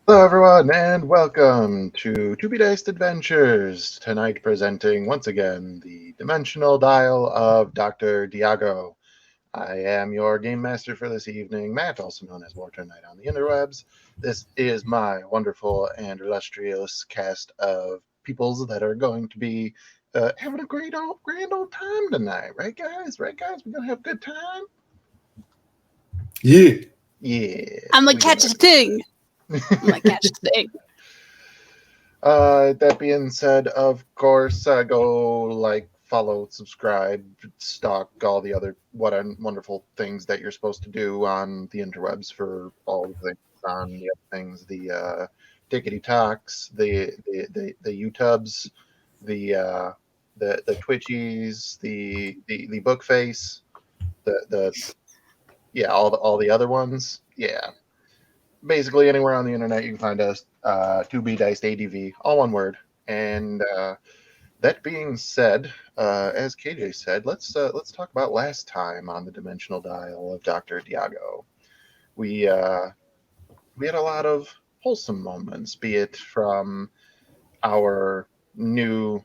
Hello, everyone, and welcome to Be Diced Adventures. Tonight, presenting once again the Dimensional Dial of Dr. Diago. I am your game master for this evening, Matt, also known as Warter Knight on the interwebs. This is my wonderful and illustrious cast of peoples that are going to be having a grand old time tonight, right, guys? Right, guys? We're gonna have a good time. Yeah. Yeah. I'm gonna catch a thing. That being said, of course, go like, follow, subscribe, stalk all the other wonderful things that you're supposed to do on the interwebs for all the things on the other things, the Dickety Talks, the YouTubes, the Twitchies, the Bookface, the yeah, all the other ones, yeah. Basically anywhere on the internet you can find us, 2B Diced ADV, all one word. And that being said, as KJ said, let's talk about last time on the Dimensional Dial of Dr. Diago. We had a lot of wholesome moments, be it from our new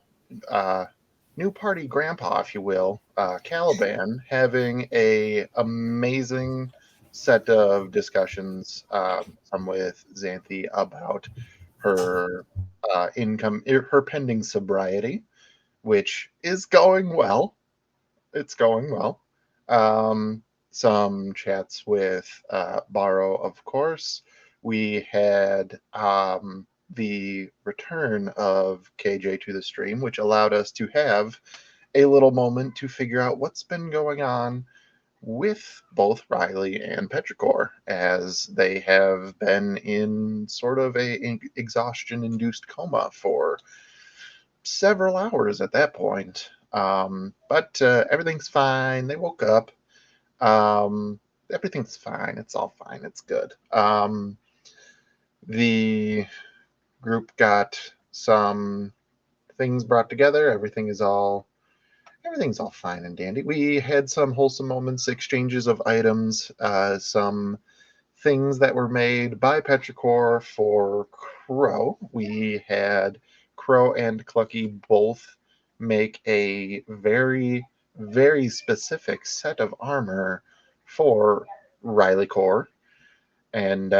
party grandpa, if you will, Caliban, having a amazing set of discussions, some with Xanthi about her her pending sobriety, which is going well. It's going well. Some chats with Barrow, of course. We had the return of KJ to the stream, which allowed us to have a little moment to figure out what's been going on with both Riley and Petrichor, as they have been in sort of a exhaustion-induced coma for several hours at that point. But everything's fine. They woke up. Everything's fine. It's all fine. It's good. The group got some things brought together. Everything's all fine and dandy. We had some wholesome moments, exchanges of items, some things that were made by Petrichor for Crow. We had Crow and Clucky both make a very, very specific set of armor for Riley Core. And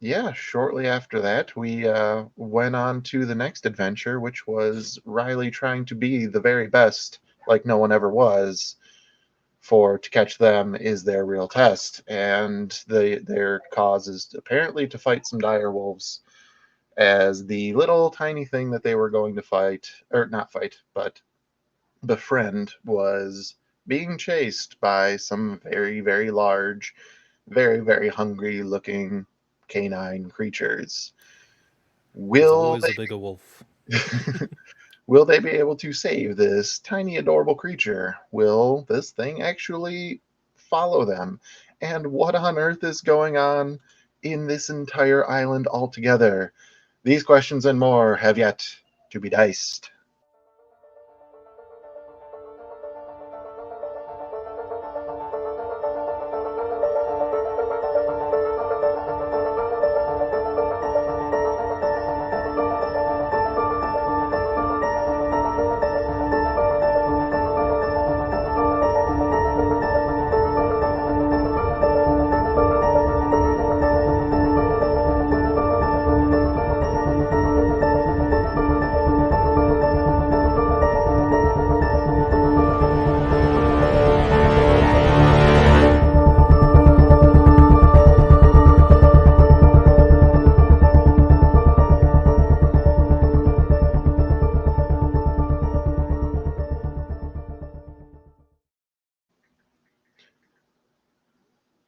yeah, shortly after that, we went on to the next adventure, which was Riley trying to be the very best, like no one ever was, for To Catch Them Is Their Real Test. And their cause is apparently to fight some dire wolves, as the little tiny thing that they were going to fight, or not fight, but befriend, was being chased by some very, very large, very, very hungry looking canine creatures. There's always a bigger wolf. Will they be able to save this tiny, adorable creature? Will this thing actually follow them? And what on earth is going on in this entire island altogether? These questions and more have yet to be diced.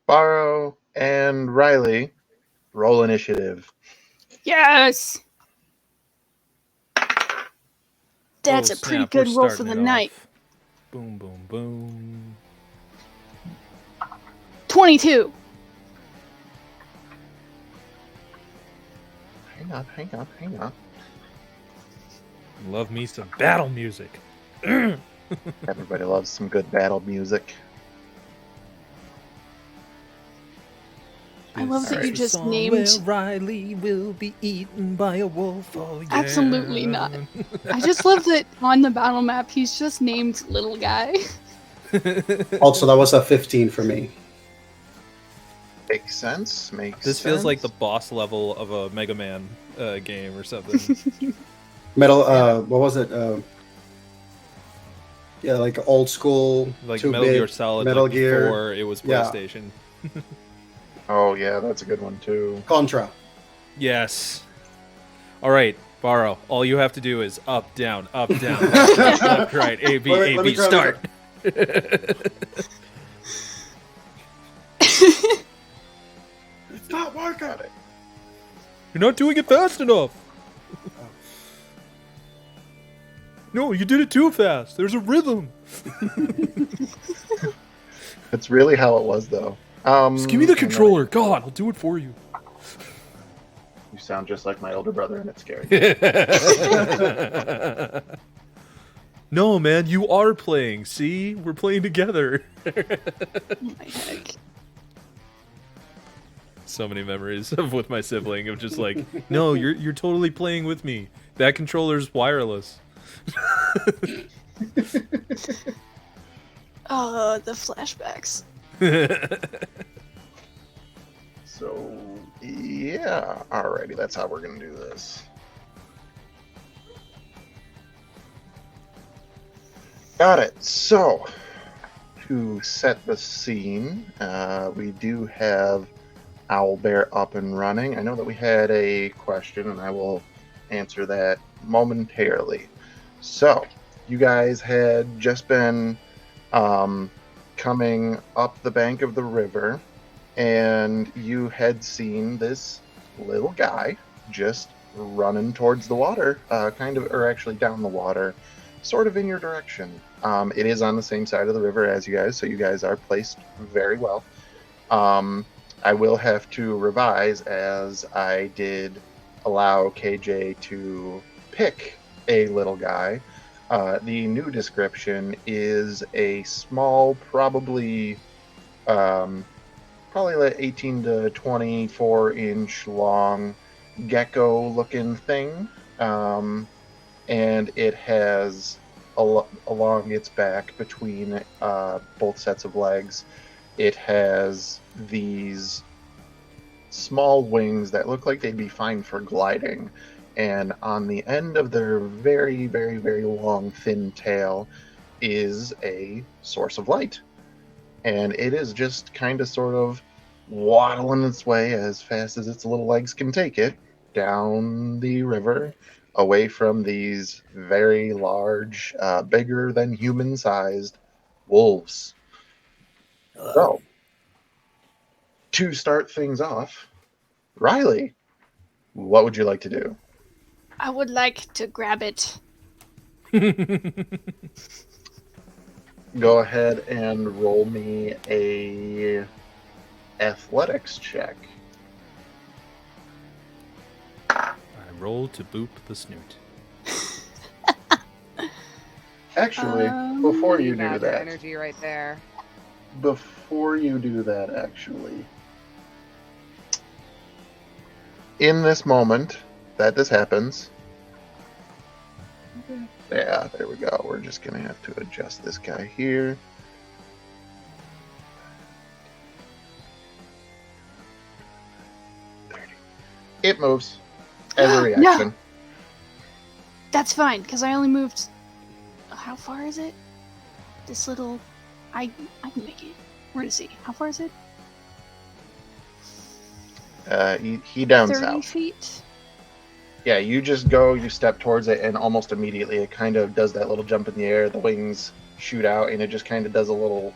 Barrow and Riley, roll initiative. Yes! That's Oh, a pretty snap, we're good roll for starting the it night. off. Boom, boom, boom. 22. Hang on. Love me some battle music. Everybody loves some good battle music. I love that you just Song named. where Riley will be eaten by a wolf. Oh, yeah. Absolutely not. I just love that on the battle map he's just named Little Guy. Also, that was a 15 for me. Makes sense. This feels like the boss level of a Mega Man game or something. What was it? Yeah, like old school, Like 2-bit, Metal Gear Solid, Metal like Gear. before it was Yeah. PlayStation. Oh yeah, that's a good one too. Contra. Yes. All right, Barrow. All you have to do is up, down, left, right, A, B, Wait, A, let B, me try, start. It's not working. Got it. You're not doing it fast enough. No, you did it too fast. There's a rhythm. That's really how it was though. Just give me the controller. God, I'll do it for you. You sound just like my older brother, and it's scary. No, man, you are playing. See? We're playing together. Oh my heck. So many memories of with my sibling of just like, no, you're totally playing with me. That controller's wireless. Oh, the flashbacks. So yeah, alrighty, that's how we're gonna do this. Got it. So to set the scene, we do have Owlbear up and running. I know that we had a question, and I will answer that momentarily. So You guys had just been coming up the bank of the river, and you had seen this little guy just running towards the water, or actually down the water, sort of in your direction. It is on the same side of the river as you guys, so you guys are placed very well. I will have to revise, as I did allow KJ to pick a little guy. The new description is a small, probably like 18 to 24-inch long gecko-looking thing, and it has along its back, between both sets of legs, it has these small wings that look like they'd be fine for gliding, and on the end of their very, very, very long, thin tail is a source of light. And it is just kind of sort of waddling its way as fast as its little legs can take it down the river, away from these very large, bigger than human-sized wolves. So, to start things off, Riley, what would you like to do? I would like to grab it. Go ahead and roll me a athletics check. I roll to boop the snoot. Actually, before you do Got your that, energy right there. actually, in this moment that this happens, yeah, there we go. We're just gonna have to adjust this guy here. It moves as a reaction. No! That's fine, because I only moved. How far is it? This little. I can make it. Where is he? How far is it? He down 30 south. feet? Yeah, you just go, you step towards it, and almost immediately it kind of does that little jump in the air. The wings shoot out, and it just kind of does a little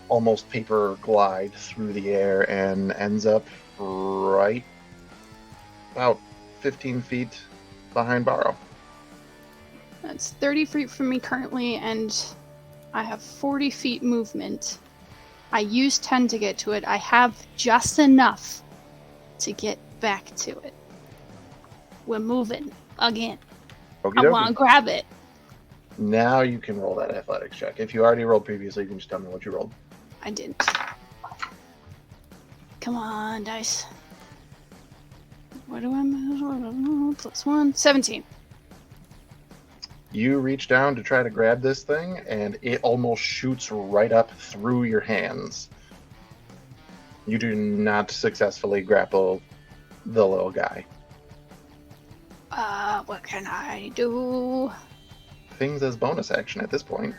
almost paper glide through the air and ends up right about 15 feet behind Barrow. That's 30 feet from me currently, and I have 40 feet movement. I used 10 to get to it. I have just enough to get back to it. We're moving again. Okie I dokie. want to grab it. Now you can roll that athletics check. If you already rolled previously, you can just tell me what you rolled. I didn't. Come on, dice. What do I move? +1. 17. You reach down to try to grab this thing, and it almost shoots right up through your hands. You do not successfully grapple the little guy. What can I do? Things as bonus action at this point.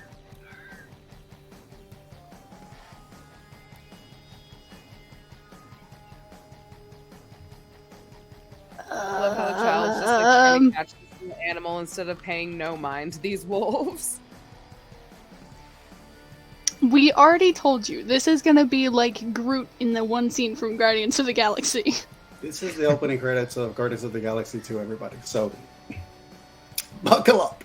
I love how the child's just like trying to catch this animal instead of paying no mind to these wolves. We already told you, this is gonna be like Groot in the one scene from Guardians of the Galaxy. This is the opening credits of Guardians of the Galaxy 2, everybody. So, buckle up.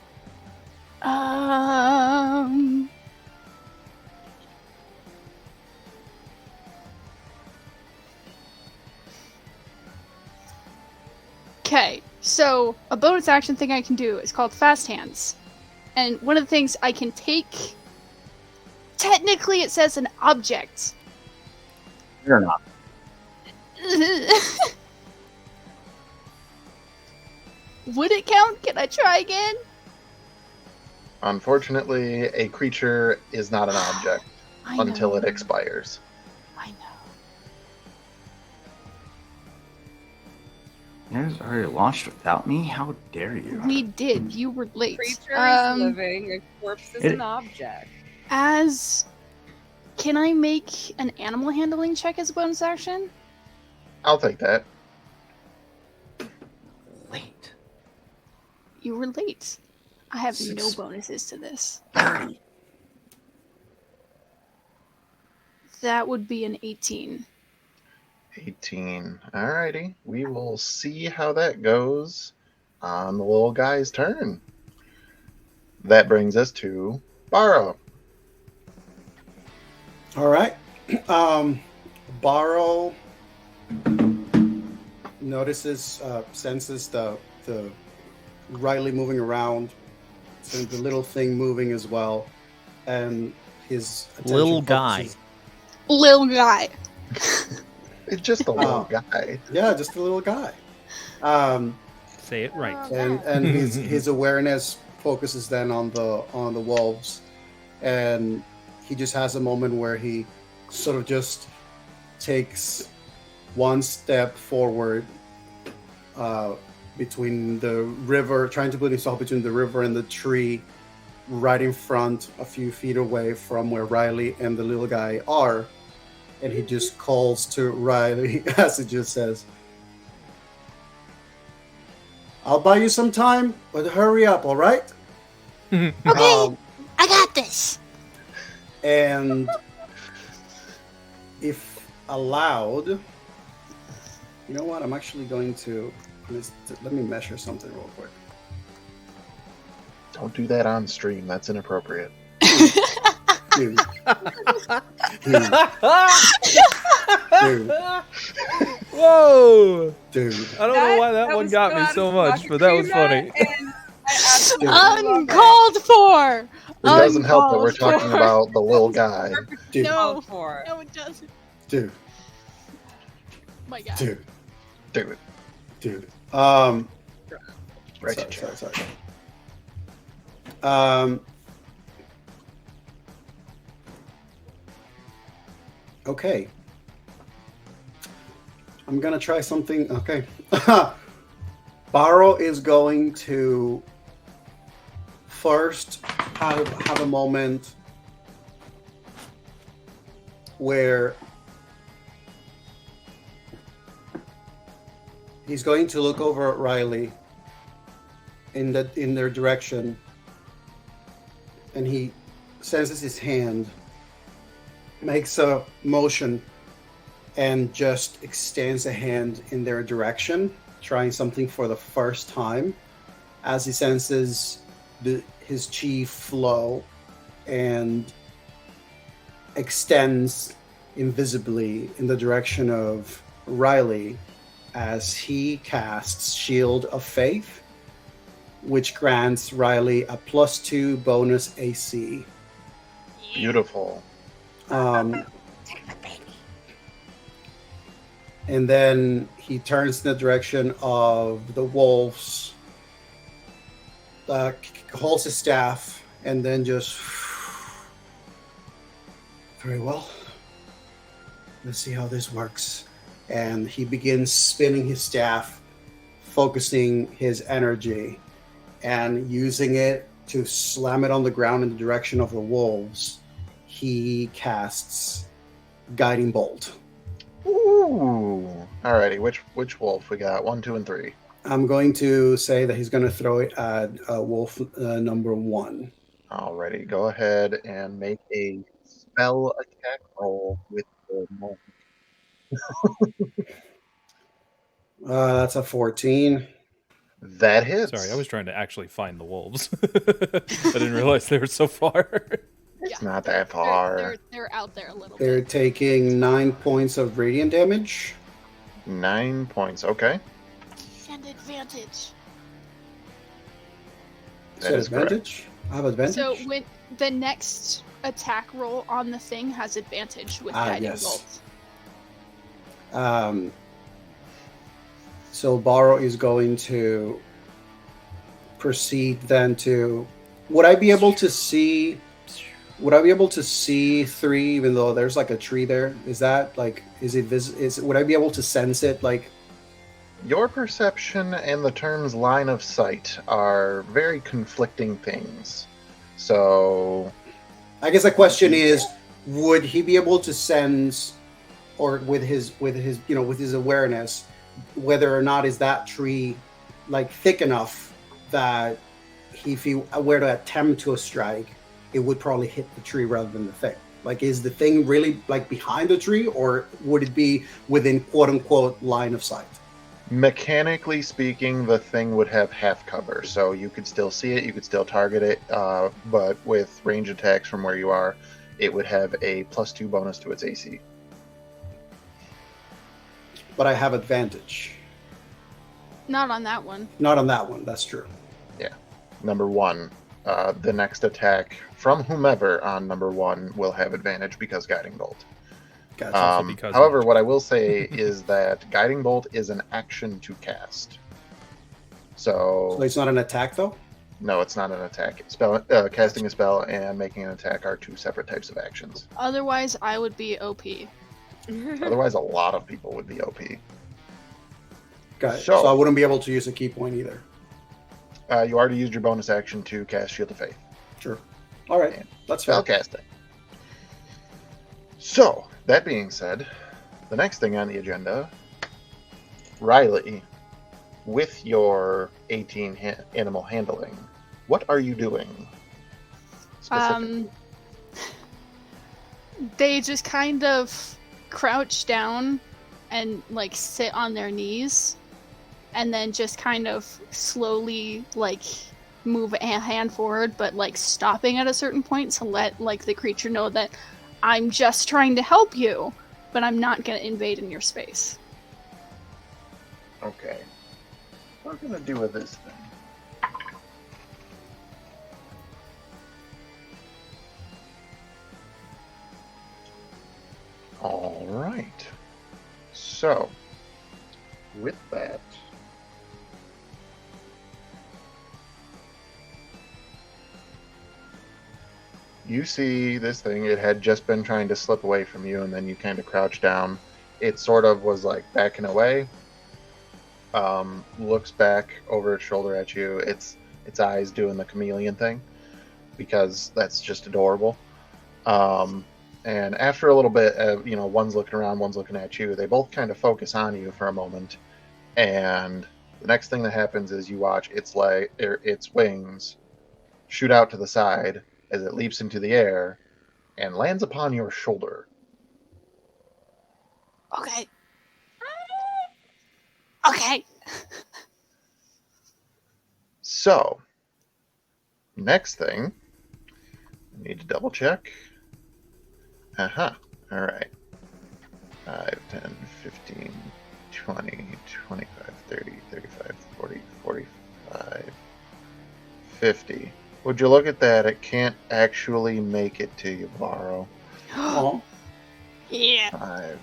Okay, so a bonus action thing I can do is called Fast Hands. And one of the things I can take... Technically it says an object. You're not. Would it count? Can I try again? Unfortunately, a creature is not an object I until know. it expires. I know. You guys already launched without me? How dare you? We did. You were late. Creature is living, a corpse is an object. Can I make an animal handling check as a bonus action? I'll take that. Late. You were late. I have no Six. bonuses to this. 30. That would be an 18. 18. Alrighty. We will see how that goes on the little guy's turn. That brings us to Barrow. All right. Borrow notices, senses the Riley moving around, and the little thing moving as well, and his attention Little guy. focuses- Lil guy. It's just a little guy. Yeah, just a little guy. Say it right. And his awareness focuses then on the wolves, and he just has a moment where he sort of just takes one step forward between the river, trying to put himself between the river and the tree, right in front, a few feet away from where Riley and the little guy are, and he just calls to Riley as it just says, "I'll buy you some time, but hurry up, all right?" Okay, I got this. And if allowed, you know what? I'm actually going to let me measure something real quick. Don't do that on stream. That's inappropriate. Dude. Dude. Dude. Whoa! Dude. I don't know why that one was got me out so of much, but that was funny. and I absolutely love it. Uncalled for. It doesn't help that we're Uncalled talking for. about the little guy. Dude. No. Called for. No, it doesn't. Dude. My God. Dude. Dude, Dude. right. Sorry. Okay. I'm gonna try something. Okay. Barrow is going to first have a moment where he's going to look over at Riley in their direction, and he senses his hand, makes a motion, and just extends a hand in their direction, trying something for the first time, as he senses his chi flow and extends invisibly in the direction of Riley as he casts Shield of Faith, which grants Riley a +2 bonus AC. Beautiful. And then he turns in the direction of the wolves, holds his staff, and then just... Very well. Let's see how this works. And he begins spinning his staff, focusing his energy, and using it to slam it on the ground in the direction of the wolves. He casts Guiding Bolt. Ooh. Alrighty, which wolf we got? 1, 2, and 3. I'm going to say that he's going to throw it at wolf number 1. Alrighty, go ahead and make a spell attack roll with the wolf. That's a 14. That hits. Sorry, I was trying to actually find the wolves. I didn't realize they were so far. It's not that far. They're out there a little They're bit. taking 9 points of radiant damage. 9 points. Okay. And advantage. That is correct. advantage? I have advantage? So when the next attack roll on the thing has advantage with guiding yes. bolt. So Barrow is going to proceed then to... Would I be able to see 3 even though there's like a tree there? Is that like, would I be able to sense it? Like, Your perception and the term's line of sight are very conflicting things. So, I guess the question is, would he be able to sense, or with his awareness, whether or not is that tree like thick enough that if he were to attempt to strike, it would probably hit the tree rather than the thing. Like, is the thing really like behind the tree, or would it be within quote unquote line of sight? Mechanically speaking, the thing would have half cover, so you could still see it, you could still target it, but with range attacks from where you are, it would have a +2 bonus to its AC. But I have advantage. Not on that one. Not on that one. That's true. Number 1, the next attack from whomever on number 1 will have advantage because Guiding Bolt. Gotcha. Also because However, of- what I will say is that Guiding Bolt is an action to cast. So it's not an attack, though? No, it's not an attack. Casting a spell and making an attack are 2 separate types of actions. Otherwise, I would be OP. Otherwise, a lot of people would be OP. Got it. So- So I wouldn't be able to use a key point either. You already used your bonus action to cast Shield of Faith. Sure. All right. That's fair. Spell casting. So, that being said, the next thing on the agenda, Riley, with your 18 animal handling, what are you doing? Specifically? They just kind of crouch down and like sit on their knees, and then just kind of slowly like move a hand forward, but like stopping at a certain point to let like the creature know that I'm just trying to help you, but I'm not gonna invade in your space. Okay. What are we going to do with this thing? All right. So, with that, you see this thing. It had just been trying to slip away from you, and then you kind of crouched down. It sort of was like backing away. Looks back over its shoulder at you. Its eyes doing the chameleon thing, because that's just adorable. And after a little bit, one's looking around, one's looking at you. They both kind of focus on you for a moment, and the next thing that happens is you watch its wings shoot out to the side as it leaps into the air and lands upon your shoulder. Okay. Okay. So, next thing, I need to double check. All right. 5, 10, 15, 20, 25, 30, 35, 40, 45, 50. Would you look at that? It can't actually make it to you, Borrow. Oh, Yeah. 5,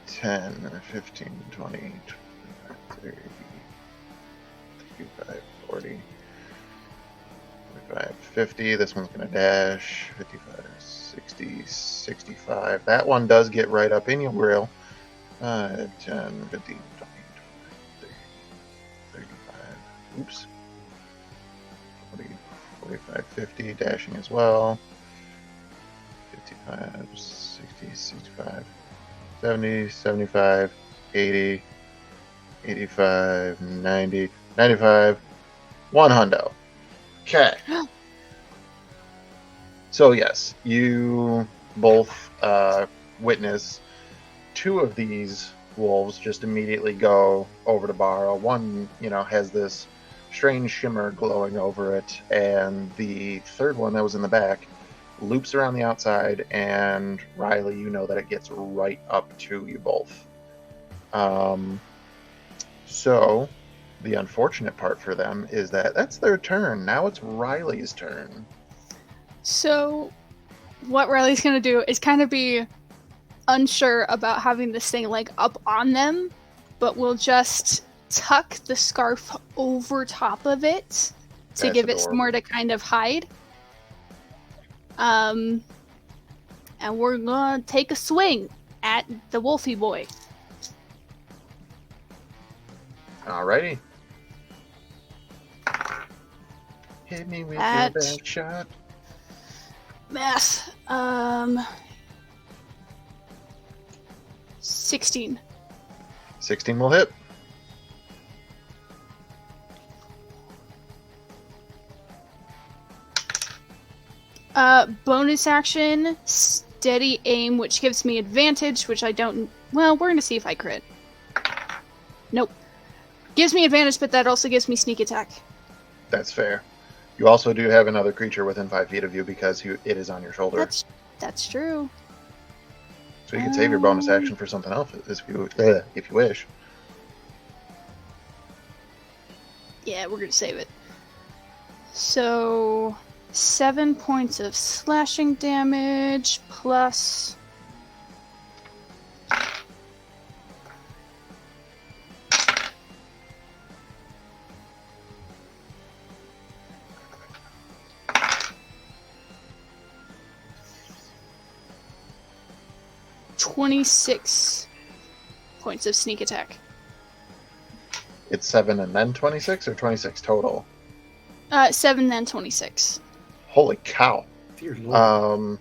10, 15, 20, 25, 30, 35, 40, 45, 50. This one's going to dash. 55, 60, 65. That one does get right up in your grill. 5, 10, 15, 20, 30, 35. Oops. 40, 45, 50. Dashing as well. 55, 60, 65. 70, 75, 80, 85, 90, 95, 100. Okay. So yes, you both witness 2 of these wolves just immediately go over to Barrow. One, has this strange shimmer glowing over it, and the third one that was in the back loops around the outside, and Riley, you know that it gets right up to you both. So the unfortunate part for them is that that's their turn. Now it's Riley's turn. So, what Riley's gonna do is kind of be unsure about having this thing like up on them, but will just tuck the scarf over top of it to That's give it adorable. somewhere to kind of hide. And we're gonna take a swing at the Wolfie boy. Alrighty. Hit me with That- your back shot. Math. 16. 16 will hit. Bonus action, steady aim, which gives me advantage, which I don't. Well, we're gonna see if I crit. Nope. Gives me advantage, but that also gives me sneak attack. That's fair. You also do have another creature within 5 feet of you because it is on your shoulder. That's true. So you can save your bonus action for something else if you wish. Yeah, we're gonna save it. So 7 points of slashing damage plus. $26 points of sneak attack. It's 7 and then 26, or 26 total? 7 then 26. Holy cow. Dear Lord.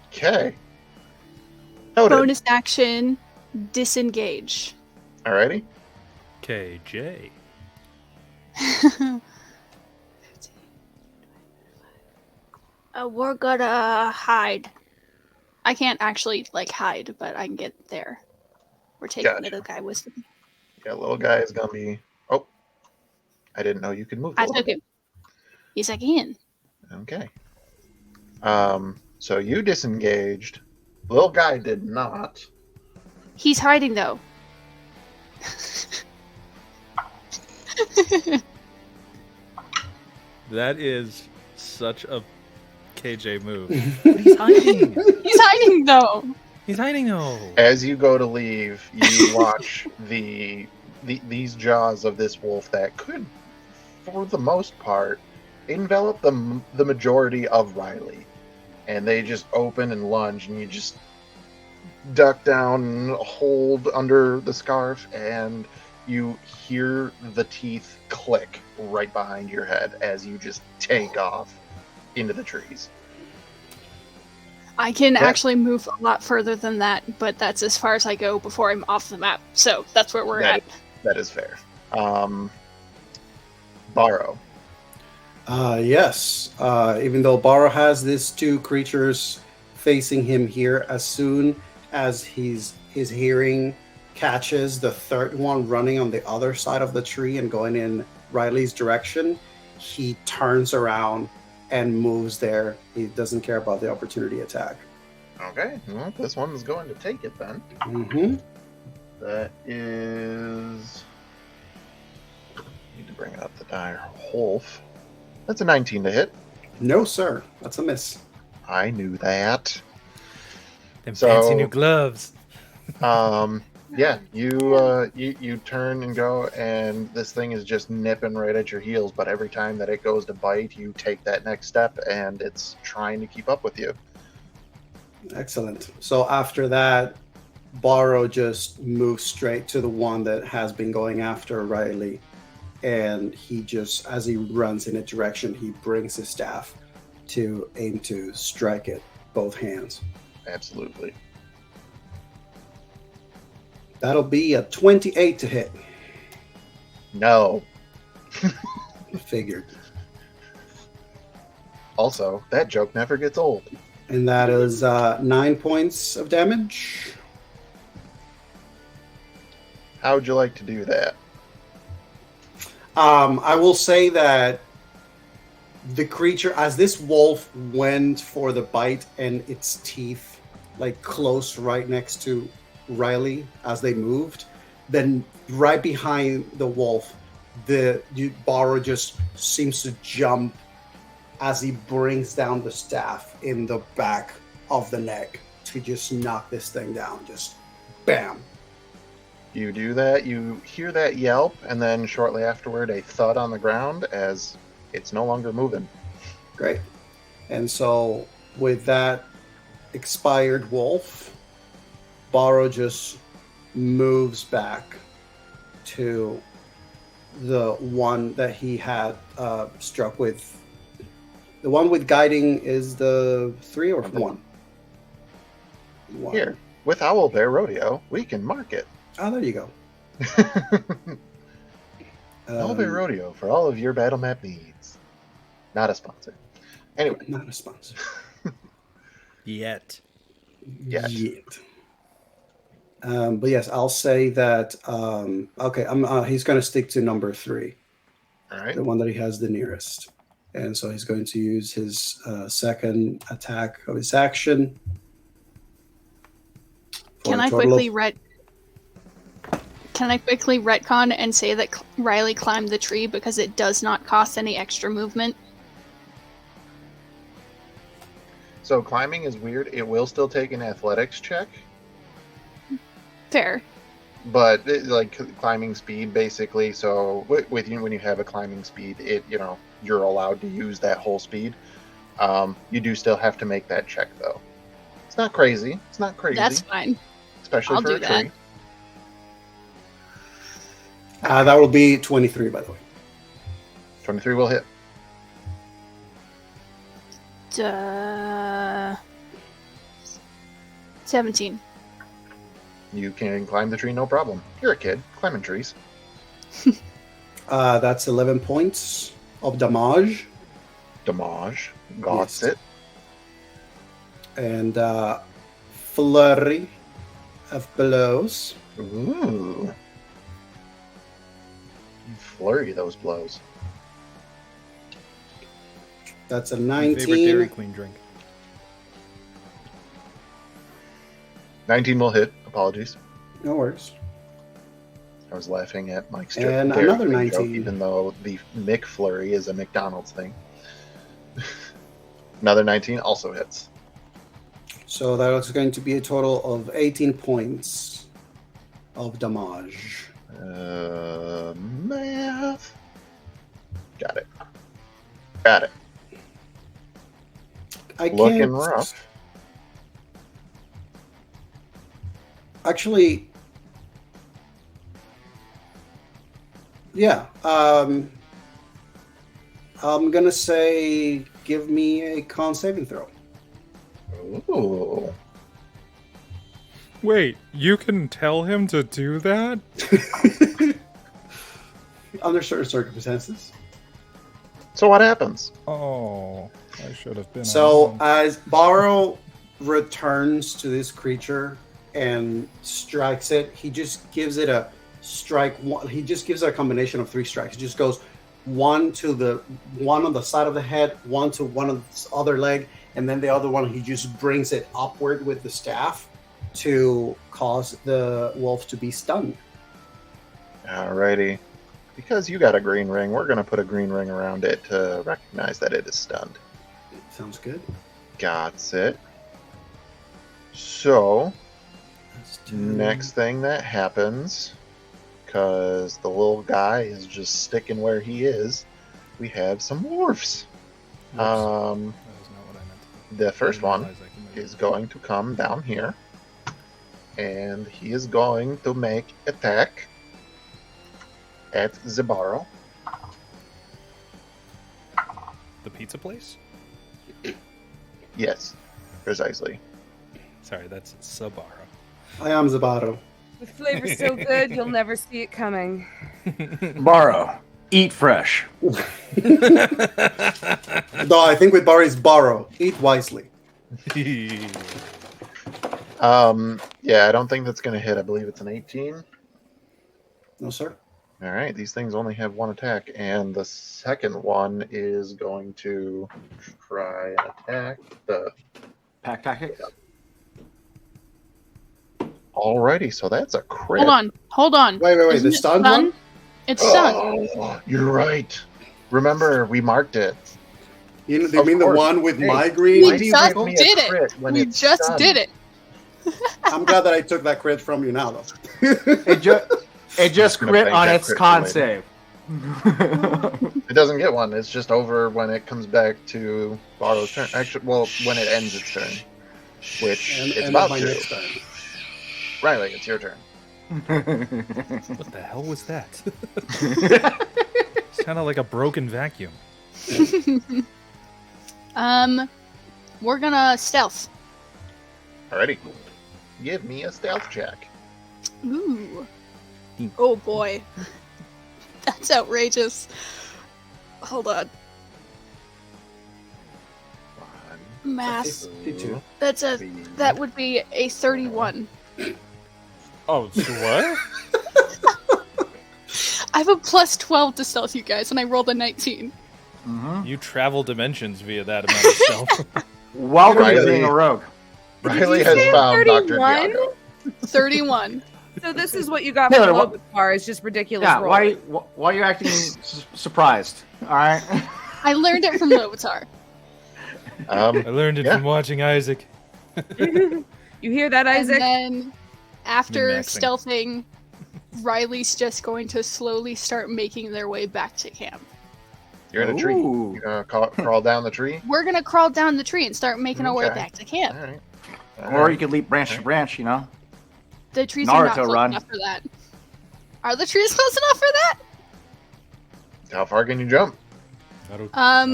Okay. Noted. Bonus action, disengage. Alrighty. KJ. We're gonna hide. I can't actually hide, but I can get there. We're taking Gotcha. little guy with me. Yeah, little guy is gonna be. Oh, I didn't know you could move. I took him. He's like in. Okay. So you disengaged. Little guy did not. He's hiding though. That is such a KJ move. But he's hiding. He's hiding though. He's hiding though. As you go to leave, you watch these jaws of this wolf that could, for the most part, envelop the majority of Riley, and they just open and lunge, and you just duck down and hold under the scarf, and you hear the teeth click right behind your head as you just take off into the trees. I can actually move a lot further than that, but that's as far as I go before I'm off the map. So that's where we're at. That is fair. Borrow. Yes. Even though Barrow has these two creatures facing him here, as soon as his hearing catches the third one running on the other side of the tree and going in Riley's direction, he turns around and moves there. He doesn't care about the opportunity attack. Okay, well, this one is going to take it then. Mm-hmm. That is... Need to bring up the dire wolf. That's a 19 to hit. No, sir. That's a miss. I knew that. Them So- fancy new gloves. Yeah, you turn and go, and this thing is just nipping right at your heels, but every time that it goes to bite, you take that next step, and it's trying to keep up with you. Excellent. So after that, Barrow just moves straight to the one that has been going after Riley. And he just, as he runs in a direction, he brings his staff to aim to strike it, both hands. Absolutely. That'll be a 28 to hit. No. Figured. Also, that joke never gets old. And that is 9 points of damage. How would you like to do that? I will say that the creature, as this wolf went for the bite and its teeth close right next to Riley as they moved, then right behind the wolf, the Barrow just seems to jump as he brings down the staff in the back of the neck to just knock this thing down. Just bam. You do that, you hear that yelp, and then shortly afterward a thud on the ground as it's no longer moving. Great. And so with that expired wolf, Barrow just moves back to the one that he had struck with. The one with guiding is the 3 or 1? One. Here, with Owlbear Rodeo, we can mark it. Oh, there you go. Owlbear Rodeo for all of your battle map needs. Not a sponsor. Anyway, Not a sponsor. Yet. Yet. But yes, I'll say that. Okay, he's going to stick to number 3, all right. the one that he has the nearest, and so he's going to use his second attack of his action. Can I quickly retcon and say that Riley climbed the tree because it does not cost any extra movement? So climbing is weird. It will still take an athletics check, Fair. but like climbing speed, basically. So with you, when you have a climbing speed, you're allowed to use that whole speed. You do still have to make that check, though. It's not crazy. That's fine. Especially I'll for do a that. tree. That will be 23, by the way. 23 will hit. 17. You can climb the tree, no problem. You're a kid climbing trees. That's 11 points of damage. Damage. Got Yes. it. And flurry of blows. Ooh. You flurry those blows. That's a My favorite Dairy 19. Queen drink. 19 will hit. Apologies. No worries. I was laughing at Mike's And Dairy another Queen joke, 19. even though the McFlurry is a McDonald's thing. Another 19 also hits. So that's going to be a total of 18 points of damage. Math. Got it. Got it. I Looking can't rough. actually. Yeah. I'm gonna say, give me a con saving throw. Ooh. Wait, you can tell him to do that? Under certain circumstances. So what happens? Oh, I should have been. So as Borrow returns to this creature and strikes it, he just gives it a strike. He just gives it a combination of 3 strikes. He just goes one on the side of the head, one to one of the other leg, and then the other one he just brings it upward with the staff to cause the wolf to be stunned. Alrighty. Because you got a green ring, we're going to put a green ring around it to recognize that it is stunned. Sounds good. Got it. So, next thing that happens, because the little guy is just sticking where he is, we have some dwarfs. That was not what I meant. The first I didn't one realize I could make is it. going to come down here, and he is going to make attack at Zibaro. The pizza place? Yes, precisely. Sorry, that's Sabaro. I am Zabato. The flavor's so good, you'll never see it coming. Borrow. Eat fresh. Though I think with Barry is borrow. Eat wisely. Yeah, I don't think that's going to hit. I believe it's an 18. No, sir. All right, these things only have one attack, and the second one is going to try and attack the. Pack tactics. Alrighty, so that's a crit. Hold on. Wait. Isn't The it stunned stun? one? It's stunned. Oh, you're right. Remember, we marked it. You Of mean the course. one with Hey, my Why green? We do you just give me a did it. crit when We it's just stunned? did it. I'm glad that I took that crit from you now, though. It just gonna crit bank on that its crit con for save. It doesn't get one. It's just over when it comes back to Borrow's turn. Actually, well, when it ends its turn, which And it's end about of my to. next turn. Riley, it's your turn. What the hell was that? It's kind of like a broken vacuum. We're gonna stealth. Alrighty. Give me a stealth check. Ooh. Oh boy. That's outrageous. Hold on. Math. 52. That would be a 31. Oh, so what? I have a plus 12 to stealth, you guys, and I rolled a 19. Mm-hmm. You travel dimensions via that amount of stealth. Welcome to Riley. being a rogue. Riley you has say found Dr. 31? Diago. 31. So this is what you got Taylor, from what- Lobatar. It's just ridiculous. Yeah, rolling. why are you acting surprised? All right. I learned it from Lobatar. I learned it Yeah. from watching Isaac. You hear that, Isaac? And then after Min-maxing. stealthing, Riley's just going to slowly start making their way back to camp. You're in a tree. Ooh. You're gonna crawl down the tree. We're gonna crawl down the tree and start making our way Okay. back to camp. All right. Or you could leap branch to branch, you know. The trees are not Naruto close run. enough for that. Are the trees close enough for that? How far can you jump? What? How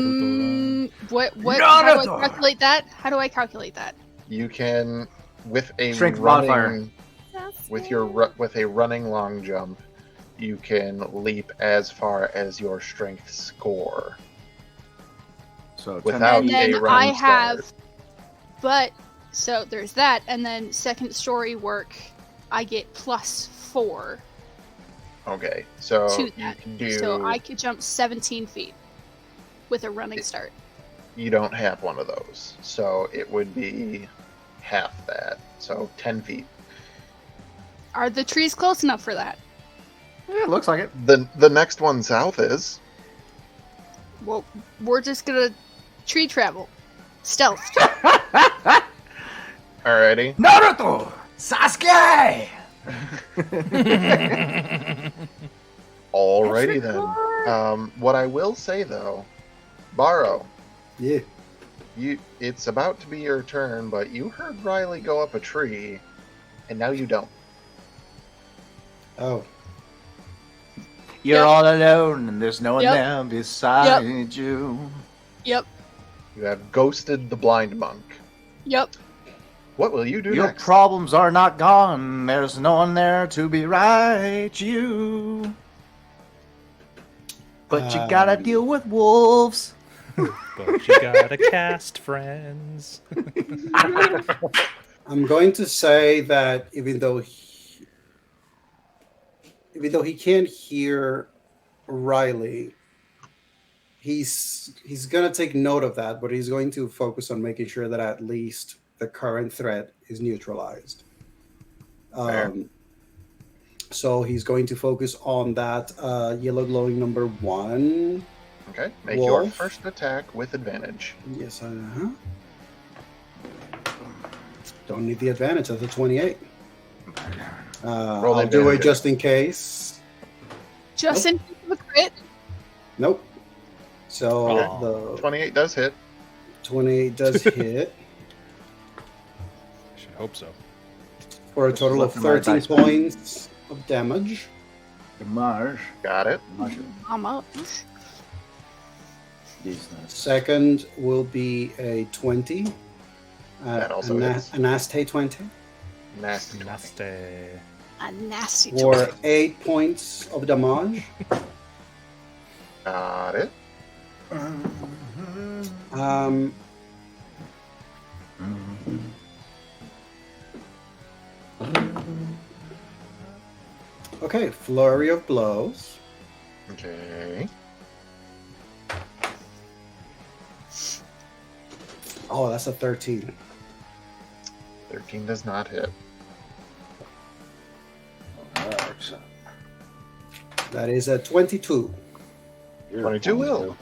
do I calculate that? How do I calculate that? You can, with a Strength modifier. running, with a running long jump, you can leap as far as your strength score. So Without And 10 then a running I have, start. but so there's that, and then second story work, I get +4 Okay, so to you that. can do. So I could jump 17 feet with a running start. You don't have one of those, so it would be half that. So 10 feet. Are the trees close enough for that? Yeah, it looks like it. The next one south is. Well, we're just gonna tree travel, stealth. Alrighty. Naruto! Sasuke! Alrighty then. What I will say though, Borrow, Yeah. it's about to be your turn, but you heard Riley go up a tree, and now you don't. Oh. You're Yep. all alone and there's no one Yep. there beside you. Yep, You have ghosted the blind monk. yep. What will you do Your next? problems are not gone. There's no one there to be right you. But you gotta deal with wolves. But you gotta cast friends. I'm going to say that even though he can't hear Riley, he's gonna take note of that, but he's going to focus on making sure that at least the current threat is neutralized. Fair. So he's going to focus on that yellow glowing number 1. Okay, make your Wolf. first attack with advantage. Yes, don't need the advantage. That's a 28. Roll I'll do it advantage. just in case. Just in case of a crit. Nope. So Oh. the 28 does hit. 28 does hit Should hope so. for a total of Looking at my 13 dice, man. points of damage. Damage. Got it. I'm up. Second will be a 20. That also a hits. nasty 20 Nasty. Nasty. A nasty for toy. 8 points of damage. Got it. Um, okay, flurry of blows. Okay. Oh, that's a 13. 13 does not hit. That is a 22 22 will.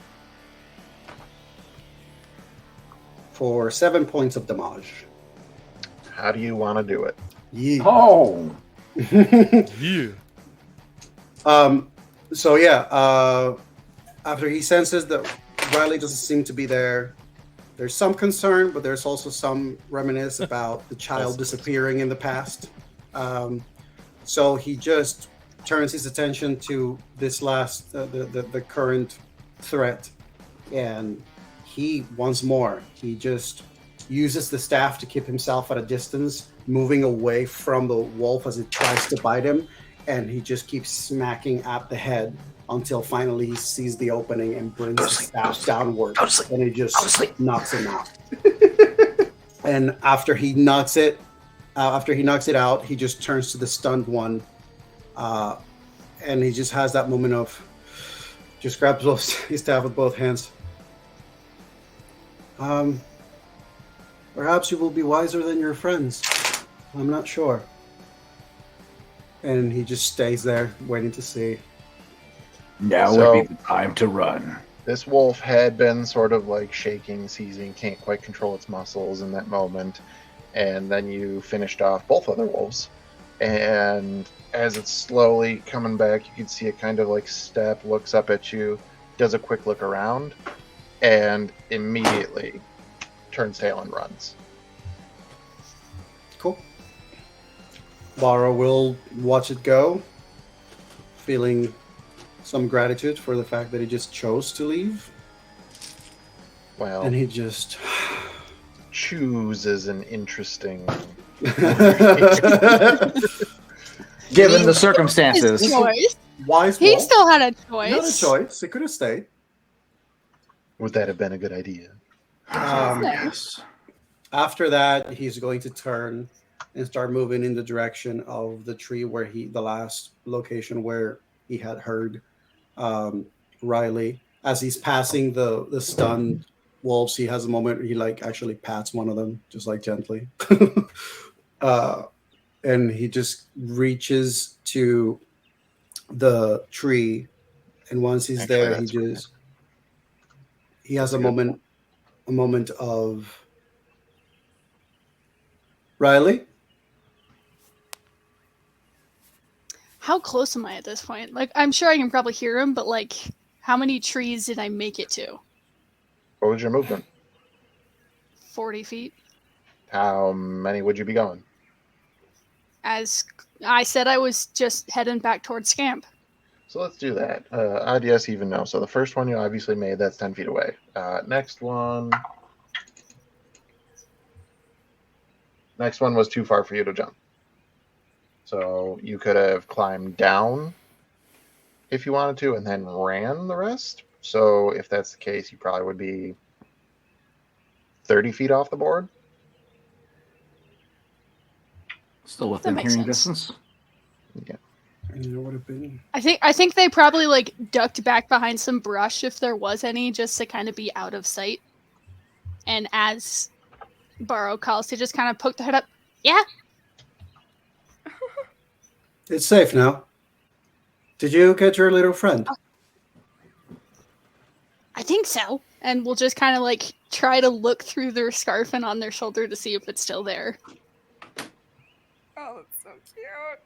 for 7 points of damage. How do you want to do it? Yeah. Oh! Yeah. So yeah, after he senses that Riley doesn't seem to be there, there's some concern, but there's also some reminisce about the child disappearing in the past. So he just turns his attention to this last, the current threat, and he once more he just uses the staff to keep himself at a distance, moving away from the wolf as it tries to bite him, and he just keeps smacking at the head until finally he sees the opening and brings the staff downward, and it just knocks him out. And after he knocks it out, he just turns to the stunned one, and he just has that moment of just grabs his staff with both hands. Perhaps you will be wiser than your friends. I'm not sure. And he just stays there, waiting to see. Now So- would be the time to run. This wolf had been sort of like shaking, seizing, can't quite control its muscles in that moment. And then you finished off both other wolves. And as it's slowly coming back, you can see it kind of like step, looks up at you, does a quick look around, and immediately turns tail and runs. Cool. Lara will watch it go, feeling some gratitude for the fact that he just chose to leave. Well, And he just... choose is an interesting... Given the His circumstances. choice. Wise He wolf. still had a He had a choice. choice. He could have stayed. Would that have been a good idea? Yes. After that, he's going to turn and start moving in the direction of the tree where the last location where he had heard Riley. As he's passing the stunned wolves, he has a moment where he like actually pats one of them, just like gently. And he just reaches to the tree, and once he's Actually, there, that's he has a good. moment of Riley. How close am I at this point? Like, I'm sure I can probably hear him, but like, how many trees did I make it to? What was your movement? 40 feet. How many would you be going? As I said, I was just heading back towards Scamp. So let's do that. Odd yes, even no. So the first one you obviously made, that's 10 feet away. Next one was too far for you to jump. So you could have climbed down if you wanted to and then ran the rest. So if that's the case, you probably would be 30 feet off the board. Still within makes hearing sense. distance. And it would have been I think they probably like ducked back behind some brush if there was any, just to kind of be out of sight. And as Burrow calls to just kind of poke the head up. Yeah, it's safe now. Did you get your little friend? I think so. And we'll just kind of like try to look through their scarf and on their shoulder to see if it's still there. Oh, that's so cute.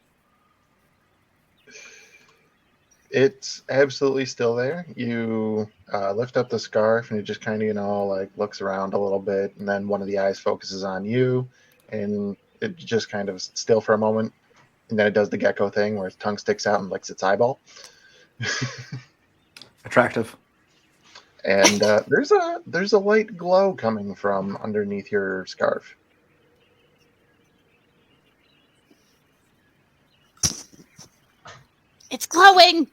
It's absolutely still there. You lift up the scarf and it just kind of, like looks around a little bit. And then one of the eyes focuses on you and it just kind of still for a moment. And then it does the gecko thing where its tongue sticks out and licks its eyeball. Attractive. And there's a light glow coming from underneath your scarf. It's glowing!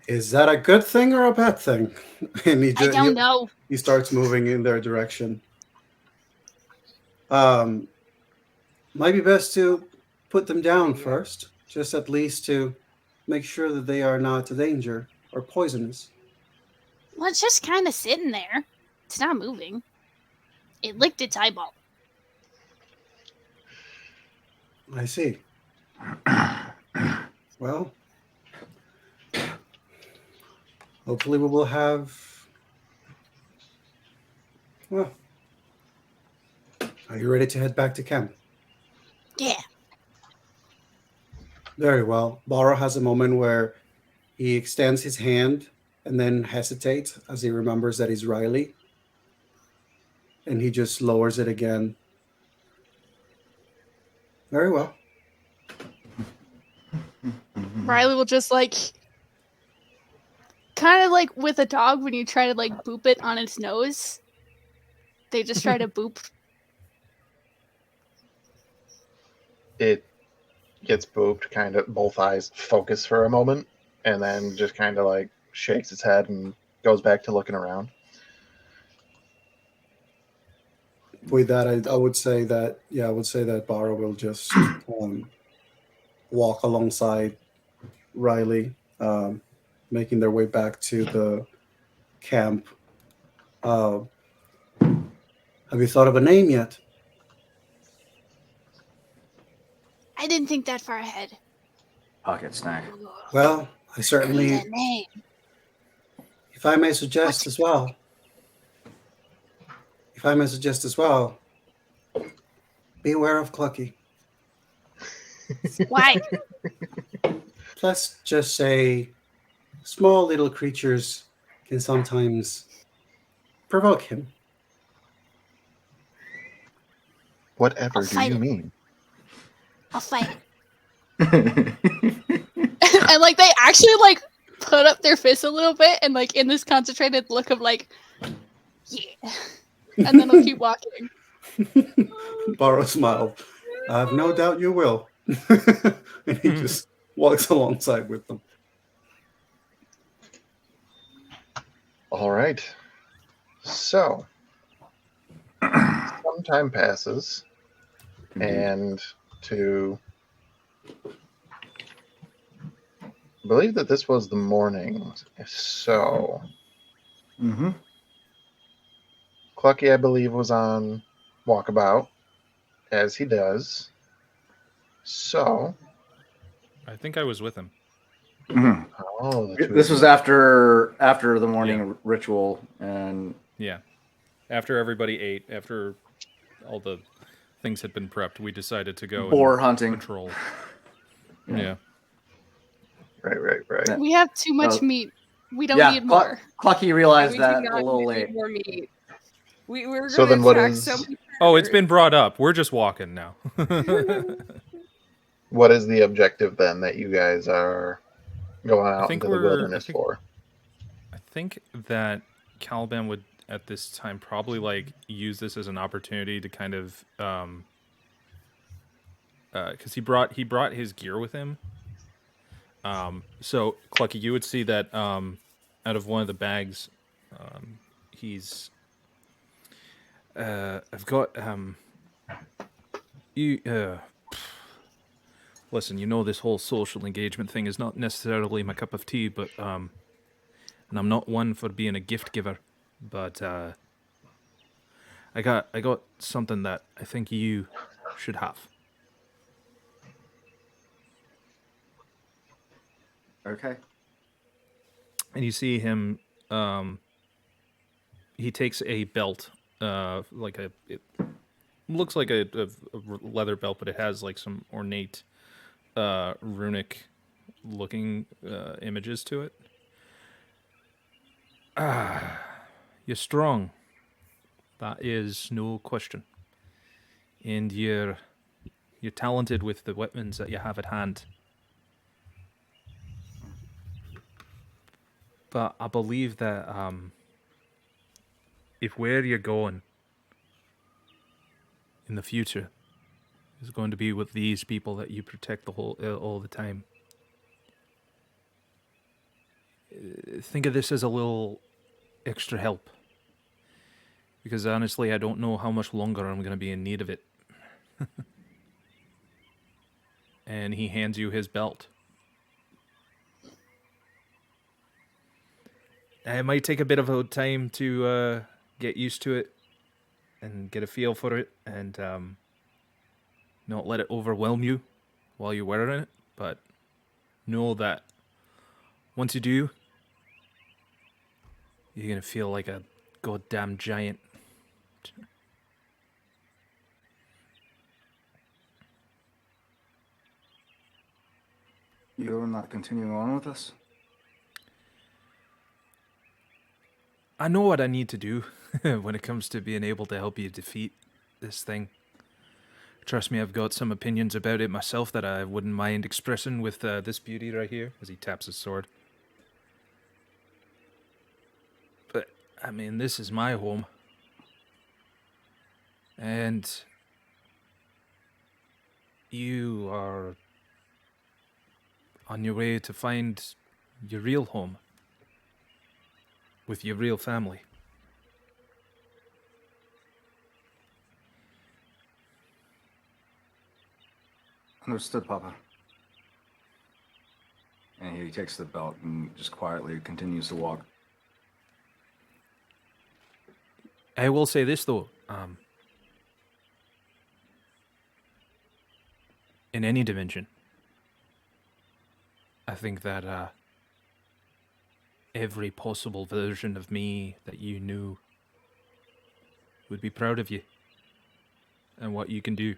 Is that a good thing or a bad thing? And I don't know. He starts moving in their direction. Might be best to put them down first, just at least to make sure that they are not a danger or poisonous. Well, it's just kind of sitting there. It's not moving. It licked its eyeball. I see. Well, hopefully we will have... Well, are you ready to head back to camp? Yeah. Very well. Baro has a moment where he extends his hand and then hesitates as he remembers that he's Riley. And he just lowers it again. Very well. Riley will just like... Kind of like with a dog when you try to like boop it on its nose. They just try to boop. It gets booped, kind of both eyes focus for a moment, and then just kind of like shakes its head and goes back to looking around. with that, I would say that Bara will just walk alongside Riley, making their way back to the camp. Uh, have you thought of a name yet? I didn't think that far ahead. Pocket snack. Well, I I need certainly, a name. if I may suggest What's as well, beware of Clucky. why? Let's just say small little creatures can sometimes provoke him. Whatever I'll do fight you it. mean? I'll fight it. And like they actually like put up their fists a little bit and like in this concentrated look of like, yeah. And then I'll keep walking. Bara smiled. I have no doubt you will. And he just walks alongside with them. All right. So, some time passes, and to believe that this was the morning. So, Mm-hmm. Clucky, I believe, was on walkabout, as he does. So, I think I was with him. Mm-hmm. oh, the two This of was you. after the morning ritual, and Yeah. After everybody ate, after all the things had been prepped, we decided to go boar and hunting. patrol. Yeah. Yeah. Right. Yeah. We have too much Oh. meat. We don't need more. Clucky realized We do that a not little need late. more meat. We were So going then to what attack is- so many Oh, it's predators. been brought up. We're just walking now. What is the objective then that you guys are going out think into the we're- wilderness I think- for? I think that Caliban would at this time probably like use this as an opportunity to kind of because he brought his gear with him. So Clucky, you would see that out of one of the bags, he's I've got you listen, you know this whole social engagement thing is not necessarily my cup of tea, but and I'm not one for being a gift giver, but I got something that I think you should have. Okay. And you see him he takes a belt like it looks like a leather belt, but it has like some ornate runic looking images to it. You're strong. That is no question. And you're talented with the weapons that you have at hand. But I believe that if where you're going in the future is going to be with these people that you protect the whole all the time, think of this as a little extra help. Because honestly, I don't know how much longer I'm going to be in need of it. And he hands you his belt. It might take a bit of a time to get used to it and get a feel for it and not let it overwhelm you while you're wearing it. But know that once you do, you're going to feel like a goddamn giant. You're not continuing on with us? I know what I need to do when it comes to being able to help you defeat this thing. Trust me, I've got some opinions about it myself that I wouldn't mind expressing with this beauty right here, as he taps his sword. But, I mean, this is my home. And you are on your way to find your real home with your real family. Understood, Papa. And he takes the belt and just quietly continues to walk. I will say this though. In any dimension, I think that every possible version of me that you knew would be proud of you and what you can do.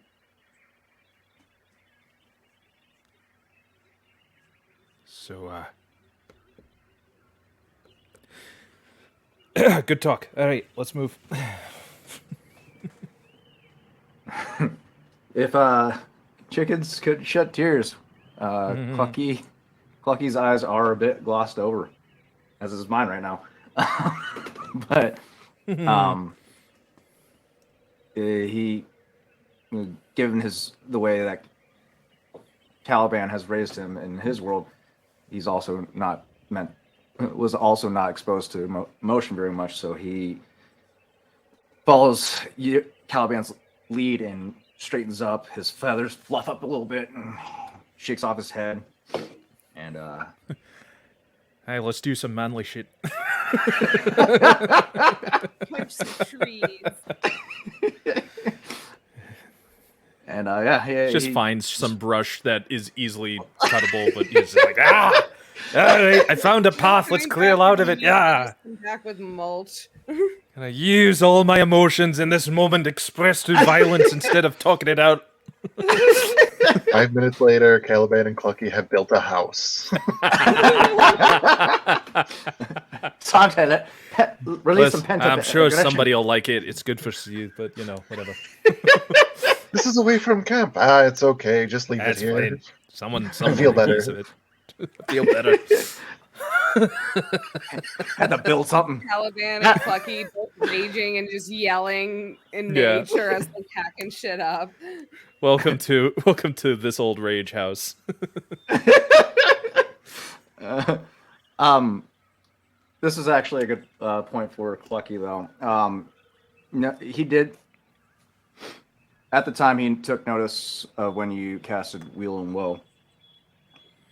So, good talk. All right, let's move. If chickens could shed tears, Clucky's eyes are a bit glossed over, as is mine right now. But he, given the way that Caliban has raised him in his world, he's also was also not exposed to motion very much, so he follows Caliban's lead and straightens up. His feathers fluff up a little bit and shakes off his head. And Hey, let's do some manly shit. Punch some trees. and Just finds some brush that is easily cuttable, but he's like, all right, I found a path. Let's clear out of it. Yeah. Come back with mulch. And I use all my emotions in this moment expressed through violence instead of talking it out. 5 minutes later, Caliban and Clucky have built a house. Sante, release some pent up. I'm sure somebody will like it. It's good for you, but whatever. This is away from camp. It's okay. Just leave That's it here. fine. Someone feel better. Piece of it. Feel better. Had to build something. Caliban and Clucky both raging and just yelling in nature as they're packing shit up. Welcome to this old rage house. This is actually a good point for Clucky, though. He did. At the time, he took notice of when you casted Wheel and Woe.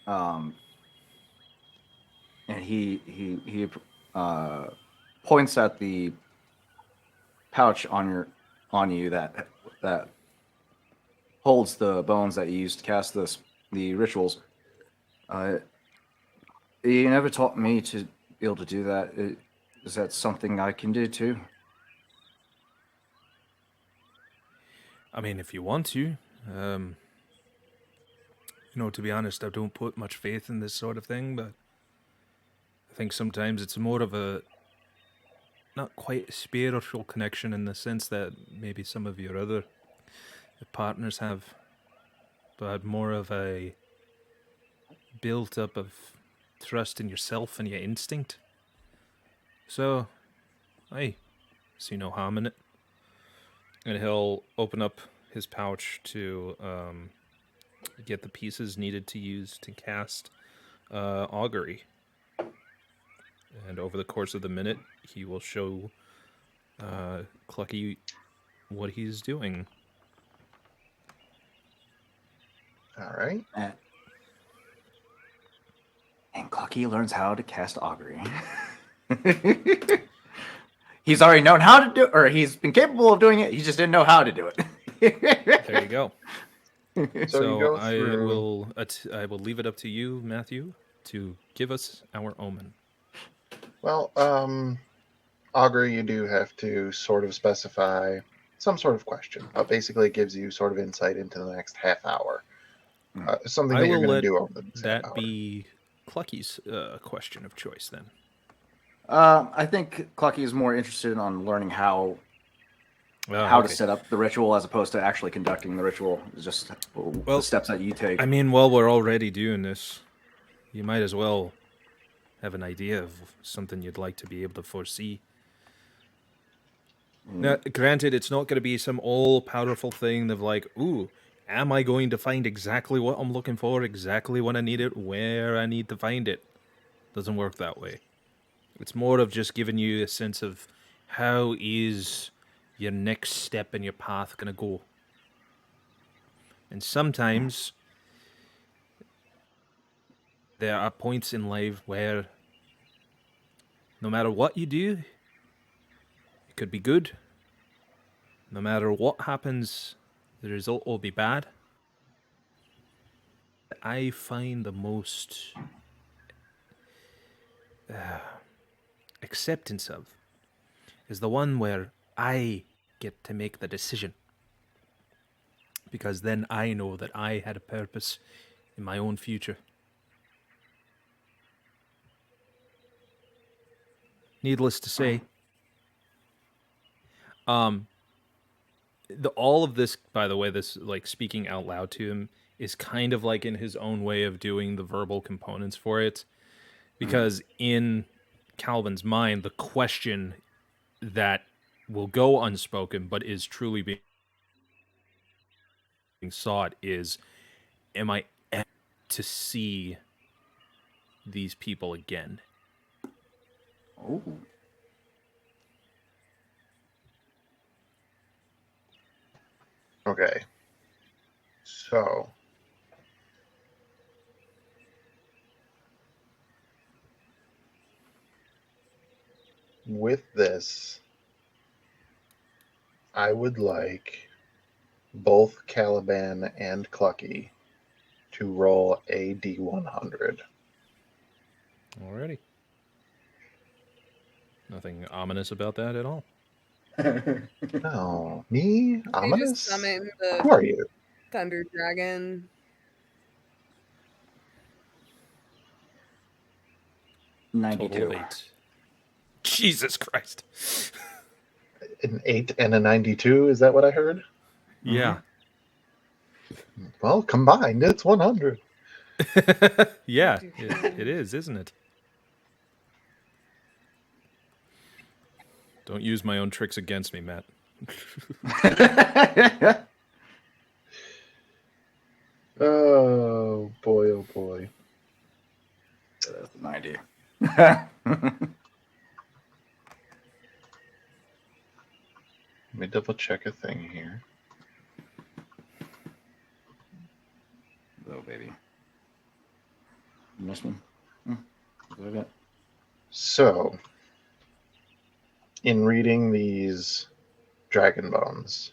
And he points at the pouch on you that holds the bones that you used to cast the rituals. You never taught me to be able to do that. Is that something I can do too? I mean, if you want to. To be honest, I don't put much faith in this sort of thing, but I think sometimes it's more of a not quite a spiritual connection in the sense that maybe some of your other partners have, but more of a built up of trust in yourself and your instinct. So, I see no harm in it. And he'll open up his pouch to get the pieces needed to use to cast augury. And over the course of the minute, he will show Clucky what he's doing. All right. And Clucky learns how to cast augury. He's already known how to do it, or he's been capable of doing it. He just didn't know how to do it. There you go. So you go I through. will leave it up to you, Matthew, to give us our omen. Well, augury, you do have to sort of specify some sort of question. Basically, it gives you sort of insight into the next half hour. Something I that you're will going to let do over the next half that hour. be Clucky's question of choice then. I think Clucky is more interested in learning how to set up the ritual as opposed to actually conducting the ritual. It's just the steps that you take. I mean, while we're already doing this, you might as well have an idea of something you'd like to be able to foresee. Now, granted, it's not going to be some all-powerful thing of like, ooh, am I going to find exactly what I'm looking for, exactly when I need it, where I need to find it? Doesn't work that way. It's more of just giving you a sense of how is your next step in your path going to go. And sometimes there are points in life where no matter what you do, it could be good. No matter what happens, the result will be bad. I find the most acceptance of is the one where I get to make the decision. Because then I know that I had a purpose in my own future. Needless to say, all of this, by the way, this like speaking out loud to him is kind of like in his own way of doing the verbal components for it, because in Calvin's mind, the question that will go unspoken but is truly being sought is, am I ever to see these people again? Oh. Okay. So. With this, I would like both Caliban and Clucky to roll a D100. Alrighty. Nothing ominous about that at all. Oh, me? You Ominous? just summon Who are the you? thunder dragon. 92. Total of 8. Jesus Christ. An 8 and a 92? Is that what I heard? Yeah. Well, combined, it's 100. Yeah, it is, isn't it? Don't use my own tricks against me, Matt. Oh, boy, oh, boy. That's 90. Let me double check a thing here. Little baby. You missed me? Look at it. So, in reading these dragon bones,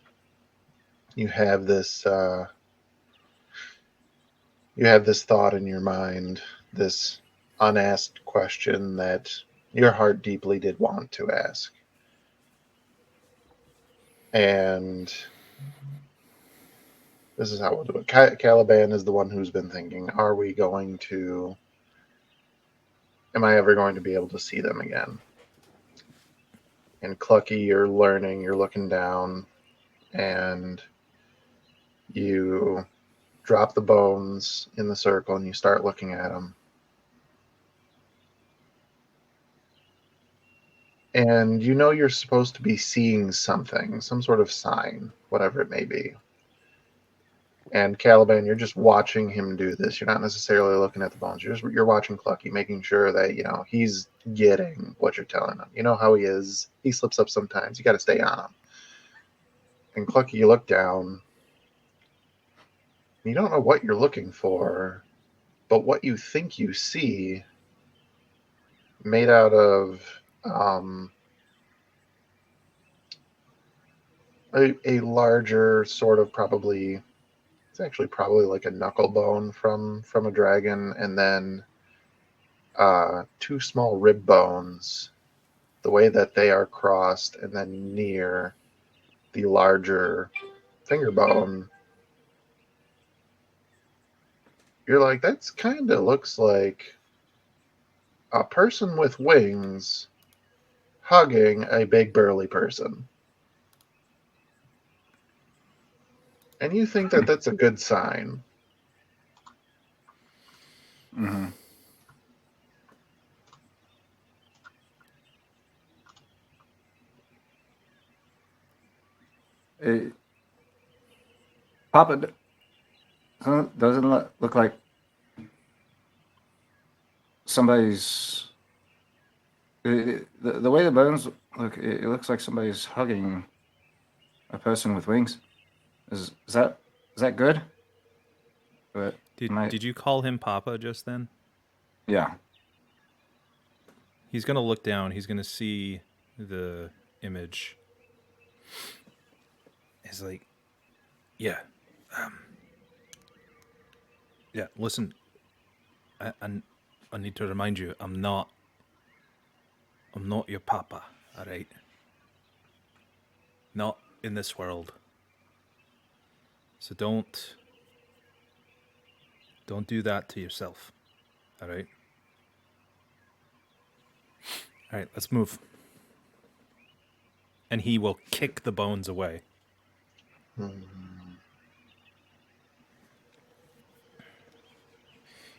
you have this thought in your mind, this unasked question that your heart deeply did want to ask. And this is how we'll do it. Caliban is the one who's been thinking, am I ever going to be able to see them again? And Clucky, you're learning, you're looking down, and you drop the bones in the circle and you start looking at them. And you know you're supposed to be seeing something, some sort of sign, whatever it may be. And Caliban, you're just watching him do this. You're not necessarily looking at the bones. You're watching Clucky, making sure that he's getting what you're telling him. You know how he is. He slips up sometimes. You got to stay on him. And Clucky, you look down. You don't know what you're looking for, but what you think you see, made out of a larger sort of probably. It's actually probably like a knuckle bone from a dragon, and then two small rib bones, the way that they are crossed, and then near the larger finger bone, you're like, that's kind of looks like a person with wings hugging a big burly person. And you think that that's a good sign. Mm-hmm. Papa, doesn't look like somebody's. The way the bones look, it looks like somebody's hugging a person with wings. Is that good? But Did you call him Papa just then? Yeah. He's gonna look down. He's gonna see the image. He's like, yeah, yeah. Listen, I need to remind you, I'm not your papa. All right. Not in this world. So don't do that to yourself. All right. All right. Let's move. And he will kick the bones away.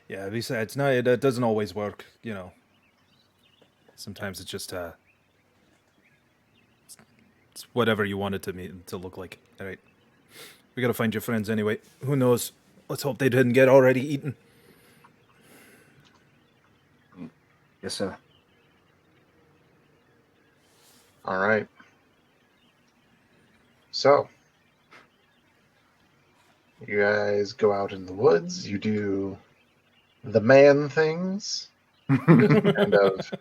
Yeah, besides, no, it doesn't always work, you know. Sometimes it's just, it's whatever you want it to look like. All right. We gotta find your friends anyway. Who knows? Let's hope they didn't get already eaten. Yes, sir. All right. So, you guys go out in the woods. You do the man things, kind of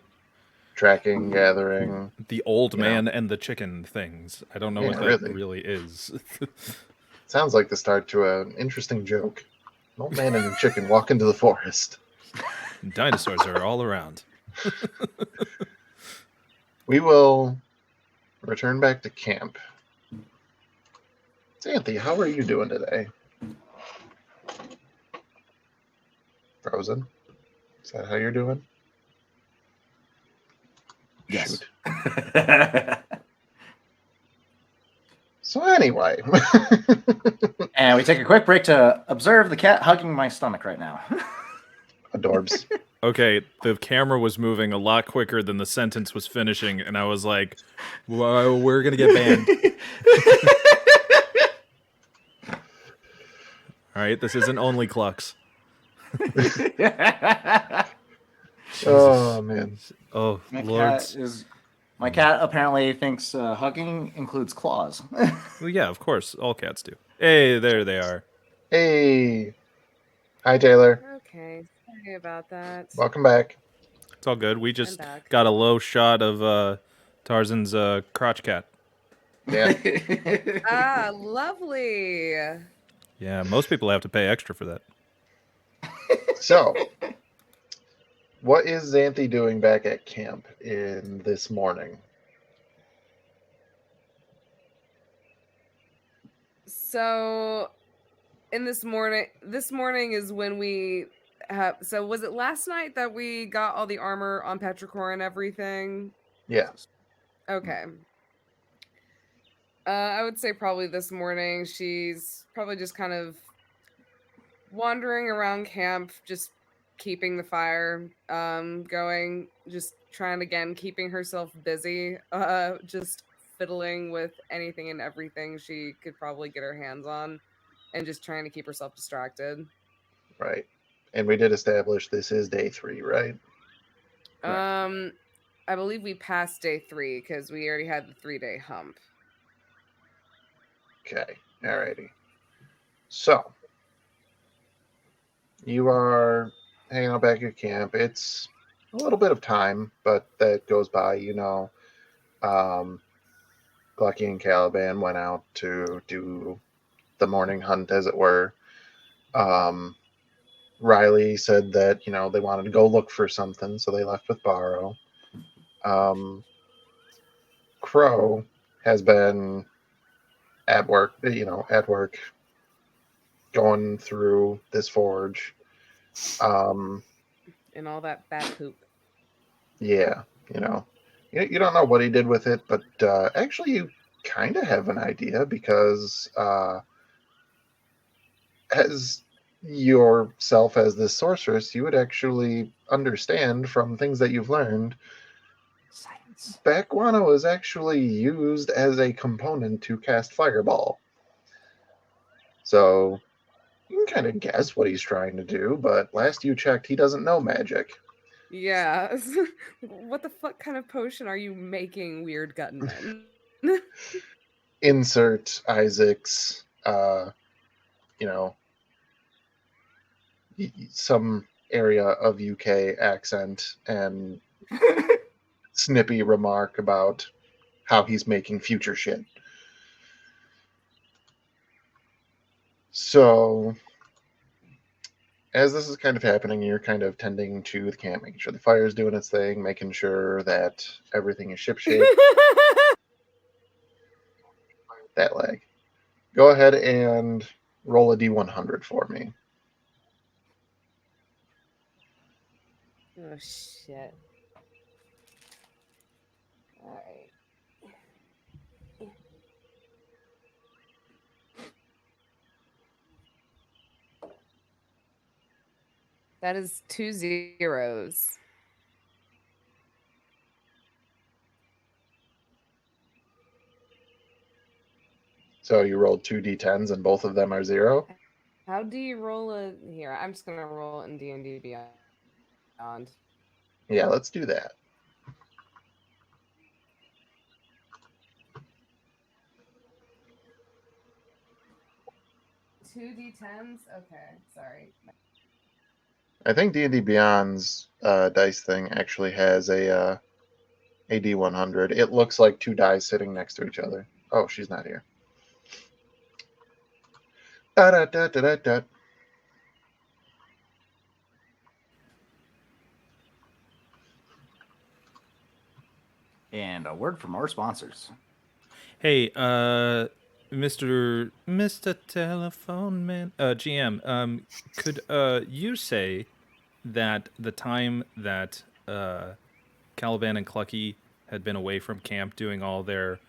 tracking, gathering. The old You know. man and the chicken things. I don't know Yeah, what that really. really is. Sounds like the start to an interesting joke. An old man and a chicken walk into the forest. Dinosaurs are all around. We will return back to camp. Xanthi, how are you doing today? Frozen? Is that how you're doing? Yes. Shoot. So anyway. And we take a quick break to observe the cat hugging my stomach right now. Adorbs. Okay, the camera was moving a lot quicker than the sentence was finishing, and I was like, well, we're gonna get banned. All right, this isn't only Clucks. Oh, man. Oh, My Lord. My cat apparently thinks hugging includes claws. Well, yeah, of course. All cats do. Hey, there they are. Hey. Hi, Taylor. Okay, sorry about that. Welcome back. It's all good. We just back. got a low shot of Tarzan's crotch cat. Yeah. Ah, lovely. Yeah, most people have to pay extra for that. So, what is Xanthi doing back at camp in this morning? So, in this morning is when we have. So, was it last night that we got all the armor on Petrichor and everything? Yeah. Okay. I would say probably this morning. She's probably just kind of wandering around camp, just keeping the fire going, just trying again, keeping herself busy, just fiddling with anything and everything she could probably get her hands on, and just trying to keep herself distracted. Right. And we did establish this is day 3, right? I believe we passed day 3 because we already had the 3-day hump. Okay. Alrighty. So, you are hanging out back at camp. It's a little bit of time, but that goes by, you know. Glucky and Caliban went out to do the morning hunt, as it were. Riley said that, you know, they wanted to go look for something, so they left with Barrow. Crow has been at work, going through this forge. And all that bad poop. Yeah, you know, you don't know what he did with it, but actually you kind of have an idea because as yourself as this sorceress, you would actually understand from things that you've learned. Science. Bat guano is actually used as a component to cast Fireball. So you can kind of guess what he's trying to do, but last you checked, he doesn't know magic. Yeah. What the fuck kind of potion are you making, weird gunman? Insert Isaac's, you know, some area of UK accent and snippy remark about how he's making future shit. So, as this is kind of happening, you're kind of tending to the camp, making sure the fire's doing its thing, making sure that everything is shipshape. That lag. Go ahead and roll a d100 for me. Oh shit. Alright. That is 2 zeros. So you rolled 2d10s and both of them are 0. How do you roll a here? I'm just gonna roll it in D&D Beyond. Yeah, let's do that. Two D10s? Okay, sorry. I think D&D Beyond's dice thing actually has a d100. It looks like 2 dice sitting next to each other. Oh, she's not here. Da-da-da-da-da-da. And a word from our sponsors. Hey, Mr. Telephone Man, GM, could you say that the time that Caliban and Clucky had been away from camp doing all their,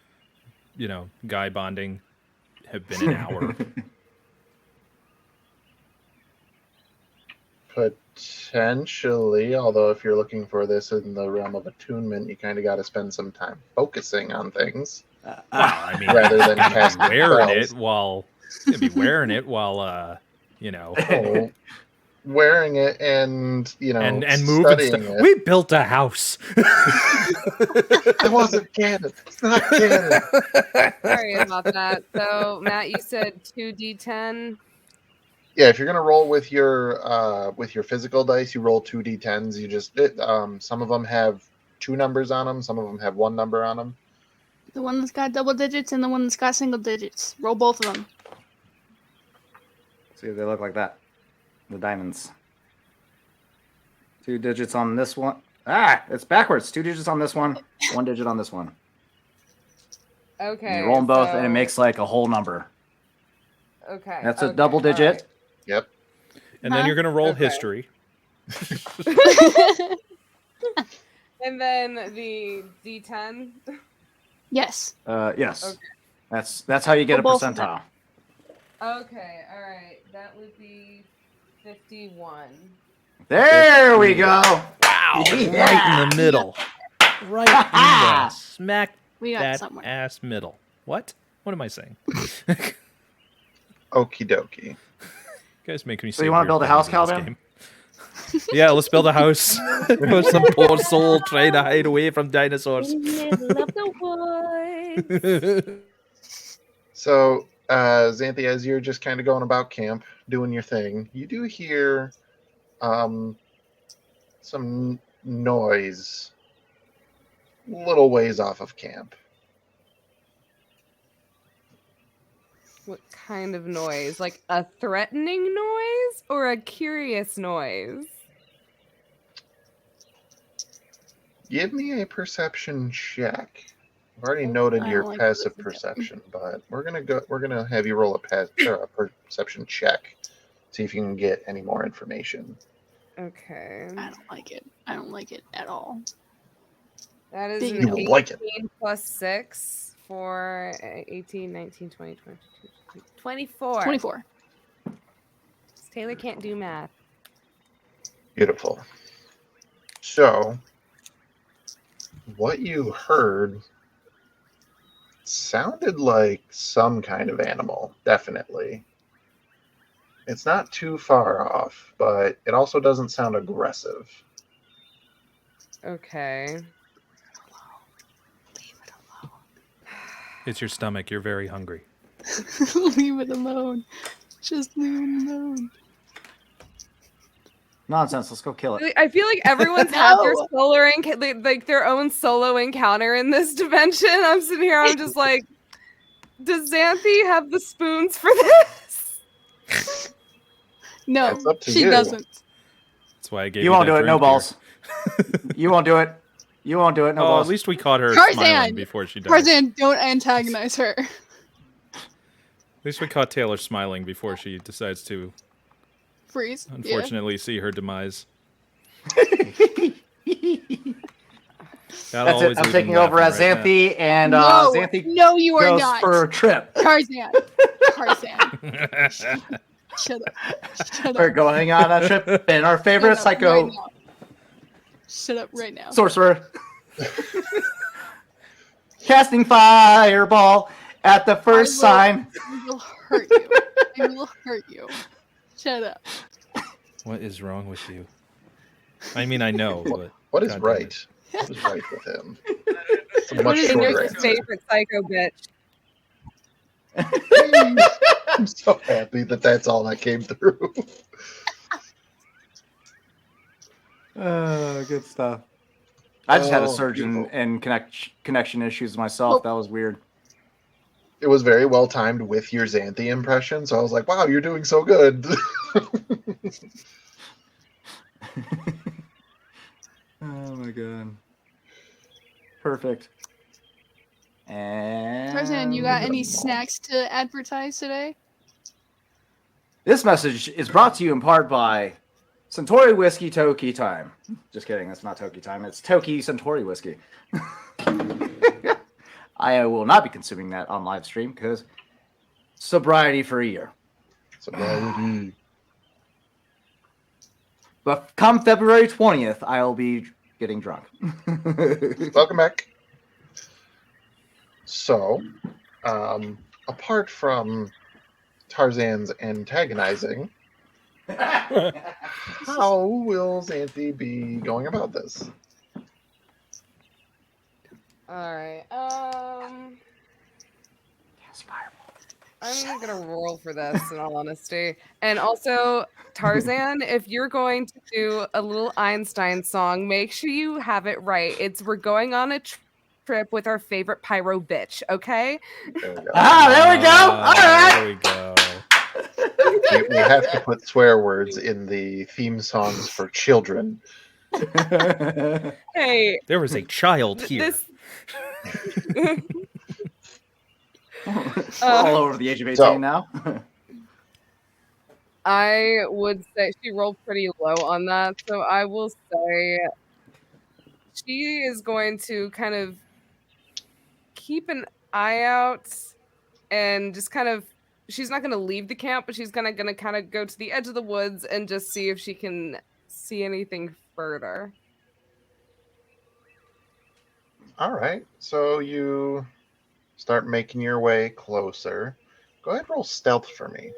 guy bonding, have been an hour? Potentially, although if you're looking for this in the realm of attunement, you kind of got to spend some time focusing on things Well, I mean, rather than gonna casting be wearing spells. it while Oh, wearing it and and moving studying stuff. it. We built a house. It wasn't canon. It's not canon. Sorry about that. So, Matt, you said 2d10. Yeah, if you're gonna roll with your physical dice, you roll 2d10s. You just some of them have 2 numbers on them. Some of them have 1 number on them. The one that's got double digits and the one that's got single digits. Roll both of them. See, they look like that. The diamonds. 2 digits on this one. Ah, it's backwards. 2 digits on this one, 1 digit on this one. Okay. And you roll them both, and it so- makes like a whole number. Okay. That's a okay, double digit. alright. Yep. And then you're gonna roll Okay. history. And then the D10. Yes. Yes. Okay. That's how you get Well, a both of them. percentile. Okay, alright. That would be 51. There we go. Wow! Yeah. Right in the middle. Right in the smack We got that somewhere. ass middle. What? What am I saying? Okie dokie. You guys make me So say you wanna weird build a things house, in this Calvin? game. Yeah, let's build a house. For some poor soul trying to hide away from dinosaurs. Middle of the woods. So, Xanthi, as you're just kind of going about camp, doing your thing, you do hear some noise a little ways off of camp. What kind of noise? Like a threatening noise or a curious noise? Give me a perception check. I've already noted I your don't like passive this. perception, but we're gonna have you roll a perception check. See if you can get any more information. Okay. I don't like it. I don't like it at all. That is Big an You will like it. 18 plus 6 for 18, 19, 20, 22, 24. 24. Taylor can't do math. Beautiful. So, what you heard sounded like some kind of animal, definitely. It's not too far off, but it also doesn't sound aggressive. Okay. Leave it alone. It's your stomach. You're very hungry. Leave it alone. Just leave it alone. Nonsense. Let's go kill it. I feel like everyone's had their No. like their own solo encounter in this dimension. I'm sitting here, I'm just like, does Xanthi have the spoons for this? No, It's up to she you. doesn't. That's why I gave You you won't that do it. No drink, dear. balls. You won't do it. You won't do it. No Oh, balls. at least we caught her Tarzan! smiling before she died. Tarzan, don't antagonize her. At least we caught Taylor smiling before she decides to, Freeze. unfortunately, see her demise. That's it. I'm taking over as Xanthi, and no, Xanthi no, you are goes not. for a trip. Tarzan. Tarzan. Shut up. Shut We're up. going on a trip in our favorite Shut up psycho right now. Shut up right now. sorcerer. Casting fireball at the first sign. I will hurt you. I will hurt you. Shut up. What is wrong with you? I mean, I know, but What is God damn right? it. What is right with him? It's a much is shorter Your answer. favorite psycho bitch. I'm so happy that that's all that came through. Good stuff. I just had a Oh, surge in, beautiful. connection issues myself. That was weird. It was very well timed with your Xanthi impression, so I was like, wow, you're doing so good. Oh my god. Perfect. And Tarzan, you got any snacks to advertise today? this message is brought to you in part by Centauri Whiskey Toki Time. Just kidding, that's not Toki Time. It's Toki Centauri Whiskey. I will not be consuming that on live stream because sobriety for a year. Sobriety. But come February 20th, I'll be getting drunk. Welcome back. So, apart from Tarzan's antagonizing, how will Xanthi be going about this? All right. I'm gonna roll for this in all honesty. And also, Tarzan, if you're going to do a little Einstein song, make sure you have it right. It's we're going on a trip with our favorite pyro bitch, okay? There we go. There we go. All right. There we go. We have to put swear words in the theme songs for children. Hey, There was a child here. this We're all over the age of 18 So- now. I would say she rolled pretty low on that, so I will say she is going to kind of keep an eye out and just kind of she's not going to leave the camp, but she's gonna kind of go to the edge of the woods and just see if she can see anything further. All right. So you start making your way closer. Go ahead and roll stealth for me.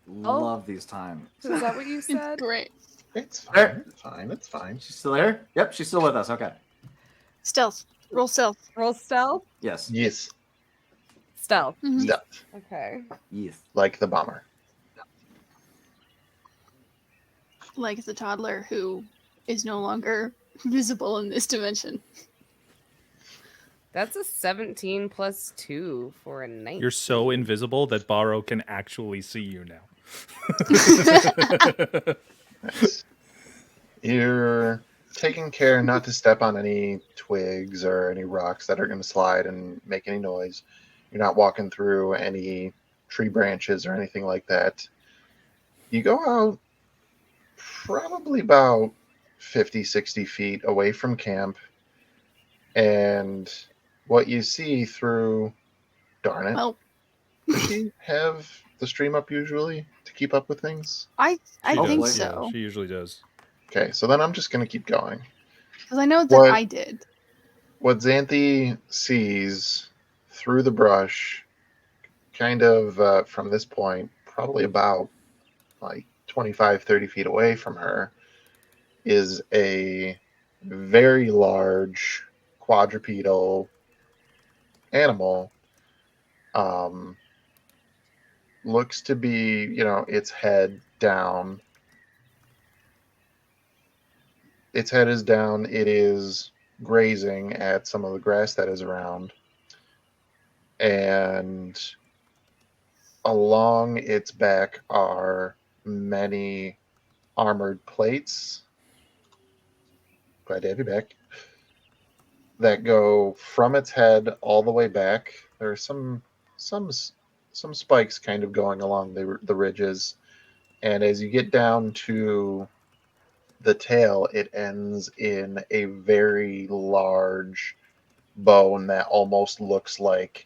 Love these times. Is that what you said? Great. It's fine. There. It's fine. It's fine. She's still here? Yep, she's still with us. Okay. Stealth. Roll stealth. Roll stealth? Yes. Yes. Stealth. Mhm. Stealth. Okay. Yes. Like the bomber. Like the toddler who is no longer visible in this dimension. That's a 17 plus 2 for a 19. You're so invisible that Barrow can actually see you now. Nice. You're taking care not to step on any twigs or any rocks that are going to slide and make any noise. You're not walking through any tree branches or anything like that. You go out probably about 50, 60 feet away from camp, and what you see through, darn it, Well, does she have the stream up usually to keep up with things? I She think does, so. Yeah, she usually does. Okay, so then I'm just going to keep going. Because I know that What- I did. What Xanthi sees through the brush, kind of from this point, probably about like 25, 30 feet away from her, is a very large quadrupedal animal Um, looks to be, its head down. Its head is down. It is grazing at some of the grass that is around. And along its back are many armored plates. Glad to have you back. That go from its head all the way back. There are some spikes kind of going along the ridges, and as you get down to the tail, it ends in a very large bone that almost looks like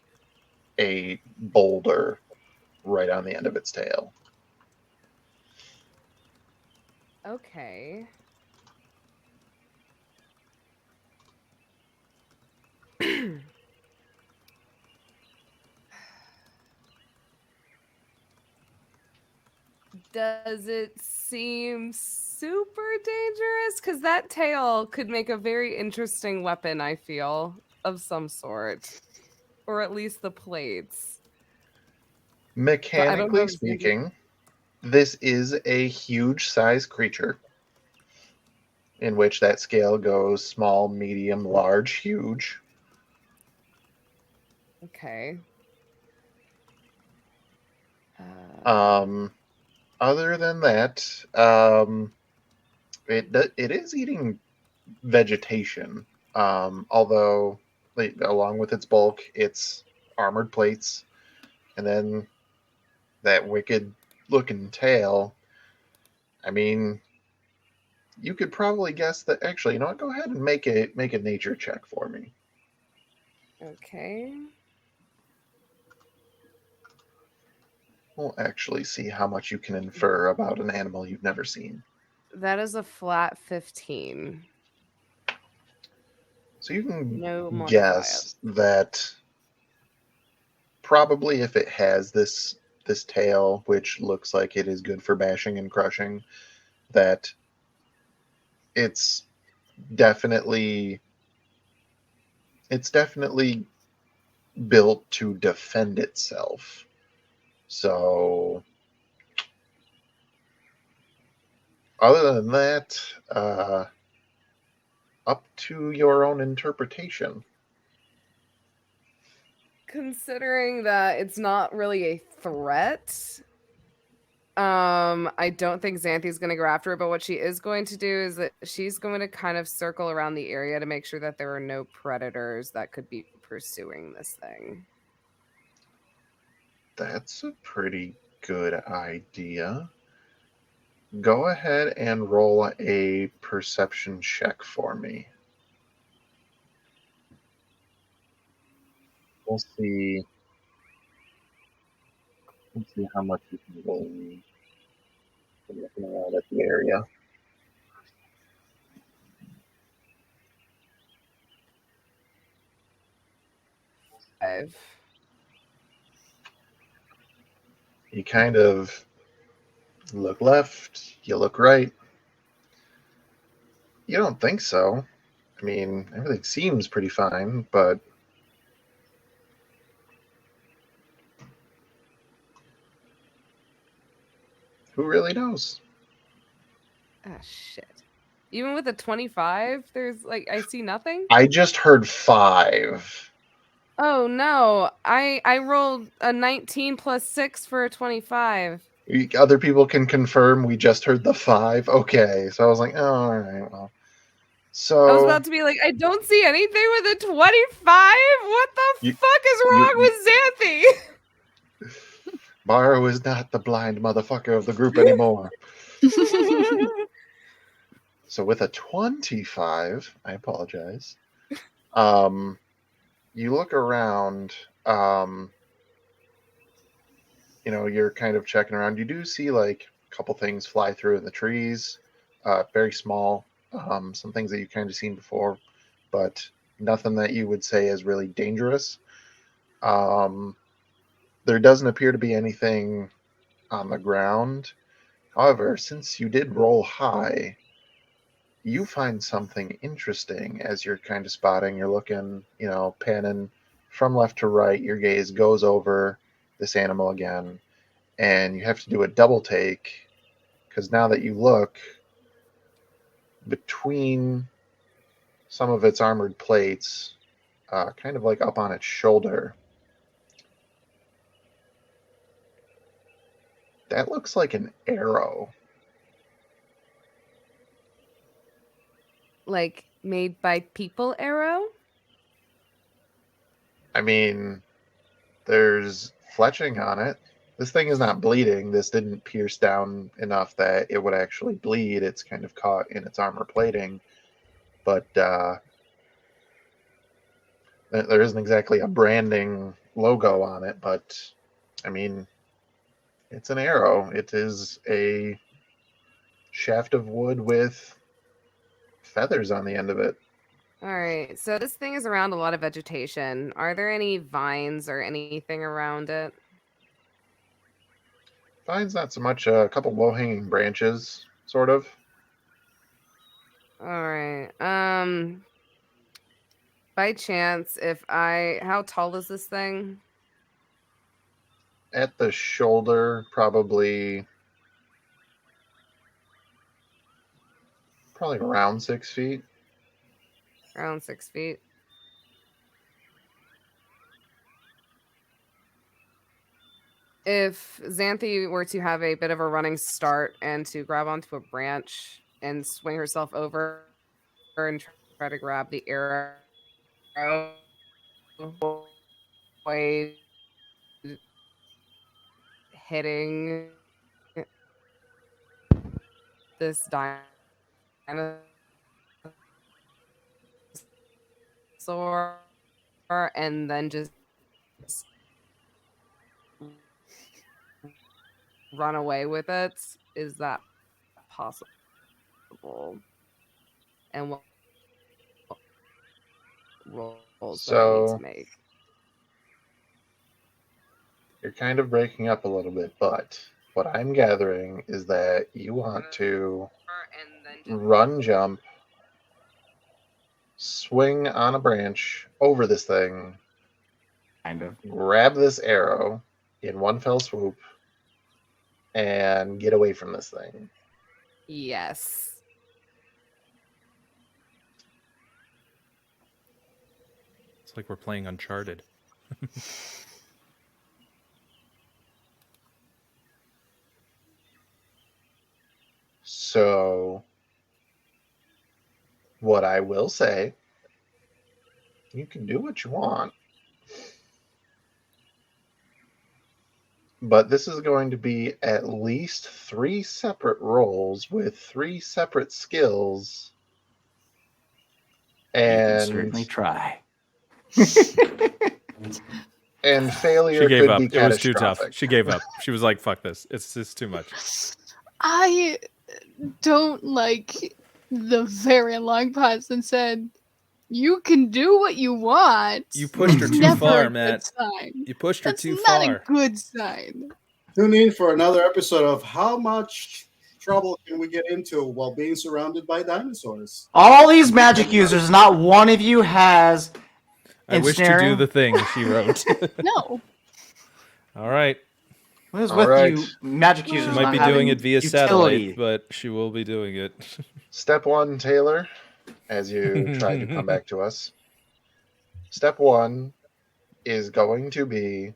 a boulder right on the end of its tail. Okay. Does it seem super dangerous? Because that tail could make a very interesting weapon, I feel, of some sort. Or at least the plates. But I don't know Mechanically if speaking, this is a huge size creature in which that scale goes small, medium, large, huge. Okay. Um, other than that, it is eating vegetation. Although, along with its bulk, its armored plates, and then that wicked looking tail. I mean, you could probably guess that. Actually, you know what? Go ahead and make a nature check for me. Okay. We'll actually see how much you can infer about an animal you've never seen. That is a flat 15. So you can No modifier. guess that probably if it has this tail, which looks like it is good for bashing and crushing, that it's definitely it's definitely built to defend itself. So other than that, up to your own interpretation. Considering that it's not really a threat, I don't think Xanthi's gonna go after it, but what she is going to do is that she's going to kind of circle around the area to make sure that there are no predators that could be pursuing this thing. That's a pretty good idea. Go ahead and roll a perception check for me. We'll see. Let's see how much you can glean from looking around at the area. Five. You kind of look left, you look right. You don't think so. I mean, everything seems pretty fine, but who really knows? Ah, shit. Even with a 25, there's like I see nothing. I just heard 5. Oh no! I rolled a 19 plus 6 for a 25. Other people can confirm we just heard the 5. Okay, so I was like, oh, all right, well. I was So about to be like, I don't see anything with a 25. What the You- fuck is wrong with Xanthi? Baro is not the blind motherfucker of the group anymore. So with a 25, I apologize. You look around. You're kind of checking around. You do see like a couple things fly through in the trees, very small. Some things that you've kind of seen before, but nothing that you would say is really dangerous. There doesn't appear to be anything on the ground. However, since you did roll high, you find something interesting as you're kind of spotting. You're looking, panning from left to right, your gaze goes over this animal again, and you have to do a double take because now that you look between some of its armored plates, kind of like up on its shoulder, that looks like an arrow. Like made by people arrow? I mean, there's fletching on it. This thing is not bleeding. This didn't pierce down enough that it would actually bleed. It's kind of caught in its armor plating. But there isn't exactly a branding logo on it. But, I mean, it's an arrow. It is a shaft of wood with feathers on the end of it. All right. So this thing is around a lot of vegetation. Are there any vines or anything around it? Vines, not so much. A couple low-hanging branches, sort of. All right. By chance, how tall is this thing? At the shoulder, probably around 6 feet. Around 6 feet. If Xanthi were to have a bit of a running start and to grab onto a branch and swing herself over and try to grab the arrow, avoid hitting this dinosaur and then just run away with it, is that possible? And what rolls do I need to make? You're kind of breaking up a little bit, but what I'm gathering is that you want to run, jump, swing on a branch over this thing, Kind of. grab this arrow in one fell swoop, and get away from this thing. Yes. It's like we're playing Uncharted. So, what I will say, you can do what you want, but this is going to be at least 3 separate rolls with 3 separate skills. You can And certainly try. and failure She gave could up. be It was too tough. catastrophic. She gave up. She was like, fuck this. It's just too much. I don't like the very long pause and said, "You can do what you want." You pushed her It's too never far, a good Matt. sign. You pushed her That's too not far. a good sign. Tune in for another episode of How Much Trouble Can We Get Into While Being Surrounded by Dinosaurs? All these magic users, not one of you has I wish to do ensnaring. the thing she wrote. No. All right. What is All with right. you magic She users She might not be having doing it via utility? satellite, but she will be doing it. Step 1, Taylor, as you try to come back to us. Step 1 is going to be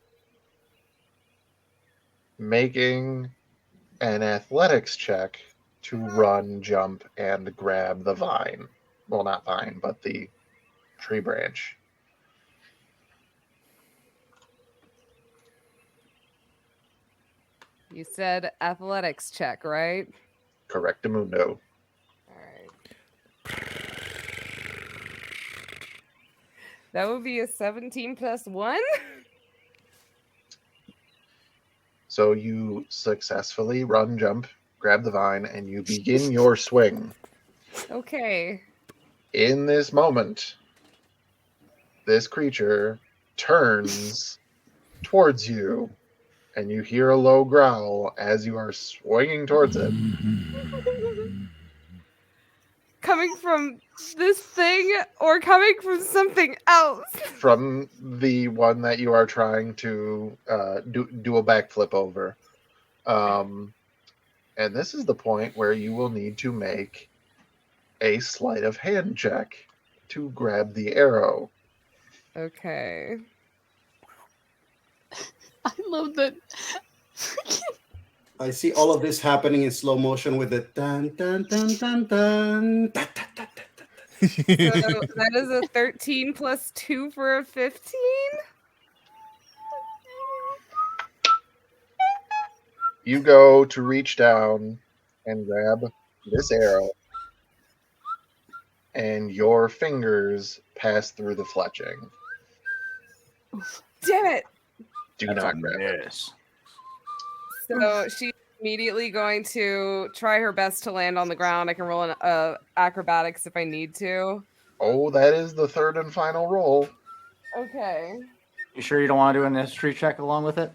making an athletics check to run, jump, and grab the vine. Well, not vine, but the tree branch. You said athletics check, right? Correctamundo. All right. That would be a 17 plus 1? So you successfully run, jump, grab the vine, and you begin your swing. Okay. In this moment, this creature turns towards you, and you hear a low growl as you are swinging towards it. coming from this thing or coming from something else? From the one that you are trying to do a backflip over. And this is the point where you will need to make a sleight of hand check to grab the arrow. Okay. I love that. I see all of this happening in slow motion with the dun dun dun dun dun. Da, da, da, da, da. So that is a 13 plus 2 for a 15. You go to reach down and grab this arrow, and your fingers pass through the fletching. Damn it! Do That's not a grab it. miss. So she's immediately going to try her best to land on the ground. I can roll an acrobatics if I need to. Oh, that is the third and final roll. Okay. You sure you don't want to do an history check along with it?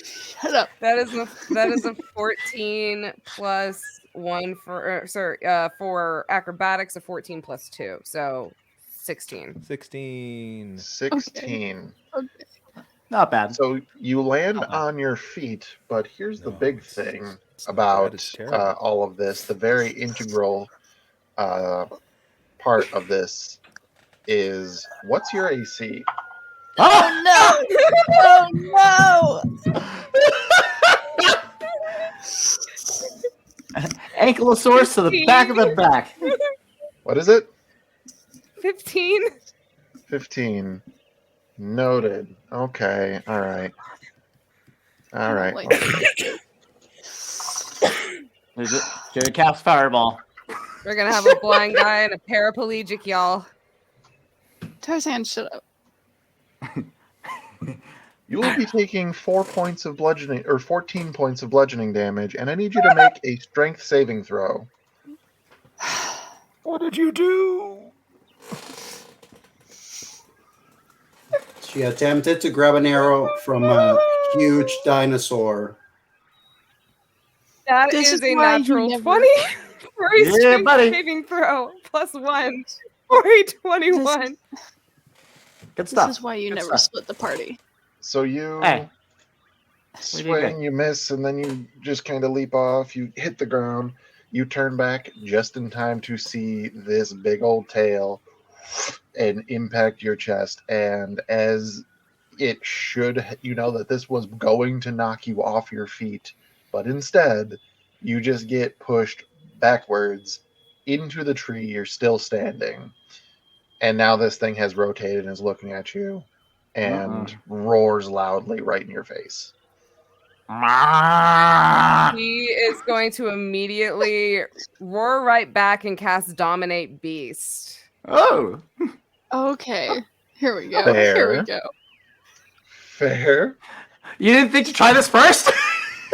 Shut up. That is a 14 plus 1 for acrobatics, a 14 plus 2. So 16. 16. 16. Okay. Not bad. So you land Not bad. on your feet, but here's the No, big it's- thing it's not about bad, it's terrible. all of this. The very integral part of this is, what's your AC? Oh no! Oh Ankylosaurus to the back of the back. What is it? 15. 15. Noted. Okay. All right. All right. Like, There's a Jerry cast fireball. We're gonna have a blind guy and a paraplegic, y'all. Tarzan, shut up. You will be taking 4 points of bludgeoning, or 14 points of bludgeoning damage, and I need you to make a strength saving throw. What did you do? She attempted to grab an arrow from a huge dinosaur. That This is is a why you natural never- 20 for a Yeah, strength buddy. saving throw plus 1 for a 21. Good This stuff. is why you Good never stuff. split the party. So you Hey. swing, you miss, and then you just kind of leap off. You hit the ground. You turn back just in time to see this big old tail and impact your chest. And as it should, you know that this was going to knock you off your feet, but instead, you just get pushed backwards into the tree. You're still standing. And now this thing has rotated and is looking at you and roars loudly right in your face. He is going to immediately roar right back and cast Dominate Beast. Oh. Okay. Here we go. Fair. Here we go. Fair. You didn't think to try this first?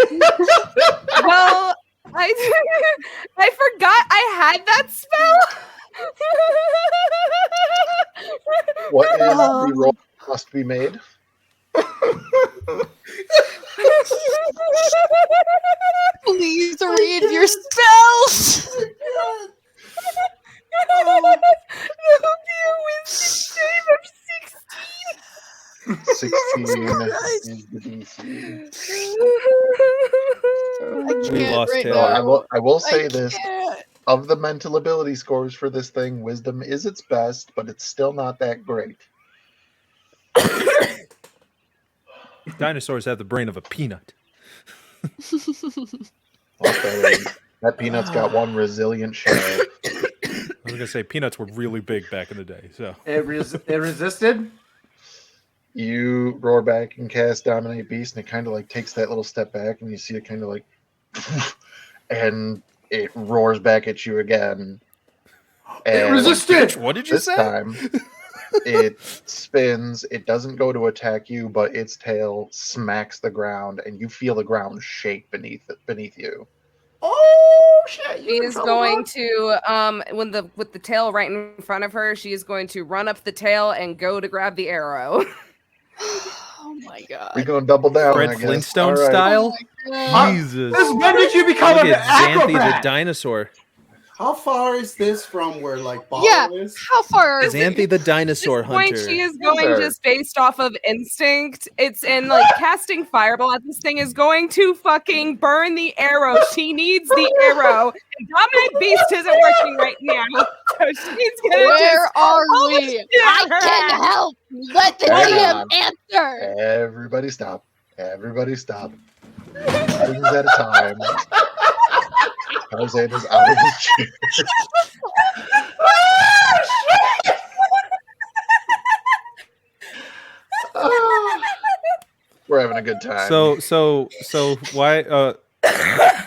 Well, I forgot I had that spell. What is the roll that must be made? Please read your spells. That will be a wisdom save of 16 Christ. is the DC. 16. I We can't lost right Taylor. now. I will say I this. can't. Of the mental ability scores for this thing, wisdom is its best, but it's still not that great. Dinosaurs have the brain of a peanut. That peanut's got one resilient shell. I was gonna say peanuts were really big back in the day. So It resisted? You roar back and cast Dominate Beast, and it kind of like takes that little step back, and you see it kind of like, and it roars back at you again. And resisted! what did you this say? time, it spins. It doesn't go to attack you, but its tail smacks the ground, and you feel the ground shake beneath you. Oh shit! She is going to with the tail right in front of her, she is going to run up the tail and go to grab the arrow. Oh my god. We're going double down, Fred I guess. Flintstone All right. style. Oh my god. Jesus. When did you become Look an at Xanthe the acrobat? dinosaur. How far is this from where like Bottle Yeah, is? how far are we? Xanthi the dinosaur At this point, hunter. she is Yes, going sir. just based off of instinct. It's in like casting fireball at this thing is going to fucking burn the arrow. She needs the arrow. And Dominant Beast isn't working right now. So she's gonna Where just are hold we? it to I her can hand. help. Let the Hang DM on. answer. Everybody stop. Everybody stop. Things at a time. Tarzan is out of his chair. We're having a good time. So why?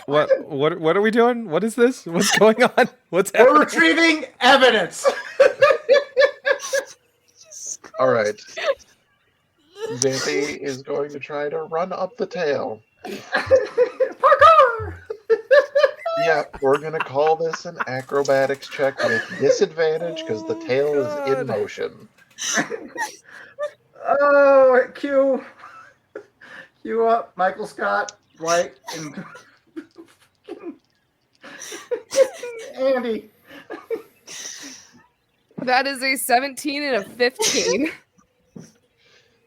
What are we doing? What is this? What's going on? What's We're happening? retrieving evidence. All right. Xanthi is going to try to run up the tail. Parkour! Yeah, we're going to call this an acrobatics check with disadvantage because the tail is in motion. Oh, cue up Michael Scott, Dwight, and Andy. That is a 17 and a 15.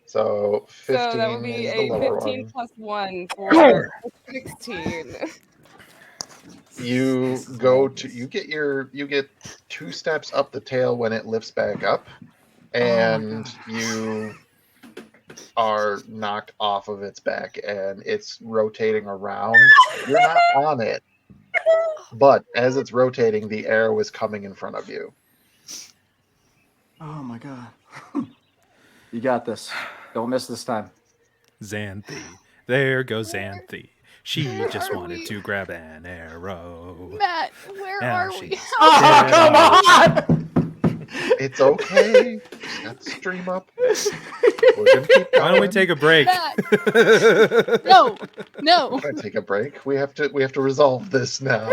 So 15 So that would be is a the lower 15 one. plus 1 for 16. You get 2 steps up the tail when it lifts back up, and you are knocked off of its back and it's rotating around. You're not on it, but as it's rotating, the arrow is coming in front of you. Oh my god. You got this. Don't miss this time. Xanthi. There goes Xanthi. She Where just are wanted we? to grab an arrow. Matt, where Now are we? she's Oh, come on! It's okay. Just got the stream up. We're gonna keep Why don't we going. take a break? Matt, no. We're gonna take a break. We have to resolve this now.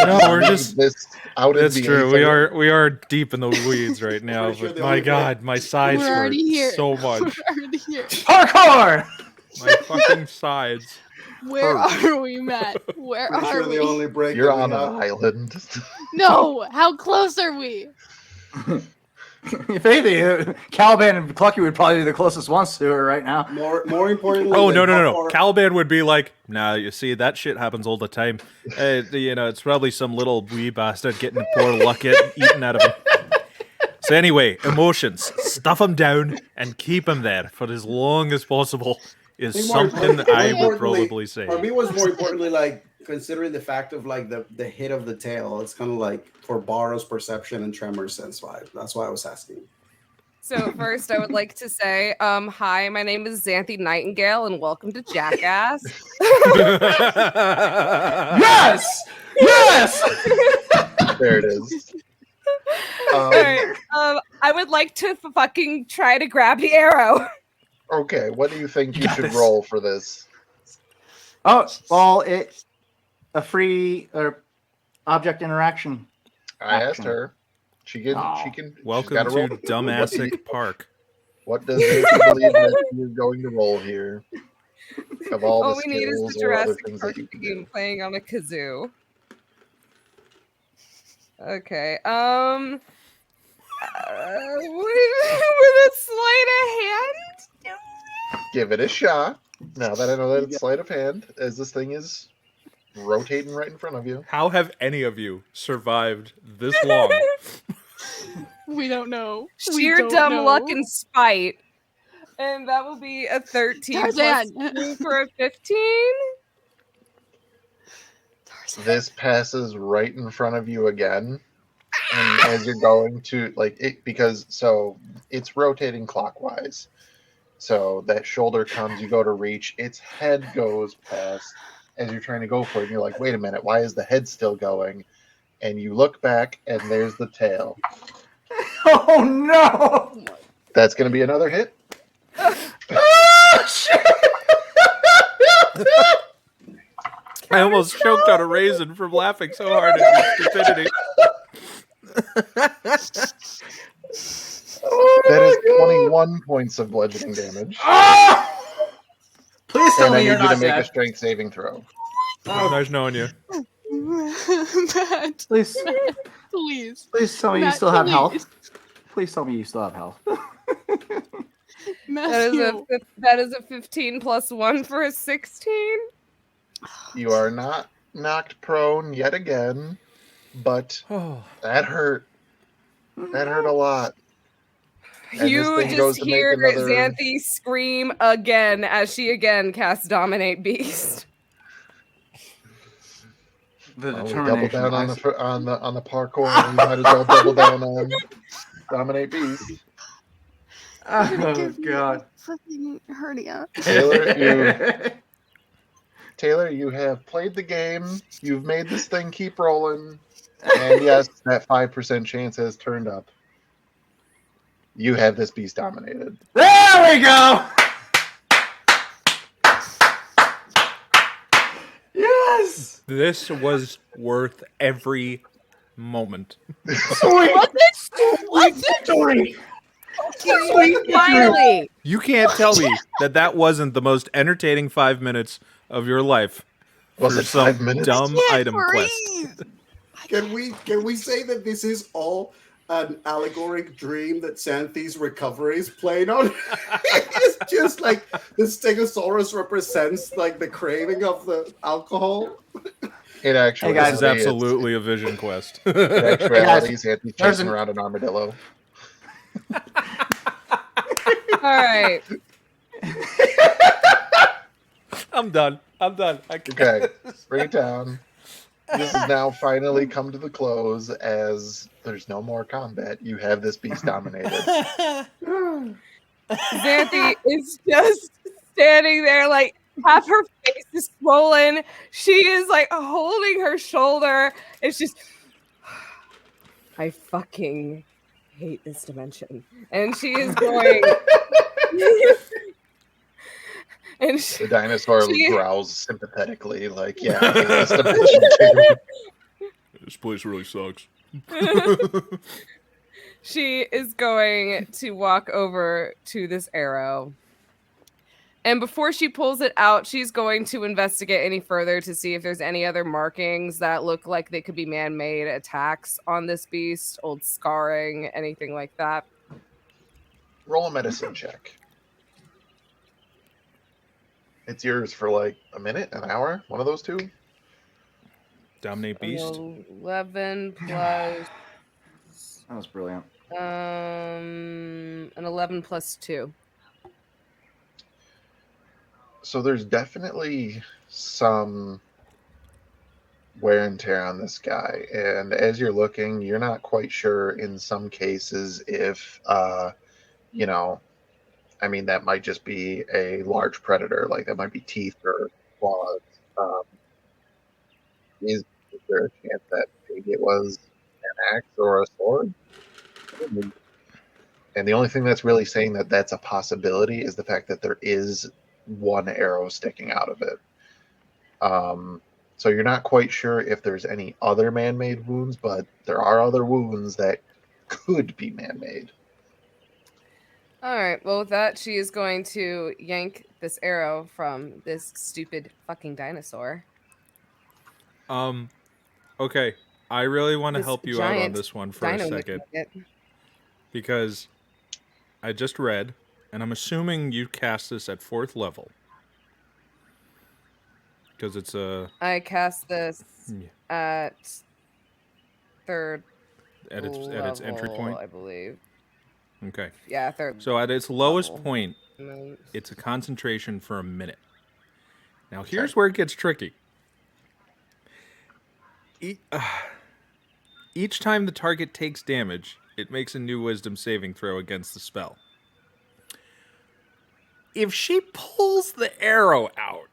No, we're just. this out in That's the true. ether. We are deep in the weeds right now. Pretty sure But the my only God, my sides We're hurt already here. so much. We're already here. Parkour! My fucking sides. Where hurt. are we, Matt? Where Pretty are sure we? the only break You're that we on have. an island. No, how close are we? If anything, Caliban and Clucky would probably be the closest ones to her right now. More importantly. Oh, than no. how far- Caliban would be like, nah, you see, that shit happens all the time. It's probably some little wee bastard getting poor Luckett eaten out of him. So anyway, emotions. Stuff them down and keep them there for as long as possible is think more something important- I more would importantly- probably say. For me, was more importantly like considering the fact of like the hit of the tail. It's kind of like for Barrow's perception and Tremor's sense vibe. That's why I was asking. So first, I would like to say, hi, my name is Xanthi Nightingale, and welcome to Jackass. Yes! Yes! There it is. All right, I would like to fucking try to grab the arrow. Okay, what do you think you got should this. roll for this? Oh, well, a free object interaction. I asked Action. her. She can. Aw. She can. she's Welcome gotta to roll. Dumbassic Park. What does Xanthi believe that you're going to roll here? Of all All the we need is skills the or other Jurassic things Park that you can game do. playing on a kazoo. Okay. With a sleight of hand. Give it a shot. Now that I know that it's sleight of hand, as this thing is rotating right in front of you. How have any of you survived this long? We don't know. We Sheer don't dumb know. luck and spite. And that will be a 13 plus Tarzan. 2 for a 15. Tarzan. This passes right in front of you again. And as you're going to because it's rotating clockwise. So that shoulder comes, you go to reach, its head goes past as you're trying to go for it. And you're like, wait a minute, why is the head still going? And you look back and there's the tail. Oh no! That's going to be another hit. Oh, shit! I almost choked on a raisin from laughing so hard at your stupidity. That is 21 points of bludgeoning damage. Please tell And I me need you're you to not make a dead. strength saving throw. Nice knowing you. Matt, Please, please. please tell me you Matt, still have please. health. Please tell me you still have health. Matthew. That is a 15 plus 1 for a 16. You are not knocked prone yet again, but Oh, that hurt. That hurt a lot. And this You thing goes just to make hear another. Xanthi scream again as she again casts Dominate Beast. The Well, we double determination. down on the parkour. We might as well double down on Dominate Beast. You're gonna Oh give me a God. freaking hernia. Taylor, you have played the game. You've made this thing keep rolling. And yes, that 5% chance has turned up. You have this beast dominated. There we go. Yes. this was worth every moment. Sweet. Sweet victory. Sweet victory. Finally! You can't tell me that wasn't the most entertaining 5 minutes of your life. Was for it 5 some minutes? dumb Can't item quest. breathe. Can we say that this is all an allegoric dream that Xanthi's recovery is playing on? It's just like the Stegosaurus represents like the craving of the alcohol. In actuality, Hey, guys, This is absolutely a vision quest. In actuality, guys, Anthony's there's chasing an- around an armadillo. Alright. I'm done. I can't. Okay, bring it down. This has now finally come to the close as there's no more combat. You have this beast dominated. Xanthi is just standing there, like half her face is swollen. She is like holding her shoulder. It's just, I fucking hate this dimension. And she is going. And The dinosaur She- growls sympathetically, like, yeah, I hate this dimension too. This place really sucks. she is going to walk over to this arrow. And before she pulls it out, she's going to investigate any further to see if there's any other markings that look like they could be man-made attacks on this beast, old scarring, anything like that. Roll a medicine check. It's yours for like a minute, an hour, one of those two. Dominate Beast. 11 plus That was brilliant. an 11 plus 2. So there's definitely some wear and tear on this guy, and as you're looking, you're not quite sure in some cases if I mean, that might just be a large predator, like that might be teeth or claws. Is there a chance that maybe it was an axe or a sword? And the only thing that's really saying that that's a possibility is the fact that there is one arrow sticking out of it. So you're not quite sure if there's any other man-made wounds, but there are other wounds that could be man-made. All right. Well, with that, she is going to yank this arrow from this stupid fucking dinosaur. Okay. I really want to This help you out on giant this one for a Dino second nugget. because I just read, and I'm assuming you cast this at 4th level because it's a I cast this Yeah. at third at its entry level, point. I believe. Okay. Yeah, third. So at its lowest level. point, And then- it's a concentration for a minute. Now here's where it gets tricky. Each time the target takes damage, it makes a new wisdom saving throw against the spell. If she pulls the arrow out,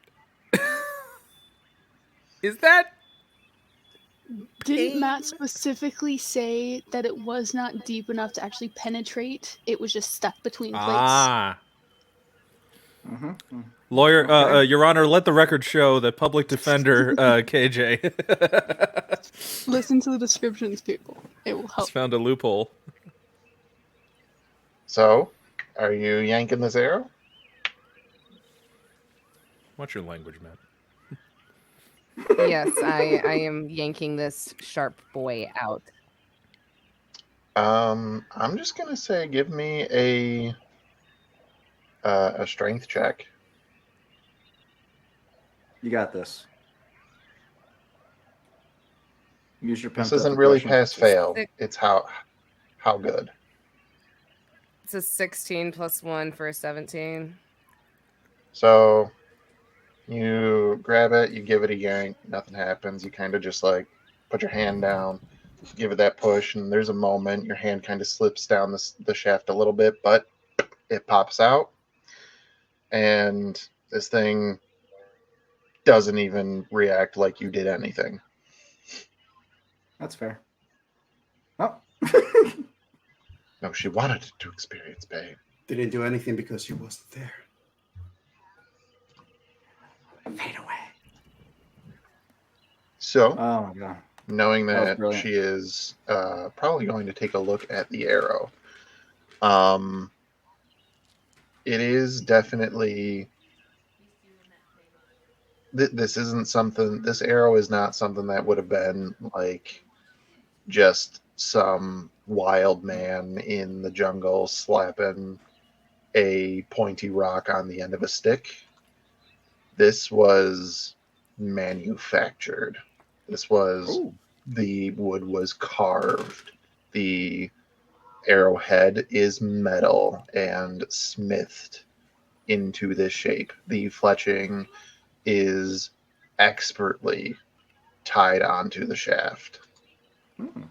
is that Didn't Matt specifically say that it was not deep enough to actually penetrate? It was just stuck between plates. Lawyer, Okay. Your Honor, let the record show that public defender KJ Listen to the descriptions, people. It will help. has found a loophole. So, are you yanking this arrow? What's your language, Matt? Yes, I am yanking this sharp boy out. I'm just gonna say, give me a strength check. You got this. Use your This pumped up isn't really aggression. pass fail. Six. It's how good. It's a 16 plus 1 for a 17. So you grab it, you give it a yank, nothing happens. You kind of just like put your hand down, give it that push, and there's a moment your hand kind of slips down the shaft a little bit, but it pops out, and this thing doesn't even react like you did anything. That's fair. Oh. No, she wanted it to experience pain. Didn't do anything because she wasn't there. Fade away. So, Oh my god. knowing That was that brilliant. she is probably going to take a look at the arrow, it is definitely. This isn't something. This arrow is not something that would have been like just some wild man in the jungle slapping a pointy rock on the end of a stick. This was manufactured. This was Ooh. the wood was carved. The arrowhead is metal and smithed into this shape. The fletching is expertly tied onto the shaft. Hmm.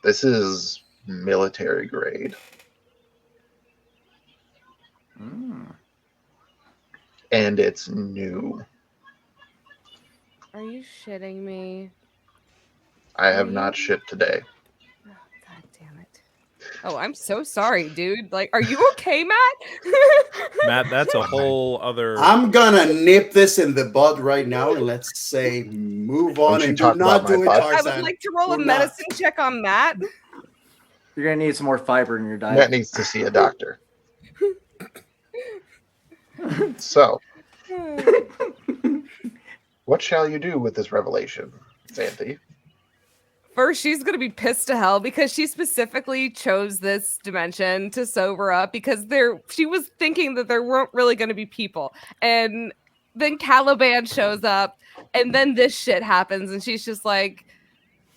This is military grade. Mm. And it's new. Are you shitting me? I Are have not you? shipped today. Oh, God damn it. Oh, I'm so sorry, dude. Like, are you okay, Matt? Matt, that's a whole other. I'm gonna nip this in the bud right now and let's say move on Don't you and do talk about not my do it, butt. I would Tarzan. like to roll a Do not. medicine check on Matt. You're gonna need some more fiber in your Matt diet. needs to see a doctor. So, what shall you do with this revelation, Xanthi? First, she's gonna be pissed to hell because she specifically chose this dimension to sober up because she was thinking that there weren't really gonna be people. And then Caliban shows up, and then this shit happens, and she's just like,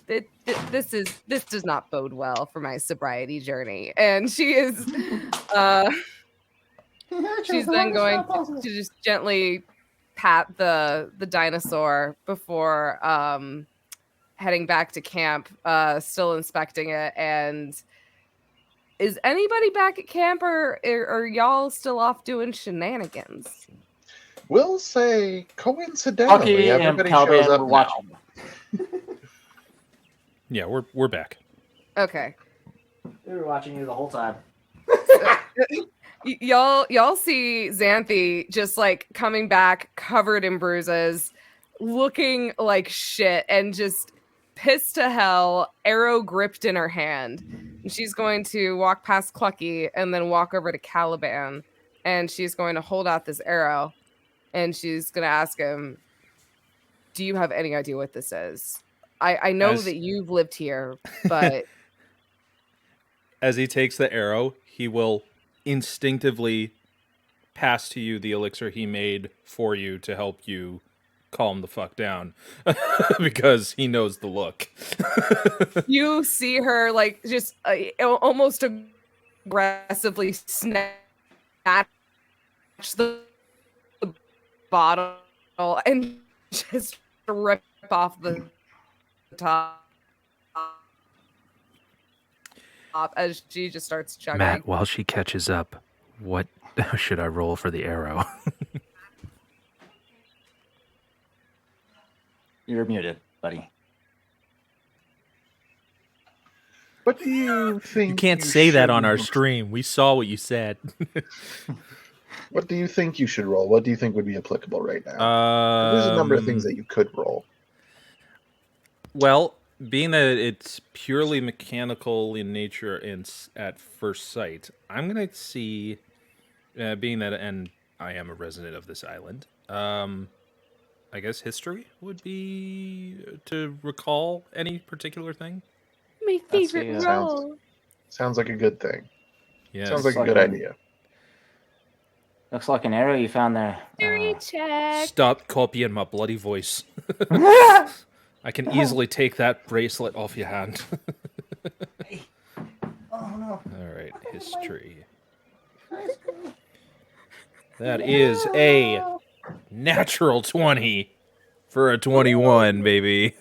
this does not bode well for my sobriety journey. And she is she's then going to just gently pat the dinosaur before heading back to camp, still inspecting it. And is anybody back at camp, or are y'all still off doing shenanigans? We'll say coincidentally, Bucky and everybody shows Caliban up were now. watching. Yeah, we're back. Okay. They were watching you the whole time. Y'all see Xanthi just like coming back covered in bruises, looking like shit, and just pissed to hell, arrow gripped in her hand. And she's going to walk past Clucky and then walk over to Caliban, and she's going to hold out this arrow, and she's going to ask him, do you have any idea what this is? I know As- that you've lived here, but As he takes the arrow, he will instinctively pass to you the elixir he made for you to help you calm the fuck down because he knows the look. you see her like just almost aggressively snatch the bottle and just rip off the top as she just starts chugging. Matt, while she catches up, what should I roll for the arrow? You're muted, buddy. What do you think? You can't say that on our should- stream. We saw what you said. What do you think you should roll? What do you think would be applicable right now? There's a number of things that you could roll. Well, being that it's purely mechanical in nature and at first sight, I'm gonna see. Being that, and I am a resident of this island, I'm I guess history would be to recall any particular thing. My That's favorite the, role. Sounds like a good thing. Yes. Sounds like a Like good a- idea. Looks like an arrow you found there. History check. Stop copying my bloody voice. I can easily take that bracelet off your hand. Oh no. All right, history. That is a natural 20 for a 21, baby.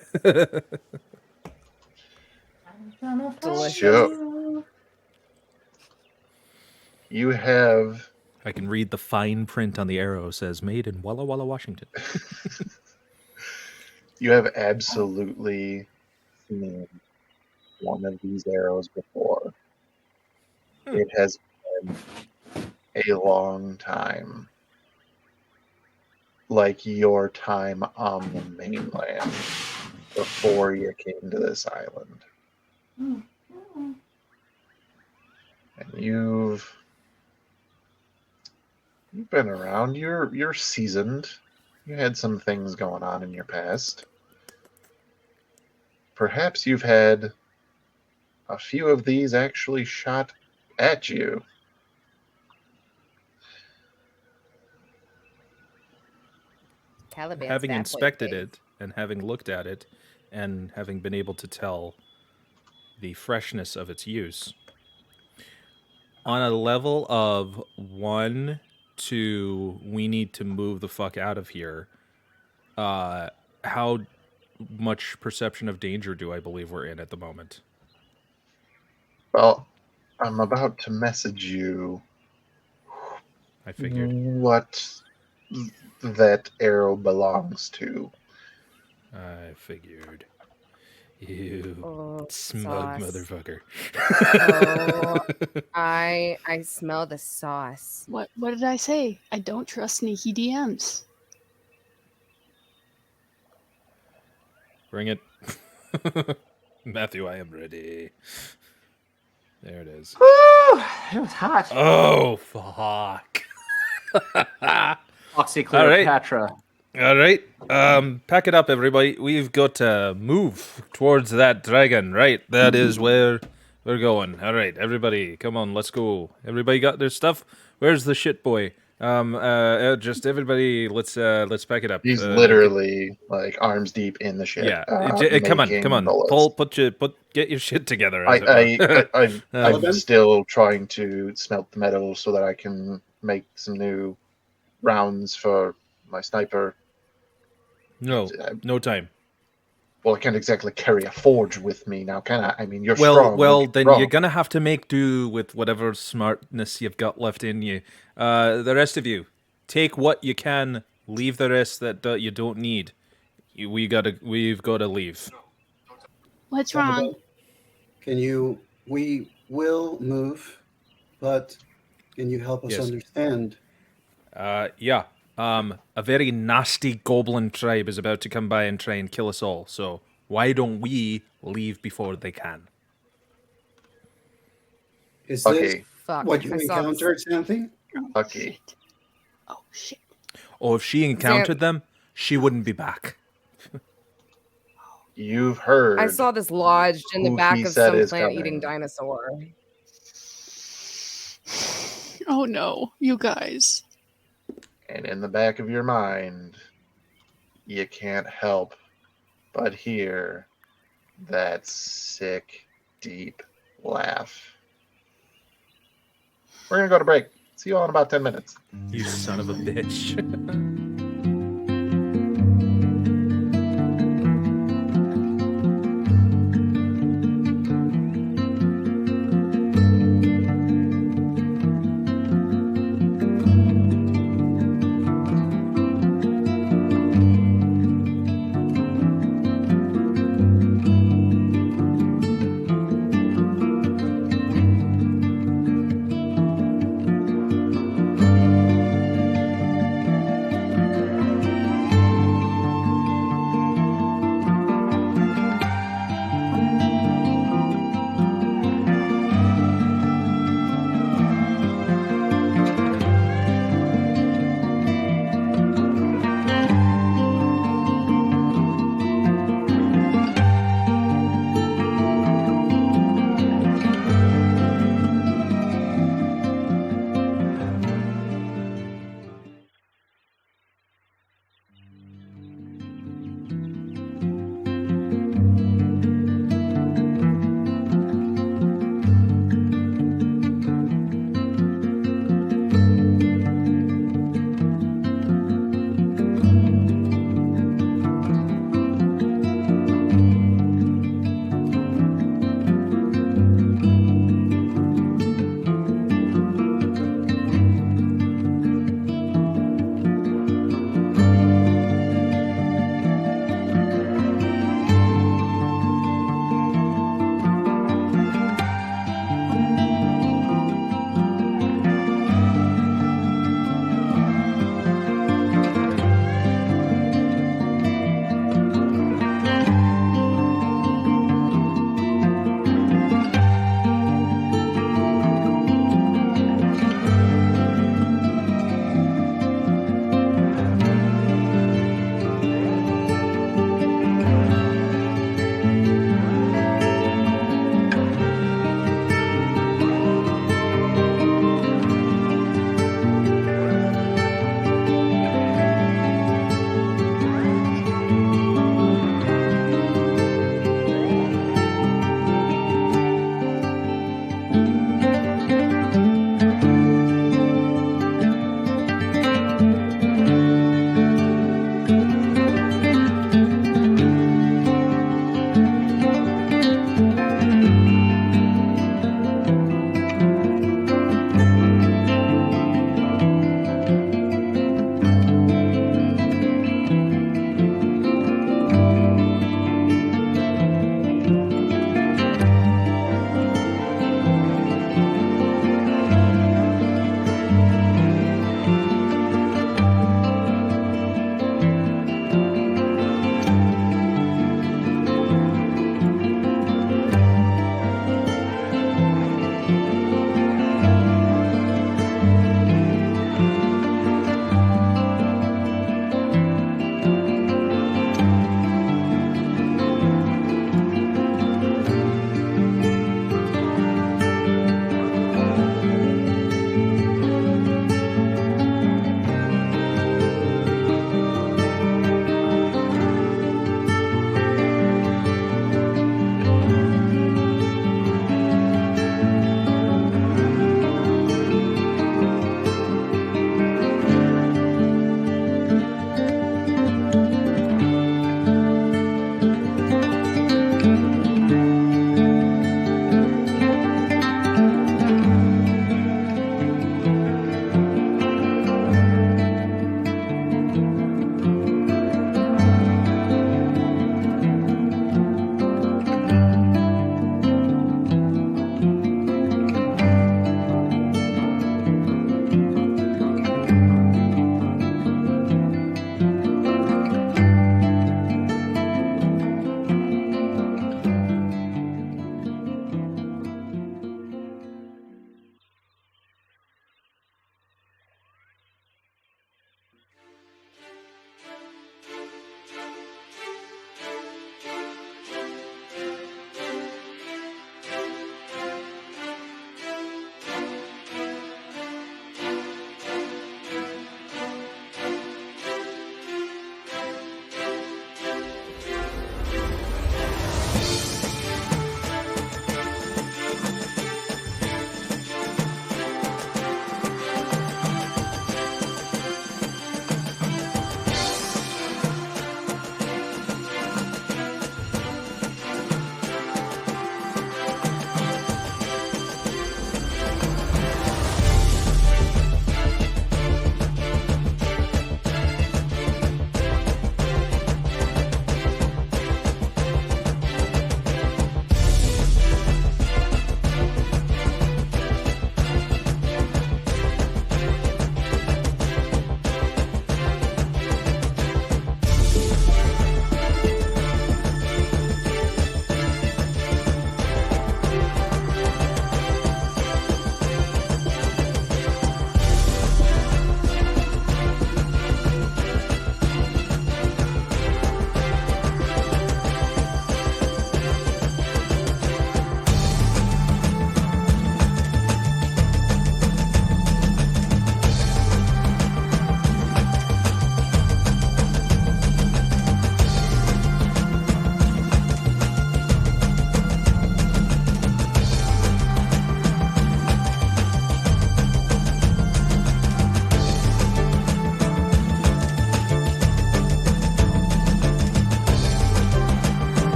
Delicious. So, you have I can read the fine print on the arrow. It says made in Walla Walla, Washington. you have absolutely seen one of these arrows before. It has been a long time. Like your time on the mainland before you came to this island. And you've been around. You're seasoned. You had some things going on in your past. Perhaps you've had a few of these actually shot at you. Caliban's Having bad boy inspected face. it and having looked at it and having been able to tell the freshness of its use, on a level of 1 to we need to move the fuck out of here, how much perception of danger do I believe we're in at the moment? Well, I'm about to message you I figured. what that arrow belongs to. I figured. You Oh, smug sauce. motherfucker. Oh, I smell the sauce. What did I say? I don't trust sneaky DMs. Bring it. Matthew, I am ready. There it is. Woo! It was hot. Oh, fuck. Foxy All right. Cleopatra. All right. Pack it up, everybody. We've got to move towards that dragon, right? That is where we're going. All right, everybody, come on, let's go. Everybody got their stuff? Where's the shit boy? Just everybody, let's pack it up. He's literally like arms deep in the shit. Yeah. Come on, making come on. bullets. Get your shit together. as it were. I'm Alabama? still trying to smelt the metal so that I can make some new rounds for my sniper. No time. Well, I can't exactly carry a forge with me now, can I? I mean, you're Well, strong. well, don't get then me wrong. you're gonna have to make do with whatever smartness you've got left in you. The rest of you, take what you can. Leave the rest that you don't need. We've got to leave. What's wrong? We will move, but can you help us Yes. understand? Yeah. A very nasty goblin tribe is about to come by and try and kill us all. So why don't we leave before they can? Is Okay. this Fuck. what you I saw this. encountered, something? Okay. Shit. Oh shit. Oh, if she encountered them, she wouldn't be back. You've heard. I saw this lodged in the who back he of said some is plant-eating coming. dinosaur. Oh no, you guys. And in the back of your mind, you can't help but hear that sick, deep laugh. We're going to go to break. See you all in about 10 minutes. You son of a bitch.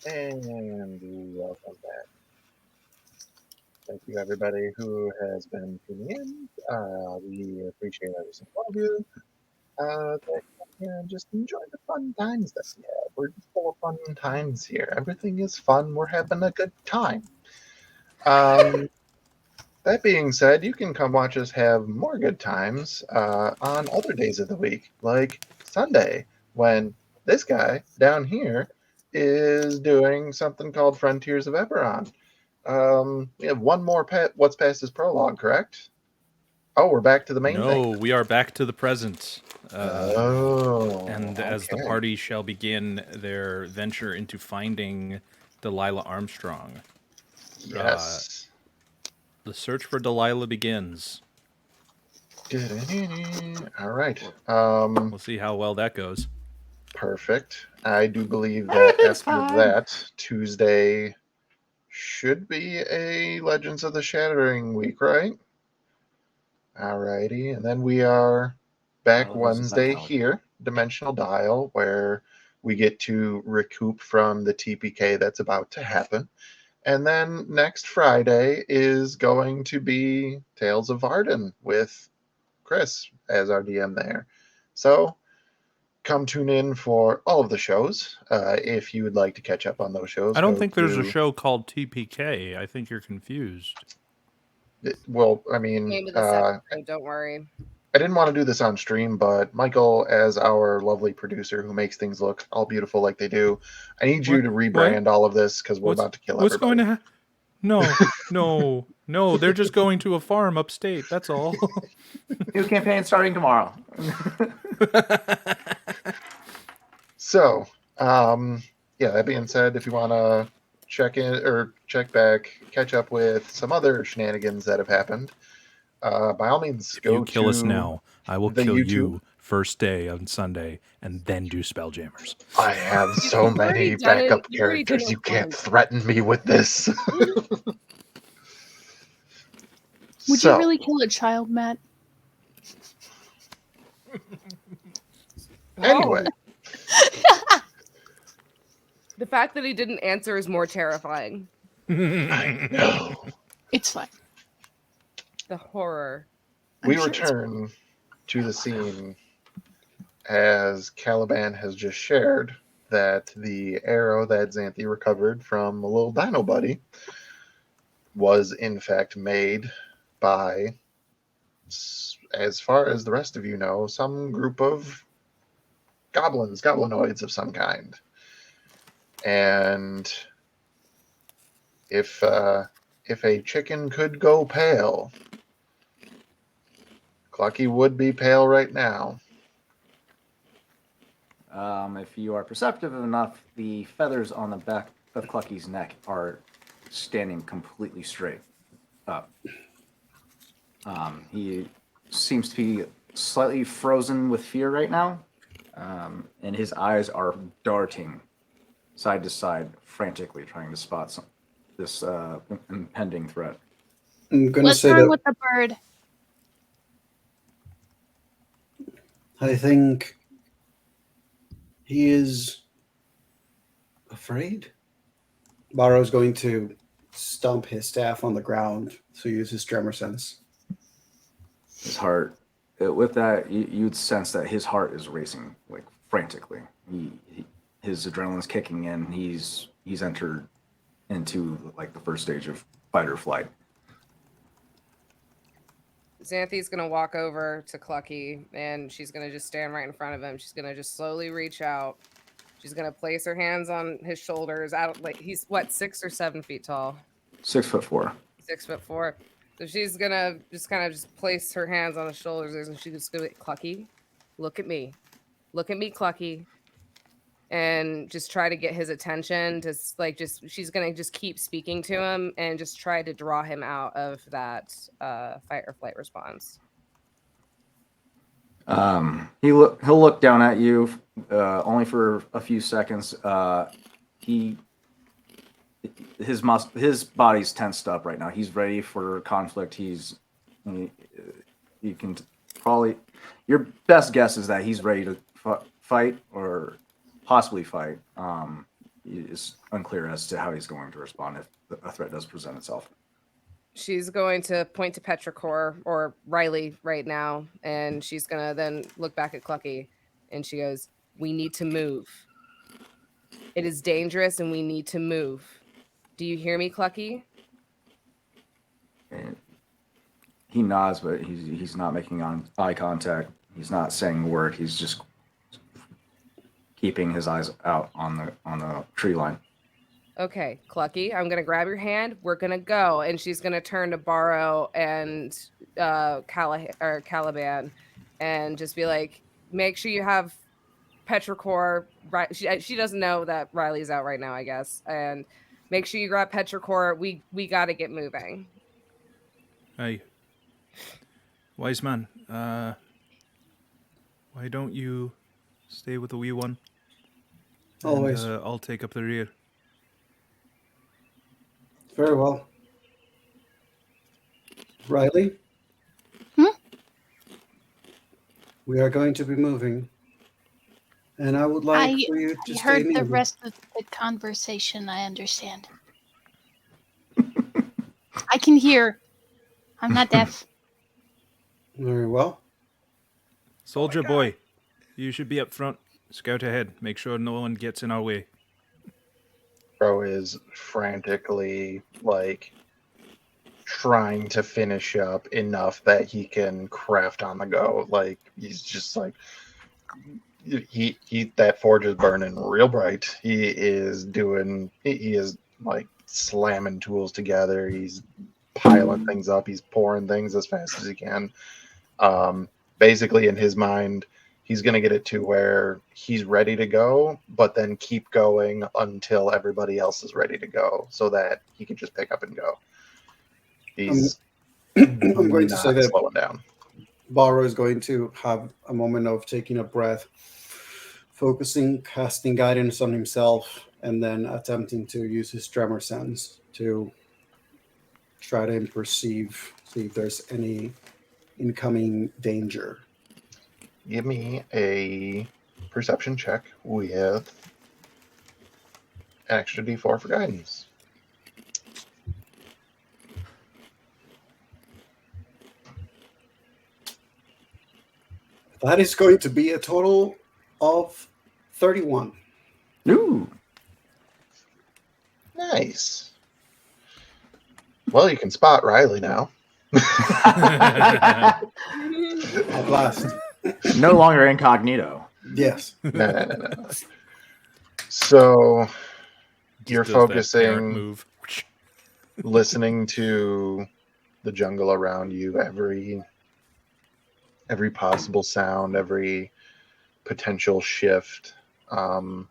And welcome back. Thank you, everybody who has been tuning in. We appreciate every single one of you. Just enjoy the fun times that we have. We're just full of fun times here. Everything is fun. We're having a good time. That being said, you can come watch us have more good times on other days of the week, like Sunday, when this guy down here is doing something called Frontiers of Eberron. We have one more What's Past His Prologue, correct? Oh, we're back to the main No, thing. we are back to the present. And as the okay. party shall begin their venture into finding Delilah Armstrong, Yes. the search for Delilah begins. All right. We'll see how well that goes. Perfect. I do believe that after that, Tuesday should be a Legends of the Shattering week, right? Alrighty. And then we are back Wednesday here, Dimensional Dial, where we get to recoup from the TPK that's about to happen. And then next Friday is going to be Tales of Varden with Chris as our DM there. So come tune in for all of the shows. If you would like to catch up on those shows, I don't think there's a show called TPK. I think you're confused. Well, I mean, Name of this episode, don't worry. I didn't want to do this on stream, but Michael, as our lovely producer who makes things look all beautiful like they do, I need you to rebrand all of this because we're about to kill what's everybody. Going to No. They're just going to a farm upstate. That's all. New campaign starting tomorrow. So, that being said, if you want to check in or check back, catch up with some other shenanigans that have happened, by all means, If you kill us now, I will kill you first day on Sunday and then do Spelljammers. I have so many backup characters. You can't threaten me with this. Would you really kill a child, Matt? Anyway. The fact that he didn't answer is more terrifying. I know. It's fine. The horror. We return to the scene as Caliban has just shared that the arrow that Xanthi recovered from a little dino buddy was in fact made by, as far as the rest of you know, some group of goblinoids of some kind. And if a chicken could go pale, Clucky would be pale right now. If you are perceptive enough, the feathers on the back of Clucky's neck are standing completely straight up. He seems to be slightly frozen with fear right now, and his eyes are darting side to side, frantically trying to spot this impending threat. I'm gonna Let's say run that with the bird. I think he is afraid. Barrow's going to stomp his staff on the ground to use his tremor sense. His heart, with that, you'd sense that his heart is racing like frantically. His adrenaline's kicking in. He's entered into like the first stage of fight or flight. Xanthi's gonna walk over to Clucky and she's gonna just stand right in front of him. She's gonna just slowly reach out. She's gonna place her hands on his shoulders. Out like he's what, 6 or 7 feet tall? 6'4". 6'4". So she's gonna just kind of just place her hands on his shoulders and she's just gonna be, Clucky, look at me, Clucky, and just try to get his attention. She's gonna just keep speaking to him and just try to draw him out of that fight or flight response. He'll look down at you only for a few seconds. His body's tensed up right now. He's ready for conflict. You can probably, your best guess is that he's ready to fight or possibly fight. is unclear as to how he's going to respond if a threat does present itself. She's going to point to Petrichor or Riley right now, and she's gonna then look back at Clucky, and she goes, "We need to move. It is dangerous, and we need to move. Do you hear me, Clucky?" And he nods, but he's not making eye contact. He's not saying a word. He's just keeping his eyes out on the tree line. Okay, Clucky, I'm gonna grab your hand. We're gonna go, and she's gonna turn to Borrow and Caliban, and just be like, "Make sure you have Petrichor." Right, she doesn't know that Riley's out right now, I guess, and make sure you grab Petrichor. We got to get moving. Hey, wise man, why don't you stay with the wee one? Always. And I'll take up the rear. Very well. Riley? Hmm? We are going to be moving. And I would like for you to I stay heard the near me. rest of the conversation. I understand. I can hear. I'm not deaf. Very well. Soldier boy, you should be up front. Scout ahead. Make sure no one gets in our way. Bro is frantically like trying to finish up enough that he can craft on the go. Like he's just like he that forge is burning real bright. He is like slamming tools together. He's piling things up. He's pouring things as fast as he can. Basically, in his mind, he's going to get it to where he's ready to go, but then keep going until everybody else is ready to go, so that he can just pick up and go. He's I'm going to say not that slowing down. Barrow is going to have a moment of taking a breath, focusing, casting guidance on himself, and then attempting to use his tremor sense to try to perceive, see if there's any incoming danger. Give me a perception check with an extra d4 for guidance. That is going to be a total of 31. Ooh. Nice. Well, you can spot Riley now. At last. No longer incognito. Yes. No. So you're Just does that parrot focusing, move. listening to the jungle around you, every possible sound, every potential shift. Some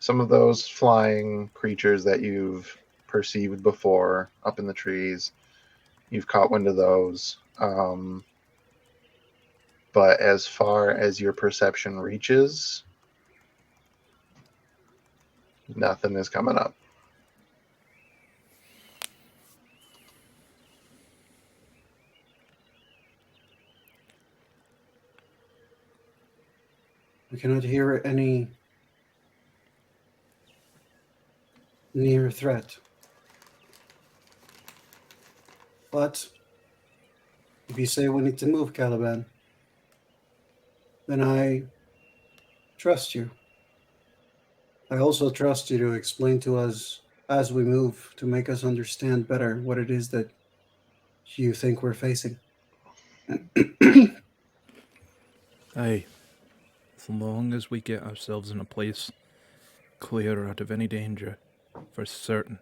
of those flying creatures that you've perceived before up in the trees, you've caught wind of those. But as far as your perception reaches, nothing is coming up. We cannot hear any near threat. But if you say we need to move, Caliban, then I trust you. I also trust you to explain to us as we move to make us understand better what it is that you think we're facing. Aye. As long as we get ourselves in a place clear out of any danger, for certain.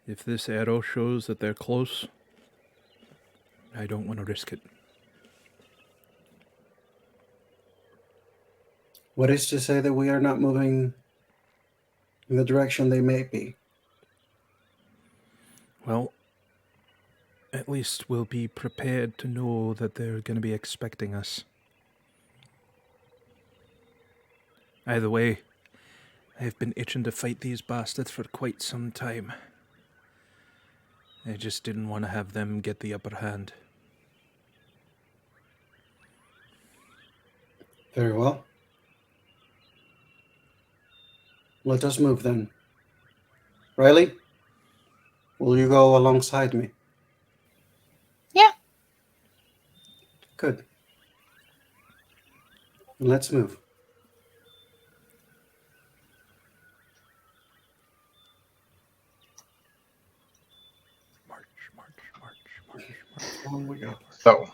If this arrow shows that they're close, I don't want to risk it. What is to say that we are not moving in the direction they may be? Well, at least we'll be prepared to know that they're going to be expecting us. Either way, I've been itching to fight these bastards for quite some time. I just didn't want to have them get the upper hand. Very well. Let us move then. Riley, will you go alongside me? Yeah. Good. Let's move. March, march, march, march, march. On we go. So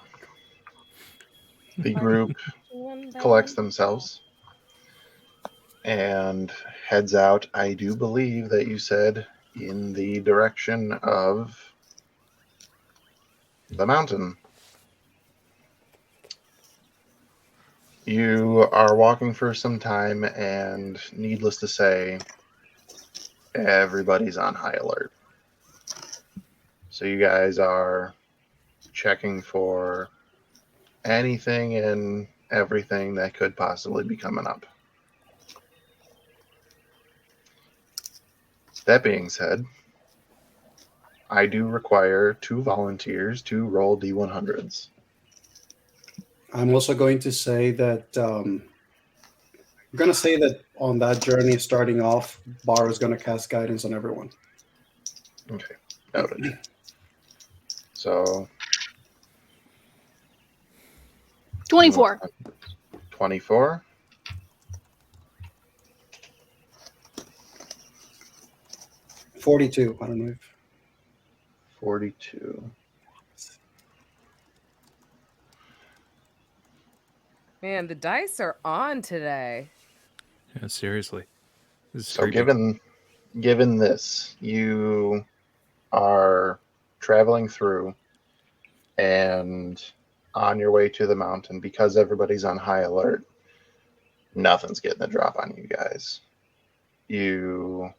the group One by collects one. themselves and heads out. I do believe that you said in the direction of the mountain. You are walking for some time, and needless to say, everybody's on high alert. So you guys are checking for anything and everything that could possibly be coming up. That being said, I do require 2 volunteers to roll D100s. I'm also going to say that I'm going to say that on that journey starting off, Bar is going to cast guidance on everyone. Okay, noted. So 24. 24. 42. I don't know if 42. Man, the dice are on today. Yeah, seriously. This is So creepy. given this, you are traveling through and on your way to the mountain because everybody's on high alert. Nothing's getting the drop on you guys. You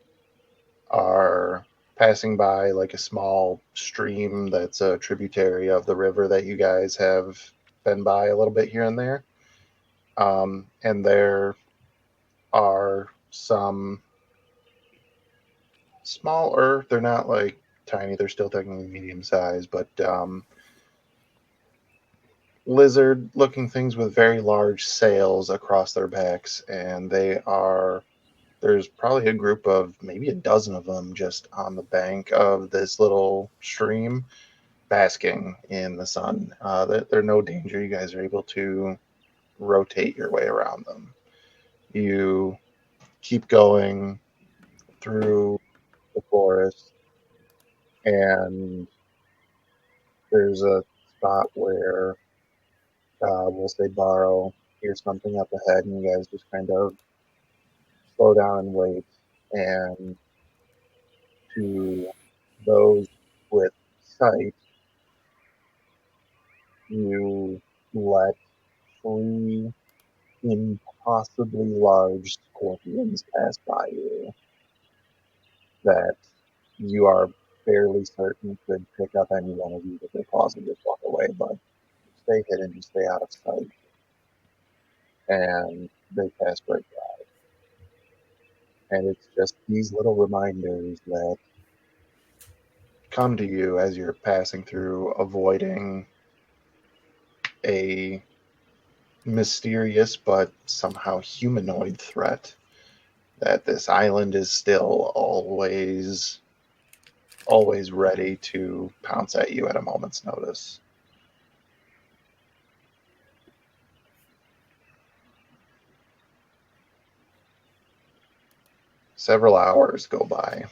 are passing by like a small stream that's a tributary of the river that you guys have been by a little bit here and there. And there are some smaller, they're not like tiny, they're still technically medium sized, but lizard looking things with very large sails across their backs. And there's probably a group of maybe a dozen of them just on the bank of this little stream basking in the sun. They're no danger. You guys are able to rotate your way around them. You keep going through the forest, and there's a spot where we'll say Borrow hears something up ahead, and you guys just kind of slow down and wait. And to those with sight, you let 3 impossibly large scorpions pass by you that you are fairly certain could pick up any one of you with their claws and just walk away, but stay hidden, you stay out of sight, and they pass right by. And it's just these little reminders that come to you as you're passing through, avoiding a mysterious but somehow humanoid threat, that this island is still always ready to pounce at you at a moment's notice. Several hours go by.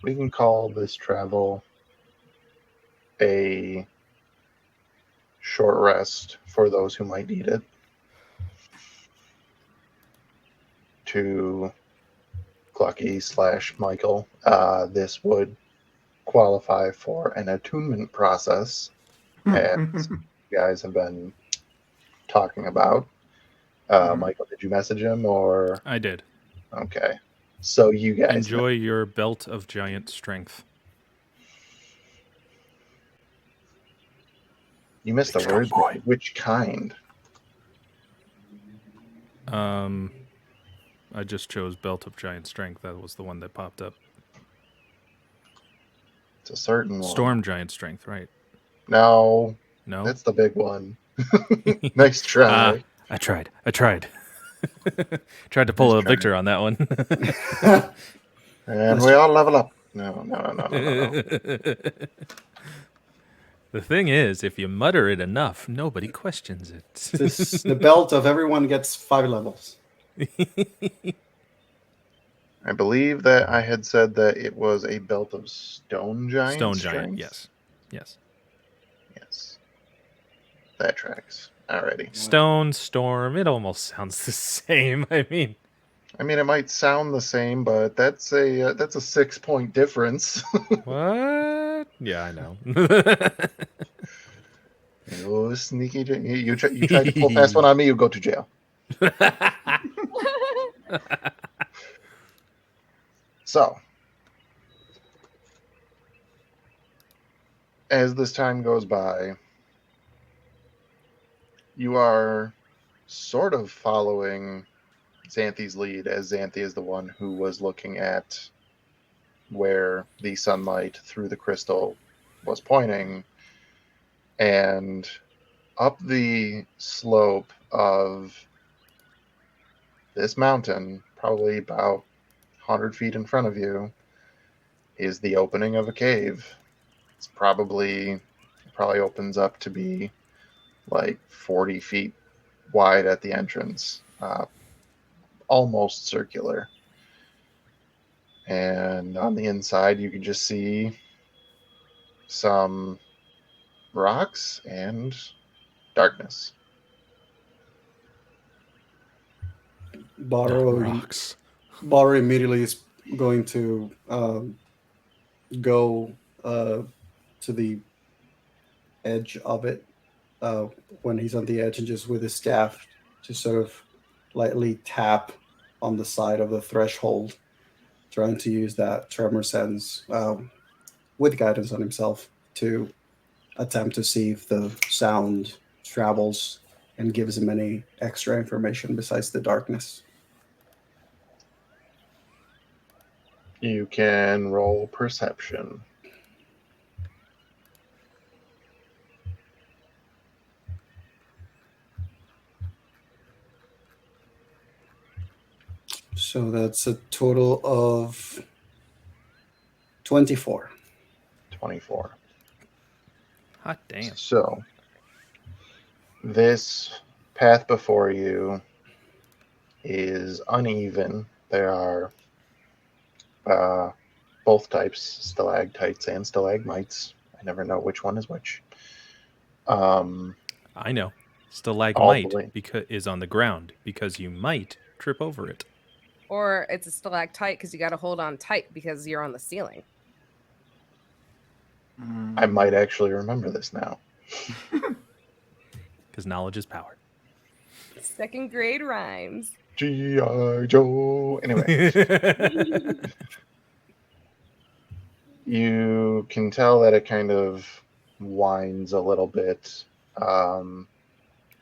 We can call this travel a short rest for those who might need it. To Clucky/Michael, this would qualify for an attunement process, as you guys have been talking about. Michael, did you message him or? I did. Okay. So you guys Enjoy your belt of giant strength. You missed the word. boy. Which kind? I just chose belt of giant strength. That was the one that popped up. It's a certain one. Storm giant strength, right? No, No. that's the big one. Nice try. I tried. Tried to pull Nice a try. Victor on that one. And we all level up. No. The thing is, if you mutter it enough, nobody questions it. The belt of everyone gets 5 levels. I believe that I had said that it was a belt of stone giant Stone giant, strength. yes. Yes. Yes. That tracks. Alrighty. Stone, storm, it almost sounds the same. I mean, it might sound the same, but that's a 6-point difference. what? Yeah, I know. Oh, sneaky! You tried to pull fast one on me, you go to jail. So, as this time goes by, you are sort of following Xanthi's lead, as Xanthi is the one who was looking at where the sunlight through the crystal was pointing, and up the slope of this mountain, probably about 100 feet in front of you, is the opening of a cave. It probably opens up to be like 40 feet wide at the entrance, almost circular. And on the inside, you can just see some rocks and darkness. Borrow Rocks. immediately is going to go to the edge of it when he's on the edge, and just with his staff just sort of lightly tap on the side of the threshold, trying to use that tremor sense with guidance on himself to attempt to see if the sound travels and gives him any extra information besides the darkness. You can roll perception. So that's a total of 24. 24. Hot damn. So, this path before you is uneven. There are both types, stalactites and stalagmites. I never know which one is which. I know. Stalagmite is on the ground because you might trip over it. Or it's a stalactite because you got to hold on tight because you're on the ceiling. I might actually remember this now. Because knowledge is power. Second grade rhymes. G.I. Joe. Anyway. You can tell that it kind of winds a little bit,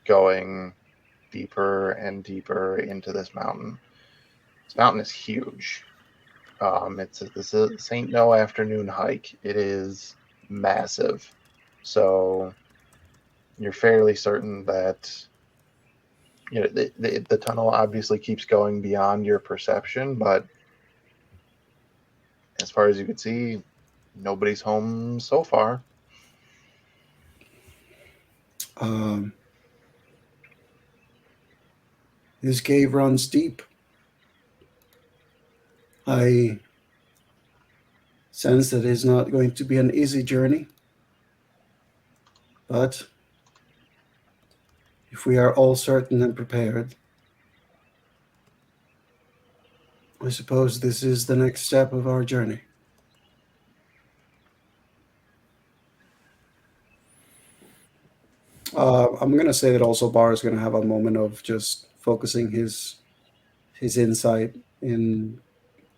going deeper and deeper into this mountain. This mountain is huge. This ain't no afternoon hike. It is massive. So you're fairly certain that the tunnel obviously keeps going beyond your perception, but as far as you can see, nobody's home so far. This cave runs deep. I sense that it's not going to be an easy journey. But if we are all certain and prepared, I suppose this is the next step of our journey. I'm going to say that also Bar is going to have a moment of just focusing his insight in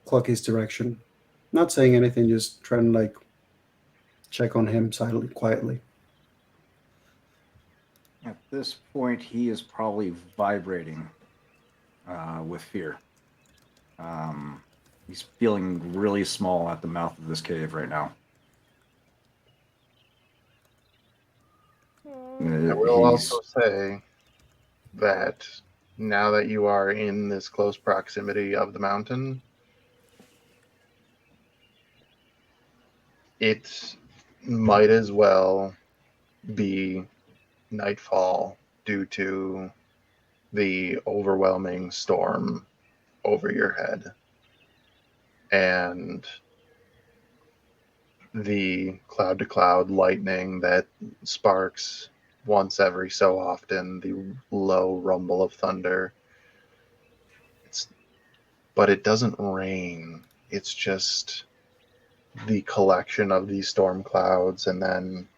Clucky's direction. Not saying anything, just trying to check on him silently, quietly. At this point, he is probably vibrating with fear. He's feeling really small at the mouth of this cave right now. I will also say that now that you are in this close proximity of the mountain, it might as well be nightfall due to the overwhelming storm over your head and the cloud to cloud lightning that sparks once every so often, the low rumble of thunder. But it doesn't rain. It's just the collection of these storm clouds and then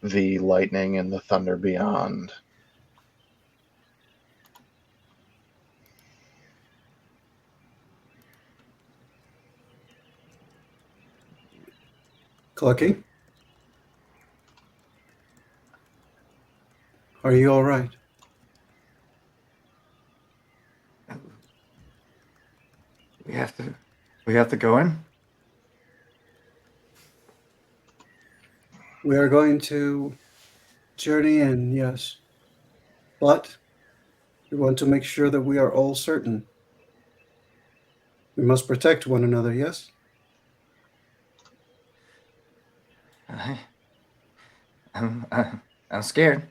the lightning and the thunder beyond. Clucky? Are you all right? We have to go in? We are going to journey in, yes. But we want to make sure that we are all certain. We must protect one another, yes? I'm scared.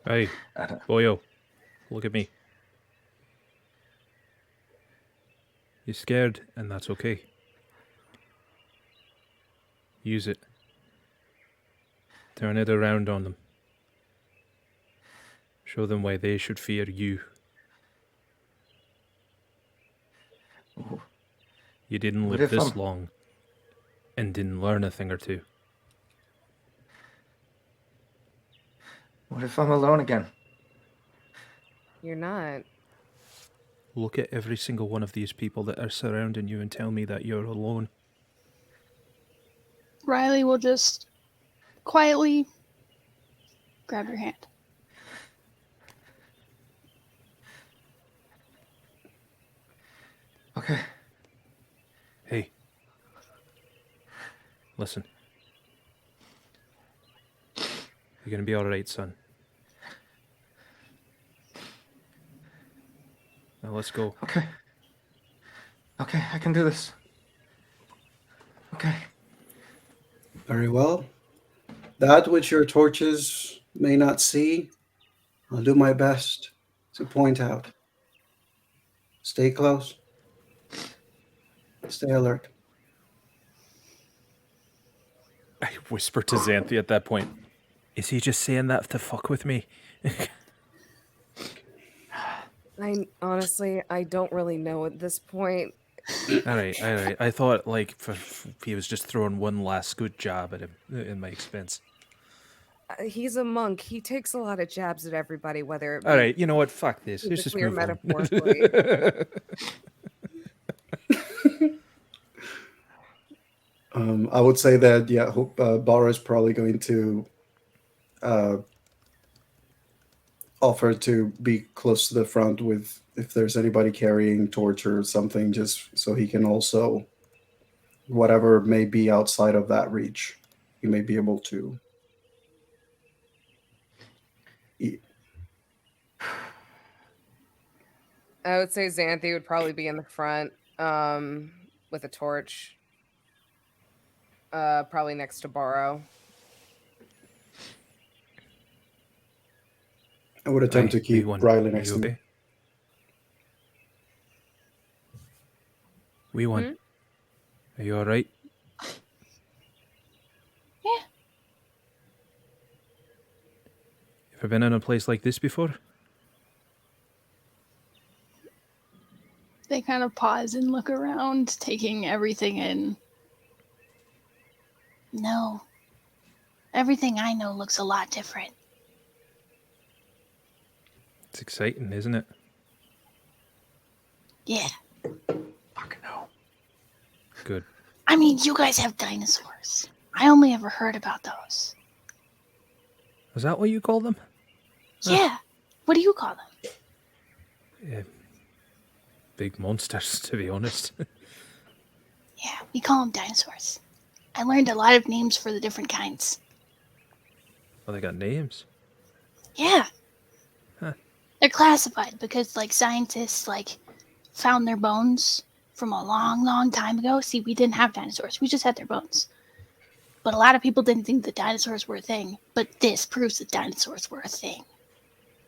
Hey, boyo, look at me. You're scared, and that's okay. Use it. Turn it around on them. Show them why they should fear you. You didn't What live if this I'm- long and didn't learn a thing or two. What if I'm alone again? You're not. Look at every single one of these people that are surrounding you and tell me that you're alone. Riley will just quietly grab your hand. Okay. Hey. Listen. You're gonna be alright, son. Now let's go. Okay, I can do this. Okay. Very well. That which your torches may not see, I'll do my best to point out. Stay close. Stay alert. I whisper to Xanthi at that point. Is he just saying that to fuck with me? I don't really know at this point. Alright. I thought, like, he was just throwing one last good jab at him in my expense. He's a monk. He takes a lot of jabs at everybody, whether it be Alright, you know what? Fuck this. Let's just physically or move on. metaphorically. I would say that, Bara is probably going to offer to be close to the front with if there's anybody carrying torch or something, just so he can also, whatever may be outside of that reach, he may be able to eat. I would say Xanthi would probably be in the front with a torch. Probably next to Borrow. I would attempt to keep V1, Riley are next you to me. okay? We won. Hmm? Are you alright? Yeah. You ever been in a place like this before? They kind of pause and look around, taking everything in. No. Everything I know looks a lot different. It's exciting, isn't it? Yeah. Fucking hell. Good. I mean, you guys have dinosaurs. I only ever heard about those. Is that what you call them? Yeah. What do you call them? Yeah. Big monsters, to be honest. Yeah, we call them dinosaurs. I learned a lot of names for the different kinds. Well, they got names. Yeah. Huh. They're classified because like scientists like found their bones from a long, long time ago. See, we didn't have dinosaurs. We just had their bones. But a lot of people didn't think that dinosaurs were a thing. But this proves that dinosaurs were a thing.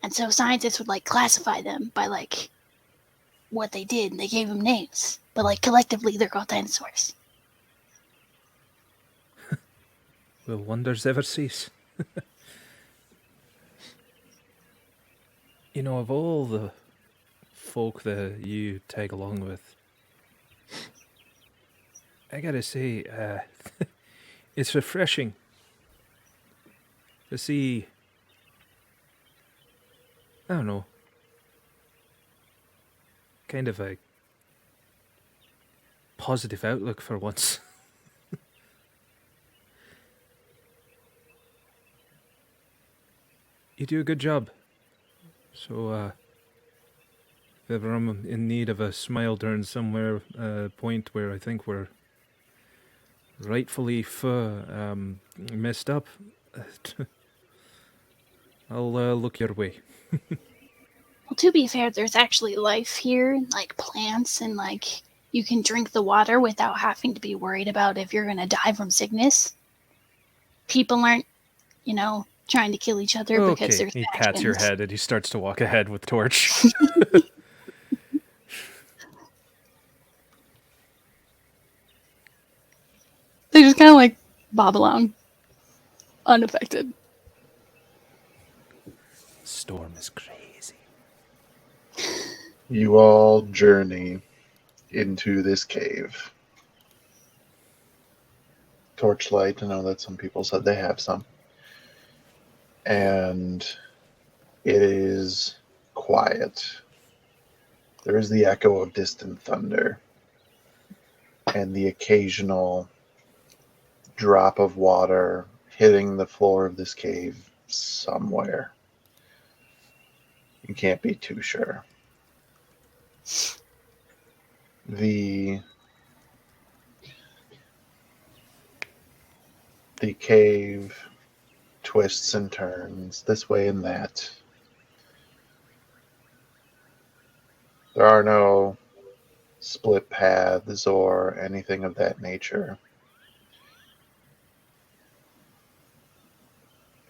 And so scientists would like classify them by like what they did, and they gave them names. But like collectively, they're called dinosaurs. Will wonders ever cease? You know, of all the folk that you tag along with, I gotta say, it's refreshing to see. I don't know, kind of a positive outlook for once. You do a good job. So, if ever I'm in need of a smile during somewhere point where I think we're rightfully messed up, I'll look your way. Well, to be fair, there's actually life here, like plants, and like you can drink the water without having to be worried about if you're gonna die from sickness. People aren't, trying to kill each other because Okay, there's he pats your factions. head and he starts to walk ahead with torch. They just kind of like bob along, unaffected. Storm is crazy. You all journey into this cave. Torchlight, I know that some people said they have some. And it is quiet. There is the echo of distant thunder and the occasional drop of water hitting the floor of this cave somewhere. You can't be too sure. The cave twists and turns this way and that. There are no split paths or anything of that nature.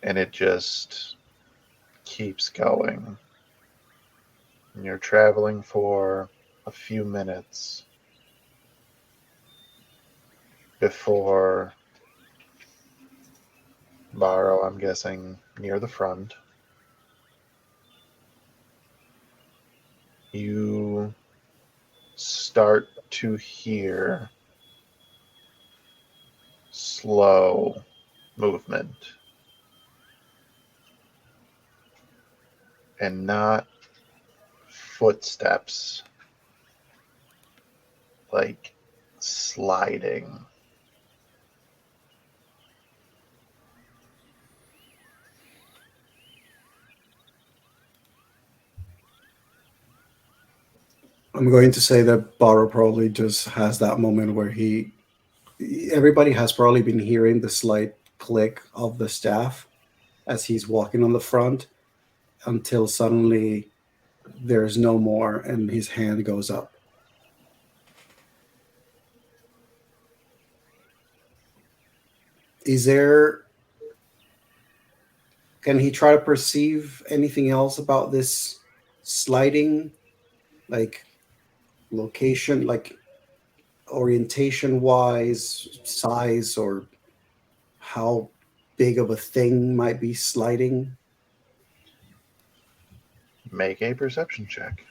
And it just keeps going. And you're traveling for a few minutes before Barrow, I'm guessing, near the front. You start to hear slow movement and not footsteps, like sliding. I'm going to say that Barrow probably just has that moment where everybody has probably been hearing the slight click of the staff as he's walking on the front until suddenly there's no more and his hand goes up. Is there, can he try to perceive anything else about this sliding, like location, like orientation wise, size, or how big of a thing might be sliding? Make a perception check.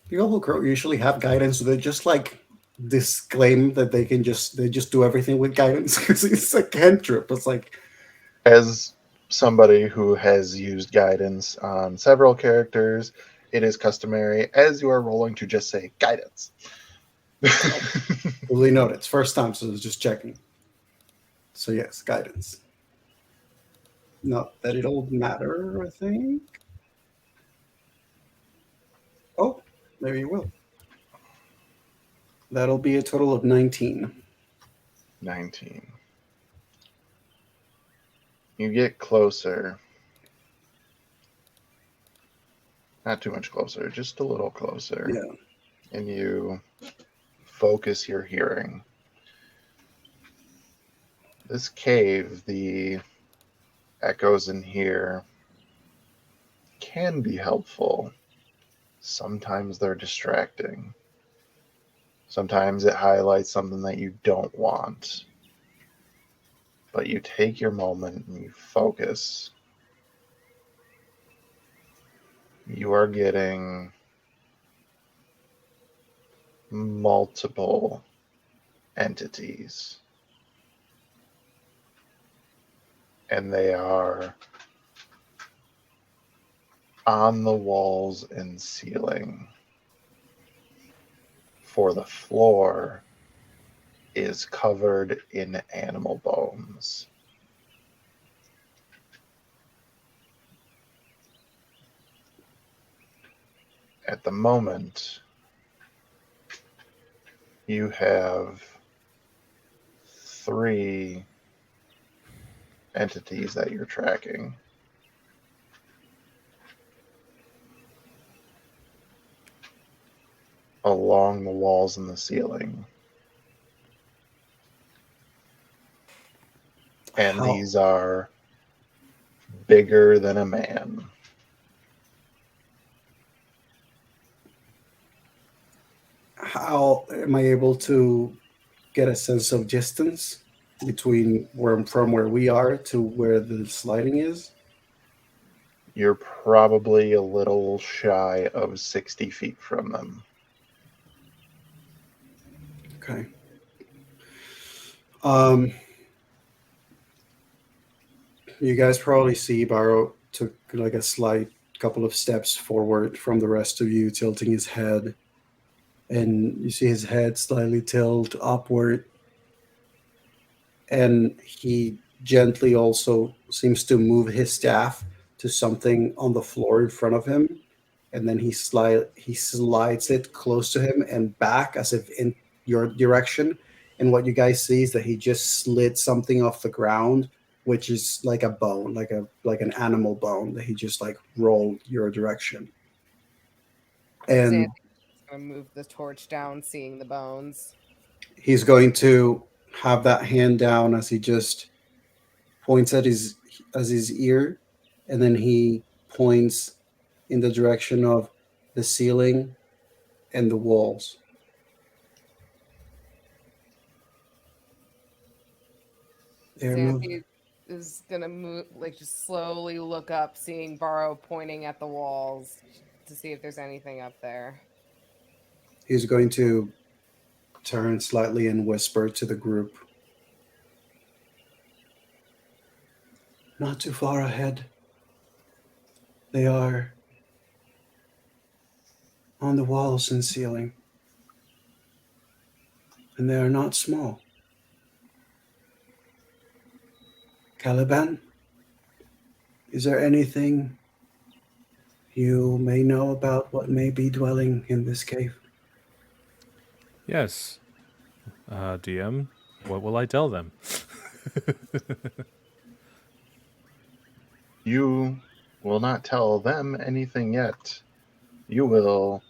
People who usually have guidance, they just like disclaim that they just do everything with guidance because it's a cantrip. It's like, As somebody who has used guidance on several characters, it is customary as you are rolling to just say guidance. duly noted. It's first time, so it's just checking. So yes, guidance. Not that it'll matter, I think. Oh, maybe it will. That'll be a total of 19. 19. You get closer. Not too much closer, just a little closer. Yeah. And you focus your hearing. This cave, the echoes in here can be helpful. Sometimes they're distracting. Sometimes it highlights something that you don't want. But you take your moment and you focus. You are getting multiple entities. And they are on the walls and ceiling. For the floor is covered in animal bones. At the moment, you have 3 entities that you're tracking. Along the walls and the ceiling. And How- these are bigger than a man. How am I able to get a sense of distance between where we are to where the sliding is? You're probably a little shy of 60 feet from them. Okay. You guys probably see Barrow took like a slight couple of steps forward from the rest of you, tilting his head, and you see his head slightly tilt upward, and he gently also seems to move his staff to something on the floor in front of him, and then he slides it close to him and back as if in your direction. And what you guys see is that he just slid something off the ground, which is like a bone, like an animal bone that he just like rolled your direction. And Xanthi's gonna move the torch down, seeing the bones. he's going to have that hand down as he just points at his ear, and then he points in the direction of the ceiling and the walls. They're moving. Xanthi is gonna move, like just slowly look up, seeing Barrow pointing at the walls to see if there's anything up there. He's going to turn slightly and whisper to the group. Not too far ahead. They are on the walls and ceiling. And they are not small. Caliban, is there anything you may know about what may be dwelling in this cave? Yes. DM, what will I tell them? You will not tell them anything yet. You will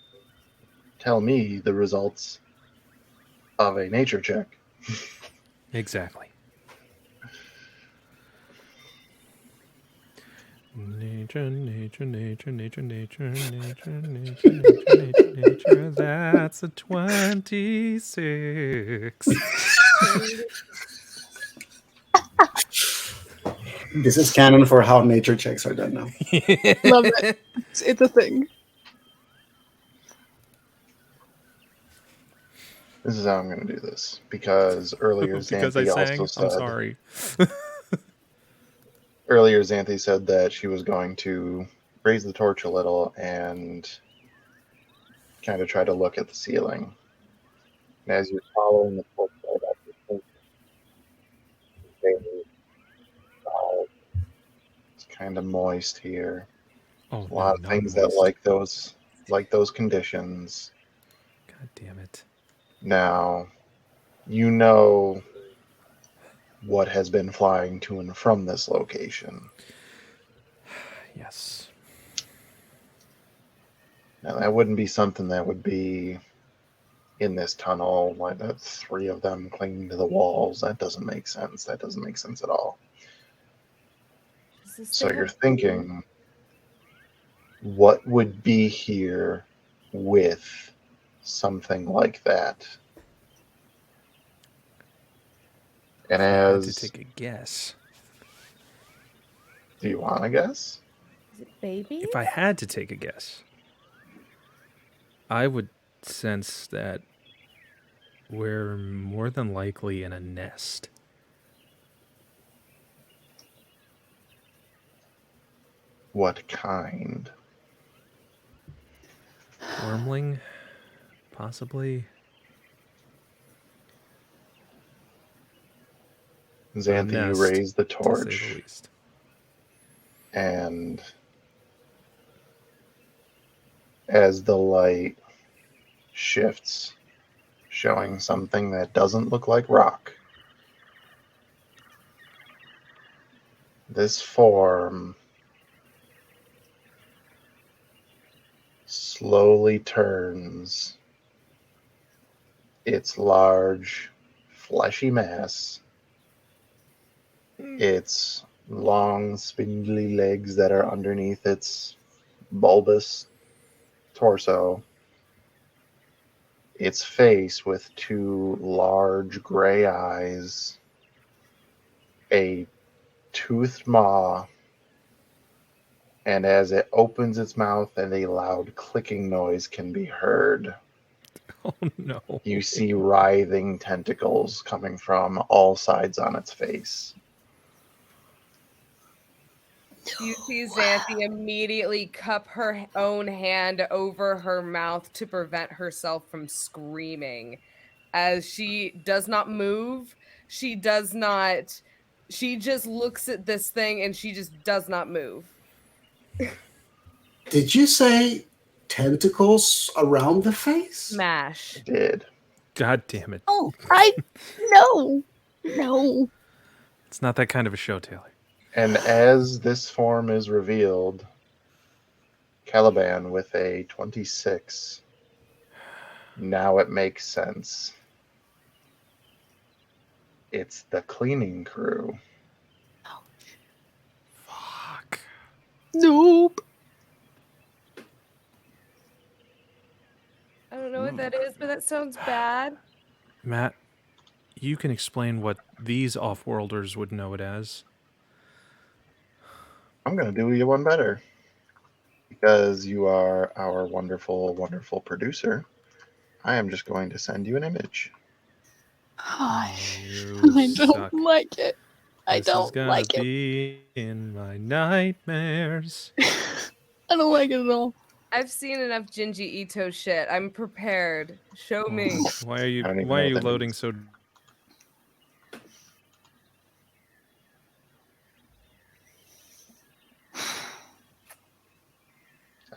tell me the results of a nature check. Exactly. Nature, nature, nature, nature, nature, nature, nature, nature, nature, nature. That's a 26. This is canon for how nature checks are done now. Love it. It's a thing. This is how I'm going to do this. Because earlier Because I Xanthi sang. also said... I'm sorry. Earlier Xanthi said that she was going to raise the torch a little and kind of try to look at the ceiling. And as you're following the torch light up, it's kind of moist here. Oh, A lot of things that like those conditions. God damn it. Now, you know what has been flying to and from this location. Yes. Now, that wouldn't be something that would be in this tunnel. Like, that's 3 of them clinging to the walls. That doesn't make sense. That doesn't make sense at all. So you're thinking, what would be here with something like that? And If I had to as take a guess. do you want to guess? Is it babies? If I had to take a guess, I would sense that we're more than likely in a nest. What kind? Wormling? Possibly? Xanthe, you nest, raise the To say torch, the least. and as the light shifts, showing something that doesn't look like rock, this form slowly turns its large, fleshy mass, its long, spindly legs that are underneath its bulbous torso, its face with 2 large gray eyes, a toothed maw, and as it opens its mouth and a loud clicking noise can be heard, Oh no. you see writhing tentacles coming from all sides on its face. You see Xanthe immediately cup her own hand over her mouth to prevent herself from screaming. As she does not move, she just looks at this thing and she just does not move. Did you say tentacles around the face? Smash. Did. God damn it. Oh, no. It's not that kind of a show, Taylor. And as this form is revealed, Caliban with a 26. Now it makes sense. It's the cleaning crew. Fuck. Nope. I don't know what that is, but that sounds bad. Matt, you can explain what these off-worlders would know it as. I'm going to do you one better. Because you are our wonderful, wonderful producer, I am just going to send you an image. Gosh, You I don't suck. like it. I This is don't gonna like it. be in my nightmares. I don't like it at all. I've seen enough Jinji Ito shit. I'm prepared. Show me. Why are you I don't even why know are what you that loading means. so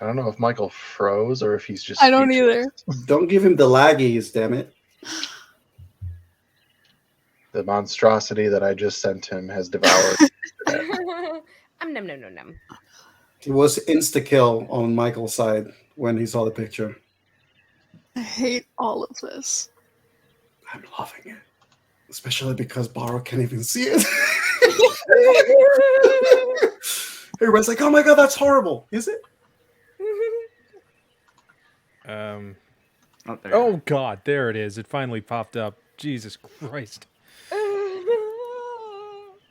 I don't know if Michael froze or if he's just I don't speechless. either. Don't give him the laggies, damn it. The monstrosity that I just sent him has devoured. Num. It was insta kill on Michael's side when he saw the picture. I hate all of this. I'm loving it. Especially because Baro can't even see it. Everybody's like, oh my god, that's horrible. Is it? Oh there you go. god, there it is. It finally popped up. Jesus Christ.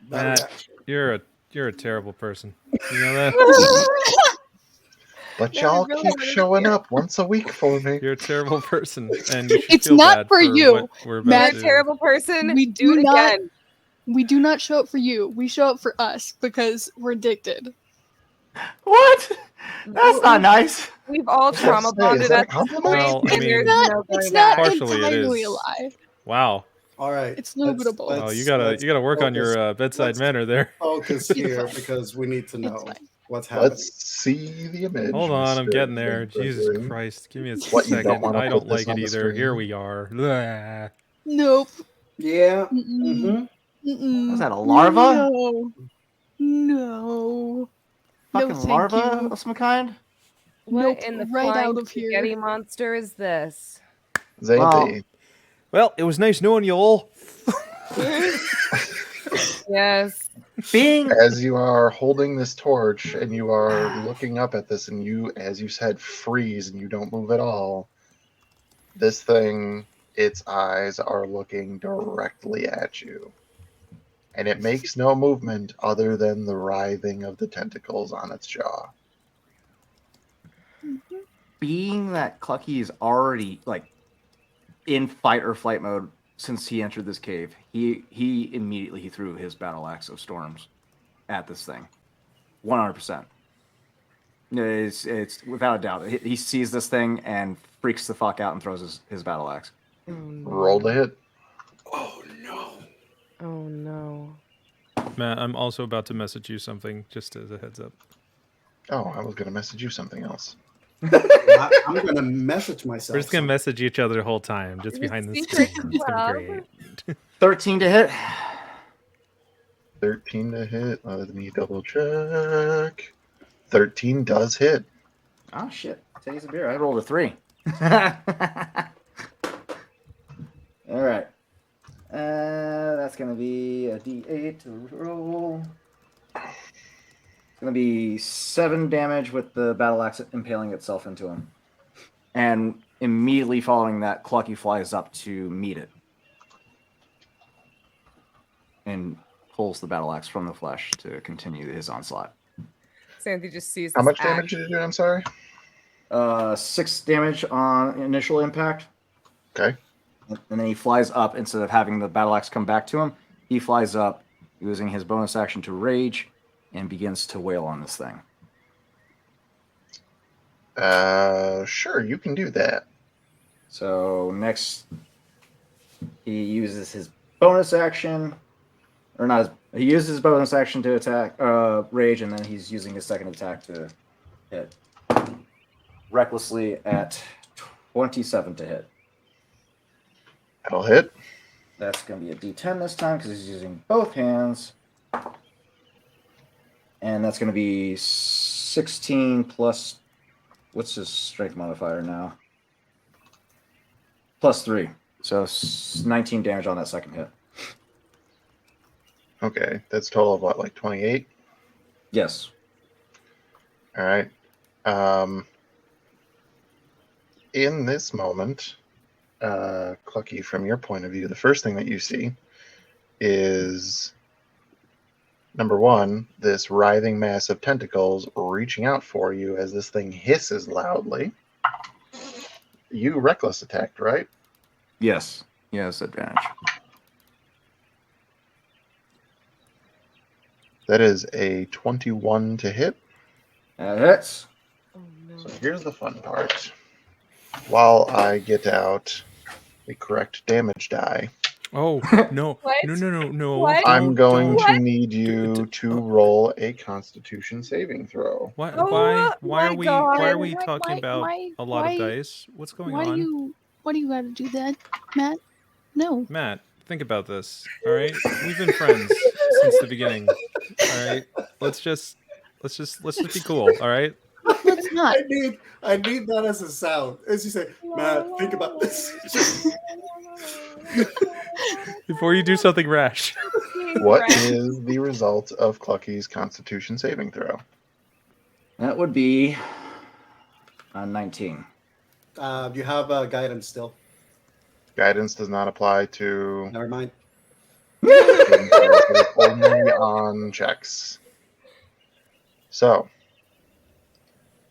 That Matt, you're a terrible person. You know that? But No, y'all we really keep wanted to showing hear. up once a week for me. You're a terrible person, and you should It's feel not bad for you, what we're about Matt. You're a to. terrible person. We do do it not- again. We do not show up for you. We show up for us because we're addicted. What? That's not nice. We've all Say, trauma is bonded that a at this compliment? point, Well, I and mean- there's Not, no going it's not back. Partially it entirely is. a lie. Wow. All right. It's a little bit of both. Oh, you gotta work on your bedside let's manner there. focus It's here fine. because we need to know fine. what's happening. Let's see the image. Hold on, I'm Mr. getting there. Jesus Gregory. Christ, give me a What, you don't second. wanna I put don't this like it on the either. Here screen? we are. Blah. Nope. Yeah. Mm-mm. Mm-hmm. Was that a larva? No. Fucking thank larva you. of some kind? What Nope, in the right flying out of here. spaghetti monster is this? Xanthi, Well, it was nice knowing you all. Yes. Being as you are holding this torch and you are looking up at this, and you, as you said, freeze and you don't move at all, this thing, its eyes are looking directly at you. And it makes no movement other than the writhing of the tentacles on its jaw. being that Clucky is already like in fight or flight mode since he entered this cave, he immediately threw his battle axe of storms at this thing. 100%. It's without a doubt. He sees this thing and freaks the fuck out and throws his battle axe. Oh, no. Roll to hit. Oh no. Oh no. Matt, I'm also about to message you something, just as a heads up. Oh, I was going to message you something else. I'm gonna message myself. We're just gonna message each other the whole time, just Your behind the secret screen. It's gonna be club. great. 13 to hit. 13 to hit. Let me double check. 13 does hit. Oh shit! Take a beer. I rolled a 3. All right. That's gonna be a D8 to roll. It's gonna be 7 damage with the battle axe impaling itself into him, and immediately following that, Clucky flies up to meet it and pulls the battle axe from the flesh to continue his onslaught. Xanthi just sees How this much axe. damage did you do? I'm sorry. 6 damage on initial impact. Okay. And then he flies up. Instead of having the battle axe come back to him, he flies up using his bonus action to rage and begins to wail on this thing. Sure, you can do that. So next, he uses his bonus action, or not. He uses his bonus action to attack rage, and then he's using his second attack to hit recklessly at 27 to hit. That'll hit. That's going to be a D10 this time because he's using both hands. And that's going to be 16 plus... What's his strength modifier now? Plus 3. So 19 damage on that second hit. Okay, that's a total of what, like 28? Yes. All right. In this moment, Clucky, from your point of view, the first thing that you see is, number one, this writhing mass of tentacles reaching out for you as this thing hisses loudly. You reckless attacked, right? Yes. Yes, advantage. That is a 21 to hit. That hits. Oh no. So here's the fun part. While I get out the correct damage die, Oh no! What? No! What? I'm going don't. to need you to roll a Constitution saving throw. Why? Oh Why my are we? God. Why are we Why- talking why- about why- a lot of why- dice? What's going Why on? do you gotta do that, Matt? No. Matt, think about this. All right, we've been friends since the beginning. All right, let's just be cool. All right. Let's not. I need that as a sound. As you say, Matt, think about this. Before you do something rash. What is the result of Clucky's Constitution saving throw? That would be 19. You have guidance still. Guidance does not apply to Never mind. it's only on checks. So,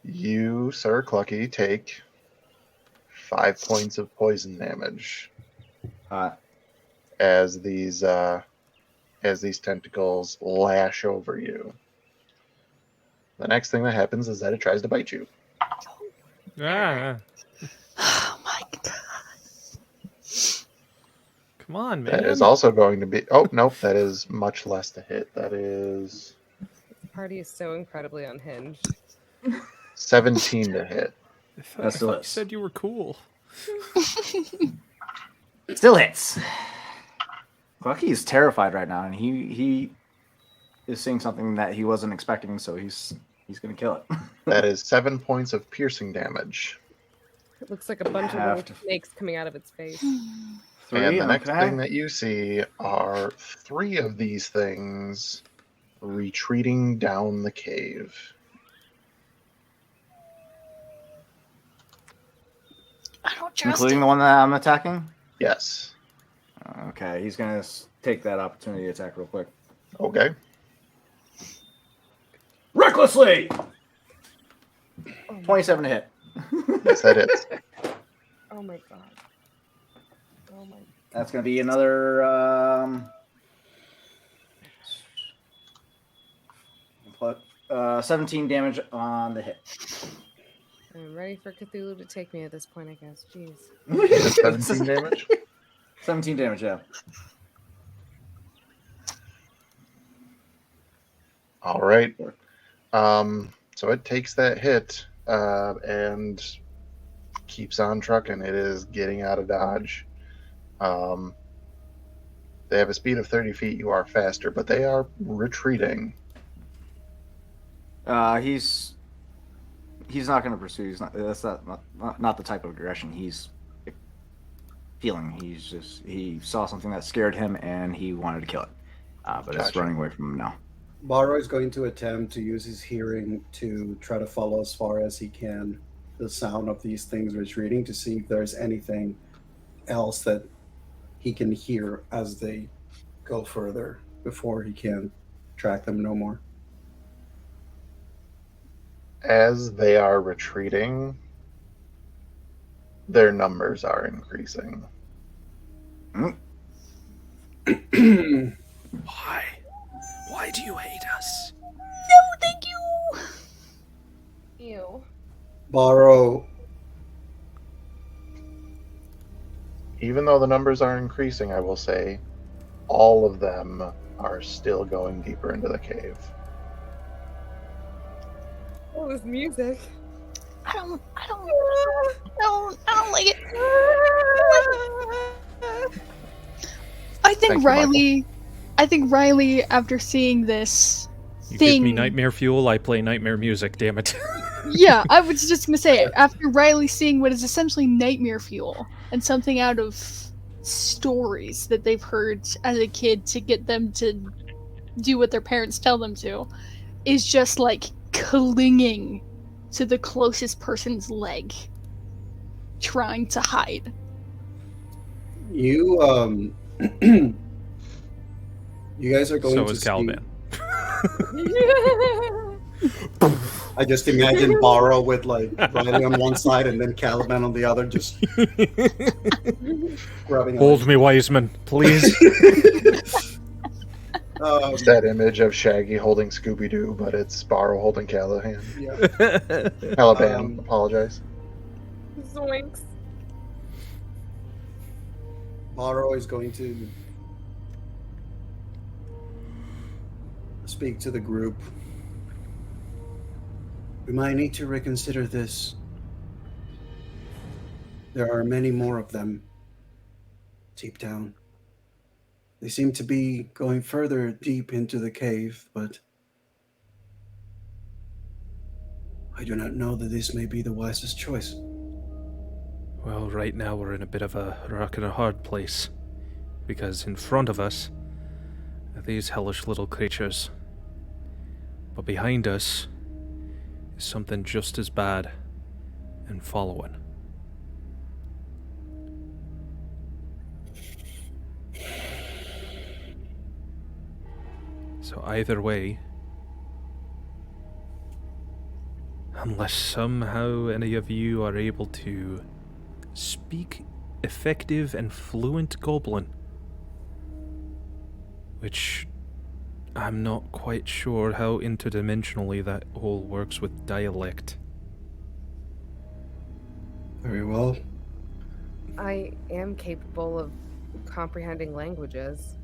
you, Sir Clucky, take 5 points of poison damage as these tentacles lash over you. The next thing that happens is that it tries to bite you. Ah, Oh my god. come on, man. That is also going to be. Oh nope, that is much less to hit. That is This party is so incredibly unhinged. 17 to hit. I That thought still you hits. said you were cool. Still hits. Bucky is terrified right now, and he is seeing something that he wasn't expecting, so he's gonna kill it. That is 7 points of piercing damage. It looks like a bunch of have little to- snakes coming out of its face. 3, And the next okay. thing that you see are 3 of these things retreating down the cave. I don't trust Including it. the one that I'm attacking? Yes. Okay, he's gonna take that opportunity attack real quick. Okay. Recklessly! 27 to hit. Yes, that is. Oh my god. Oh my. That's gonna be another 17 damage on the hit. I'm ready for Cthulhu to take me at this point, I guess. Jeez. Just 17 damage. 17 damage, yeah. All right. So it takes that hit and keeps on trucking. It is getting out of dodge. They have a speed of 30 feet. You are faster, but they are retreating. He's not going to pursue. That's not the type of aggression he's feeling. He saw something that scared him and he wanted to kill it. But it's Gotcha. running away from him now. Barrow is going to attempt to use his hearing to try to follow as far as he can the sound of these things retreating to see if there's anything else that he can hear as they go further before he can track them no more. As they are retreating, their numbers are increasing. Why? Why do you hate us? No, thank you. Ew. Barrow, Even though the numbers are increasing, I will say, all of them are still going deeper into the cave. What was music? I don't like it. Thank you, I think Riley, after seeing this You thing, give me nightmare fuel, I play nightmare music, damn it. yeah, I was just gonna say, after Riley seeing what is essentially nightmare fuel and something out of stories that they've heard as a kid to get them to do what their parents tell them to, is just like clinging to the closest person's leg, trying to hide. you you guys are going So to is see- Caliban. I just imagine Barrow with like Riley on one side and then Caliban on the other, just grabbing. Hold me, Wiseman, please. It's that image of Shaggy holding Scooby-Doo, but it's Barrow holding Callahan. Yeah. Caliban, apologize. Zoinks. Barrow is going to speak to the group. We might need to reconsider this. There are many more of them deep down. They seem to be going further deep into the cave, but I do not know that this may be the wisest choice. Well, right now we're in a bit of a rock and a hard place. Because in front of us are these hellish little creatures. But behind us is something just as bad and following. So either way, unless somehow any of you are able to speak effective and fluent Goblin, which I'm not quite sure how interdimensionally that all works with dialect. Very well. I am capable of comprehending languages.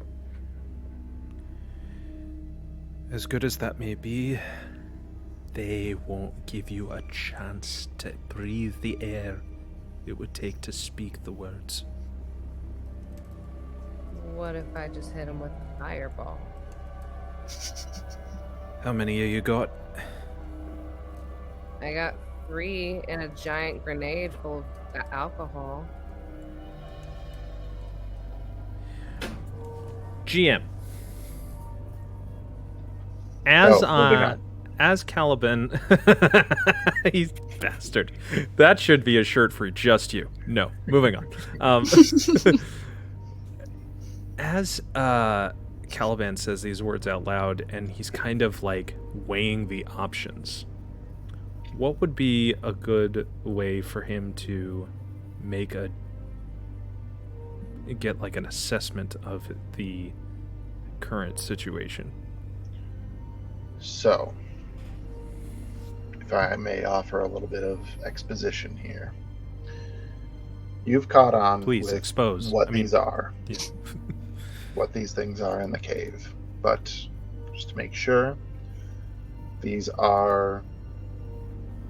As good as that may be, they won't give you a chance to breathe the air it would take to speak the words. What if I just hit him with a fireball? How many of you got? I got 3 and a giant grenade full of alcohol. GM. As moving on. as Caliban, he's bastard. That should be a shirt for just you. No, moving on. As Caliban says these words out loud, and he's kind of like weighing the options. What would be a good way for him to get like an assessment of the current situation? So, if I may offer a little bit of exposition here. You've caught on Please with expose. what these are, Yeah. what these things are in the cave. But just to make sure, these are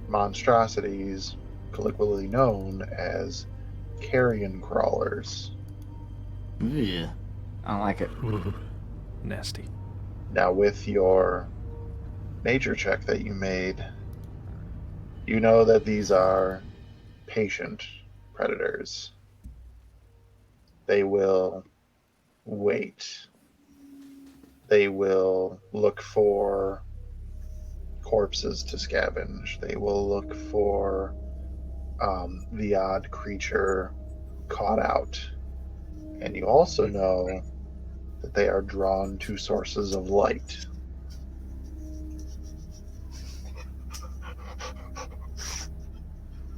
monstrosities colloquially known as carrion crawlers. Yeah. I don't like it. Nasty. Now, with your nature check that you made, you know that these are patient predators. They will wait. They will look for corpses to scavenge. They will look for the odd creature caught out. And you also know that they are drawn to sources of light.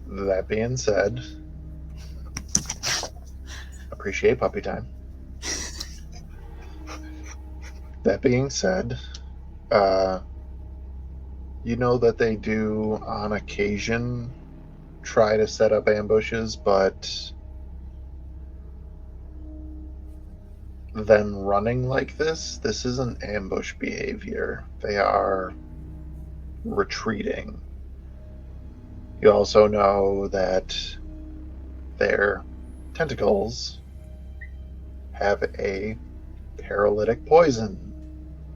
That being said, appreciate puppy time. That being said, you know that they do on occasion try to set up ambushes, but them running like this isn't ambush behavior. They are retreating. You also know that their tentacles have a paralytic poison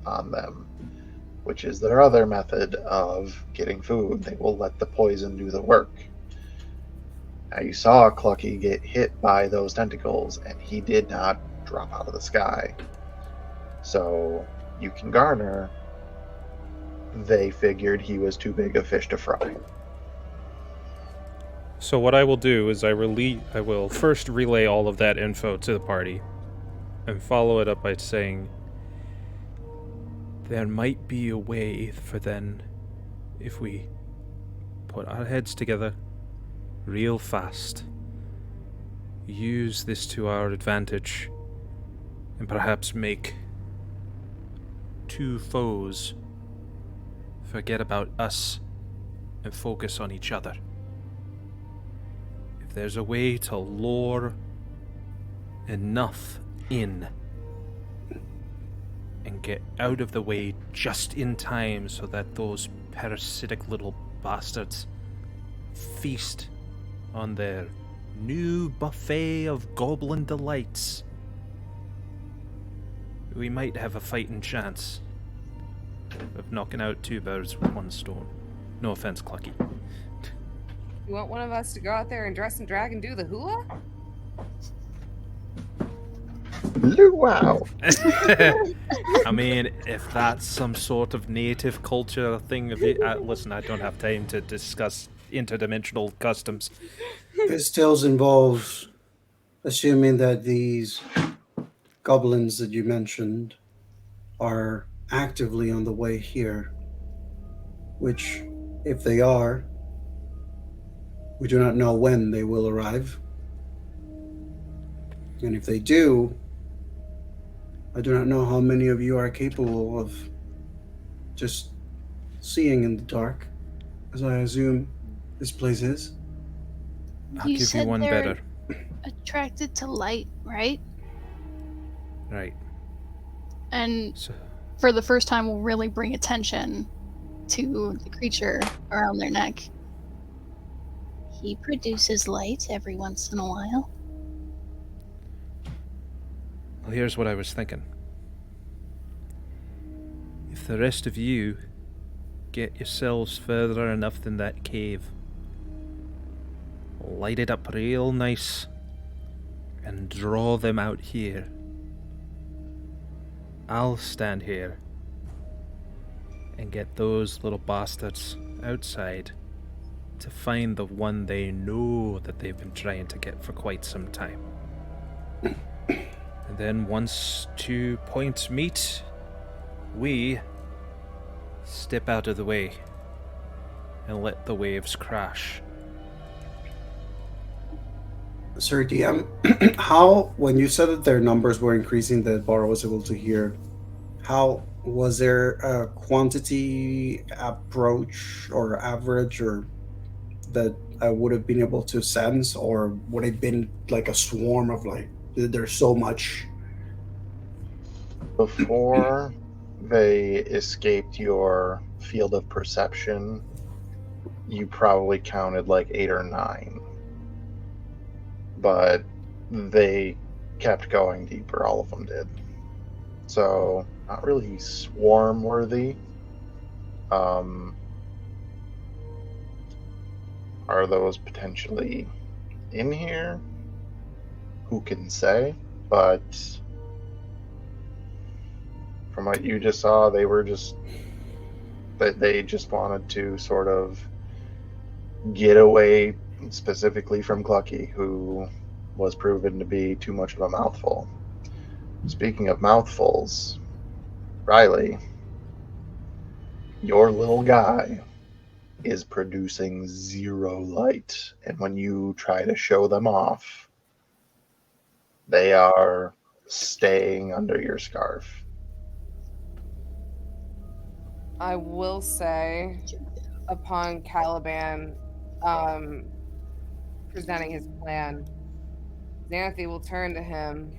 on them, which is their other method of getting food. They will let the poison do the work. Now, you saw Clucky get hit by those tentacles, and he did not drop out of the sky. So you can garner, they figured he was too big a fish to fry. So what I will do is I will first relay all of that info to the party and follow it up by saying there might be a way for then, if we put our heads together real fast, use this to our advantage, and perhaps make 2 foes forget about us and focus on each other. If there's a way to lure enough in and get out of the way just in time so that those parasitic little bastards feast on their new buffet of goblin delights, we might have a fighting chance of knocking out 2 birds with 1 stone. No offense, Clucky. You want one of us to go out there and dress and drag and do the hula? Luau! I mean, if that's some sort of native culture thing, listen, I don't have time to discuss interdimensional customs. This still involves assuming that these goblins that you mentioned are actively on the way here, which, if they are, we do not know when they will arrive. And if they do, I do not know how many of you are capable of just seeing in the dark, as I assume this place is. I'll give you said one they're better. attracted to light, right? Right. And So, for the first time, we'll really bring attention to the creature around their neck. He produces light every once in a while. Well, here's what I was thinking. If the rest of you get yourselves further enough than that cave, light it up real nice, and draw them out here. I'll stand here and get those little bastards outside to find the one they know that they've been trying to get for quite some time. And then once 2 points meet, we step out of the way and let the waves crash. Sir DM, how, when you said that their numbers were increasing, that Baro was able to hear, how was there a quantity approach or average or that I would have been able to sense, or would it have been like a swarm of like, there's so much? Before they escaped your field of perception, you probably counted like 8 or 9. But they kept going deeper, all of them did. So, not really swarm worthy. Are those potentially in here? Who can say? But from what you just saw, they were just they just wanted to sort of get away, specifically from Clucky, who was proven to be too much of a mouthful. Speaking of mouthfuls, Riley, your little guy is producing 0 light, and when you try to show them off, they are staying under your scarf. I will say, upon Caliban presenting his plan, Xanthi will turn to him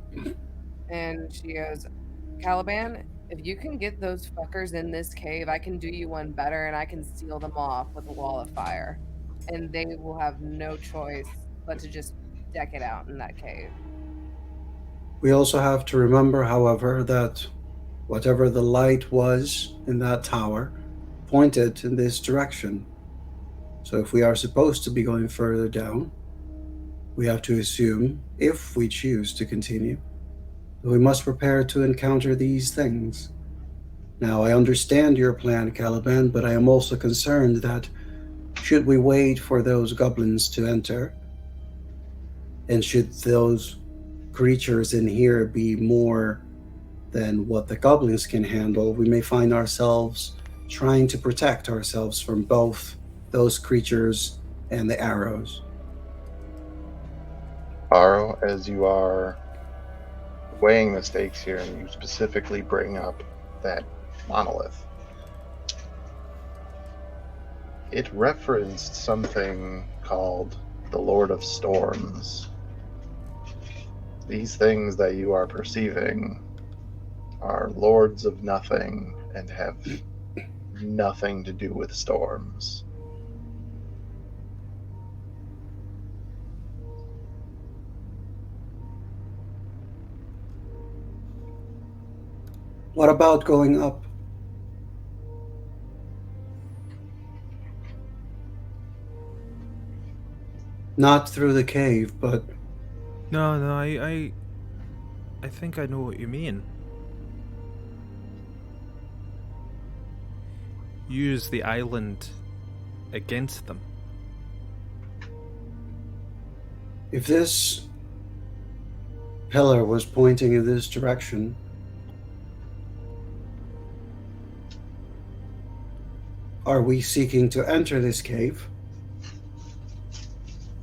and she goes, Caliban, if you can get those fuckers in this cave, I can do you one better and I can seal them off with a wall of fire. And they will have no choice but to just deck it out in that cave. We also have to remember, however, that whatever the light was in that tower pointed in this direction. So if we are supposed to be going further down, we have to assume, if we choose to continue, that we must prepare to encounter these things. Now, I understand your plan, Caliban, but I am also concerned that should we wait for those goblins to enter, and should those creatures in here be more than what the goblins can handle, we may find ourselves trying to protect ourselves from both those creatures and the arrows. Baro, as you are weighing the stakes here, and you specifically bring up that monolith, it referenced something called the Lord of Storms. These things that you are perceiving are lords of nothing and have nothing to do with storms. What about going up? Not through the cave, but No, I think I know what you mean. Use the island against them. if this pillar was pointing in this direction, are we seeking to enter this cave?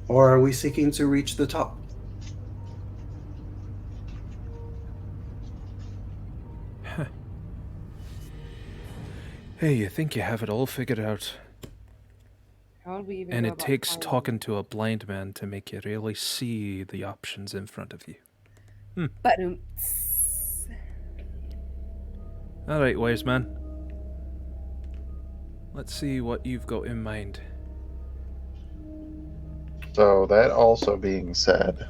Or are we seeking to reach the top? Hey, you think you have it all figured out. How would we even And go it about takes finding- talking to a blind man to make you really see the options in front of you. Ba-doom. Alright, wise man. Let's see what you've got in mind. So, that also being said,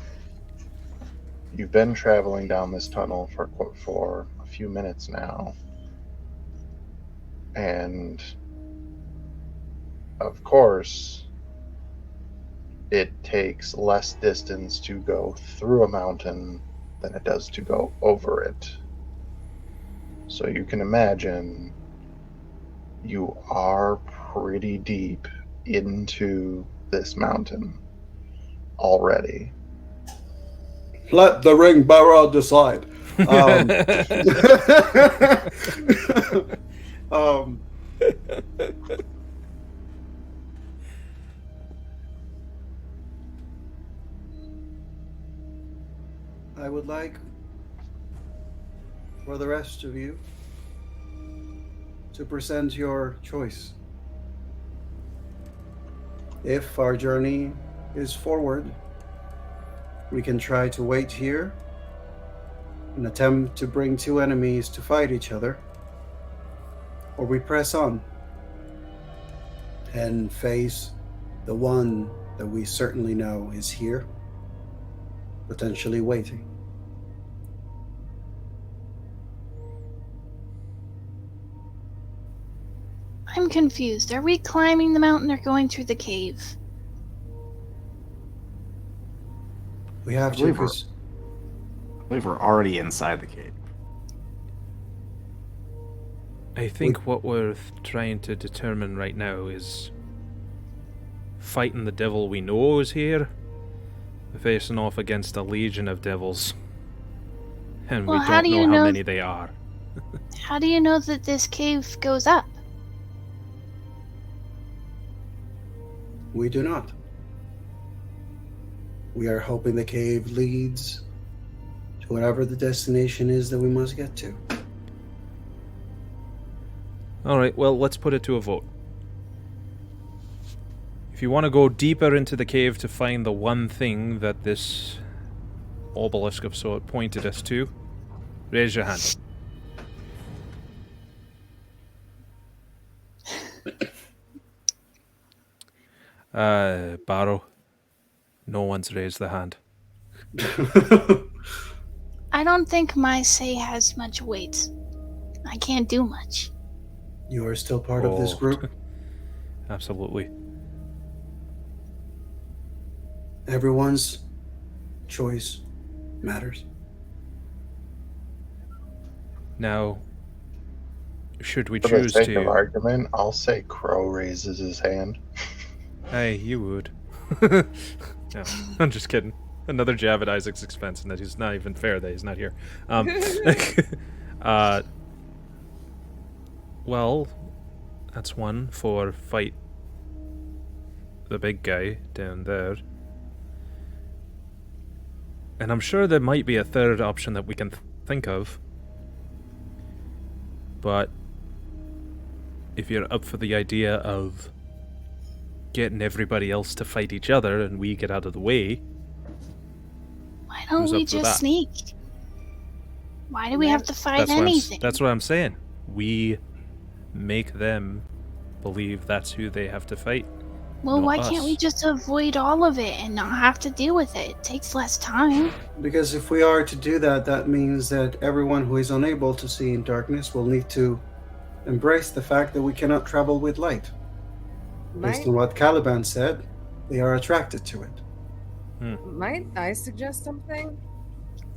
You've been traveling down this tunnel for a few minutes now. And of course, it takes less distance to go through a mountain than it does to go over it. So you can imagine you are pretty deep into this mountain already. Let the ring bearer decide. Um, I would like for the rest of you to present your choice. If our journey is forward, we can try to wait here and attempt to bring two enemies to fight each other, or we press on and face the one that we certainly know is here, potentially waiting. I'm confused. Are we climbing the mountain or going through the cave? We have I to. believe I believe we're already inside the cave. I think what we're trying to determine right now is fighting the devil we know is here, facing off against a legion of devils. And Well, we how don't do know you how know- many they are. How do you know that this cave goes up? We do not. We are hoping the cave leads to whatever the destination is that we must get to. Alright, well, let's put it to a vote. If you want to go deeper into the cave to find the one thing that this obelisk of sort pointed us to, raise your hand. Barrow. No one's raised the hand. I don't think my say has much weight. I can't do much. You are still part of this Oh. group. Absolutely. Everyone's choice matters. Now, should we For the choose sake of to... argument, I'll say Crow raises his hand. Hey, you would. No, I'm just kidding. Another jab at Isaac's expense, and that is not even fair that he's not here. Well, that's one for fight the big guy down there. And I'm sure there might be a third option that we can think of. But if you're up for the idea of getting everybody else to fight each other and we get out of the way, Why don't Who's we up for just that? sneak? Why do we have to fight that's anything? that's what I'm saying. We make them believe that's who they have to fight. Well, not why can't we us. just avoid all of it and not have to deal with it? It takes less time. Because if we are to do that, that means that everyone who is unable to see in darkness will need to embrace the fact that we cannot travel with light. Based Might, on what Caliban said, they are attracted to it. might I suggest something?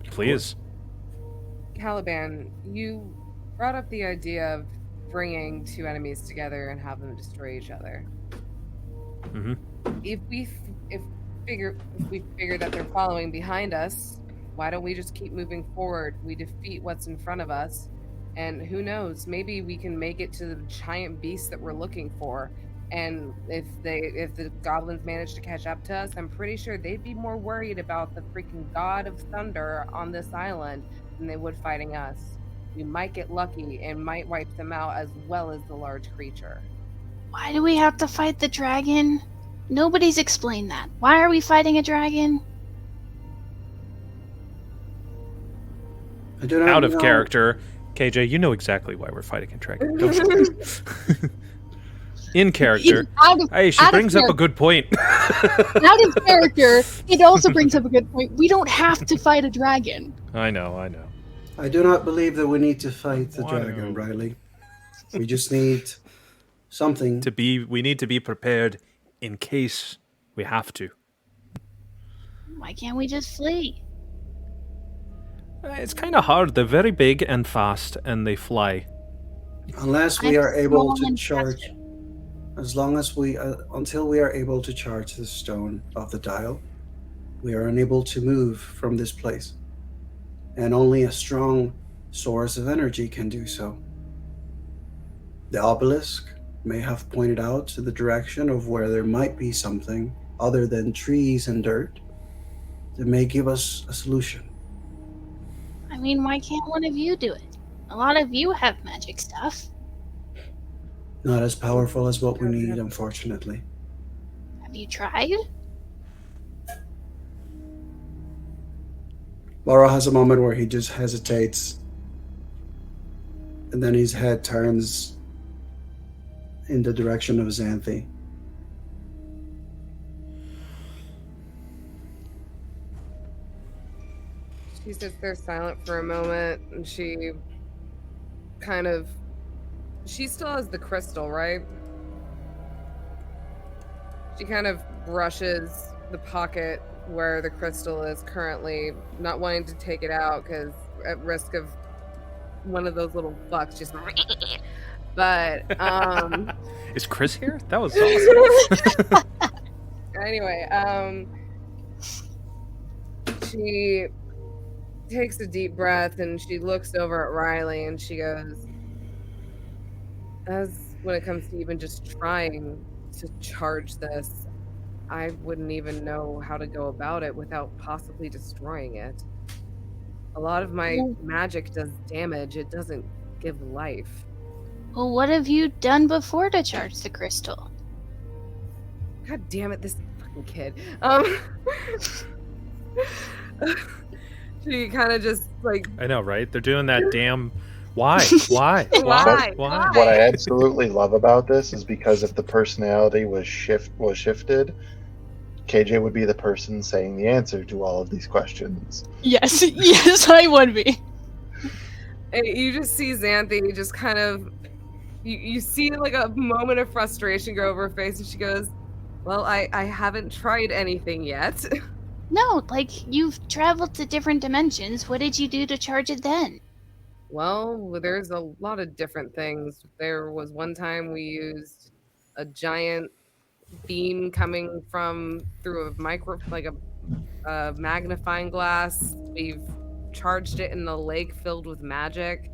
Please. Caliban, you brought up the idea of bringing two enemies together and have them destroy each other. Mm-hmm. If we figure that they're following behind us, why don't we just keep moving forward? We defeat what's in front of us, and who knows, maybe we can make it to the giant beast that we're looking for. And if the goblins manage to catch up to us, I'm pretty sure they'd be more worried about the freaking god of thunder on this island than they would fighting us. We might get lucky and might wipe them out as well as the large creature. Why do we have to fight the dragon? Nobody's explained that. Why are we fighting a dragon? I do not Out of know- character. KJ, you know exactly why we're fighting a dragon, don't you? In character. Out of, Hey, she out of brings up a good point. out of character, it also brings up a good point. We don't have to fight a dragon. I know. I do not believe that we need to fight the Why dragon, no? Riley. We just need something. We need to be prepared in case we have to. Why can't we just flee? It's kind of hard. They're very big and fast, and they fly. Unless we I'm are able small to and charge, passive. as long as we, until we are able to charge the stone of the dial, we are unable to move from this place. And only a strong source of energy can do so. The obelisk may have pointed out to the direction of where there might be something other than trees and dirt that may give us a solution. I mean, why can't one of you do it? A lot of you have magic stuff. Not as powerful as what we need, unfortunately. Have you tried? Laura has a moment where he just hesitates, and then his head turns in the direction of Xanthi. She sits there silent for a moment, and she still has the crystal, right? She kind of brushes the pocket where the crystal is currently, not wanting to take it out because at risk of one of those little fucks just but Is Chris here? That was awesome. anyway, she takes a deep breath and she looks over at Riley and she goes, as when it comes to even just trying to charge this, I wouldn't even know how to go about it without possibly destroying it. A lot of my magic does damage, it doesn't give life. Well, what have you done before to charge the crystal? God damn it, this fucking kid. She kind of just like, I know, right? They're doing that damn. Why? Why? Why? Why? What I absolutely love about this is because if the personality was shifted, KJ would be the person saying the answer to all of these questions. Yes, yes, I would be. you just see Xanthi just kind of, you see like a moment of frustration go over her face and she goes, well, I haven't tried anything yet. No, like, you've traveled to different dimensions. What did you do to charge it then? Well, there's a lot of different things. There was one time we used a giant beam coming from through a magnifying glass. We've charged it in a lake filled with magic.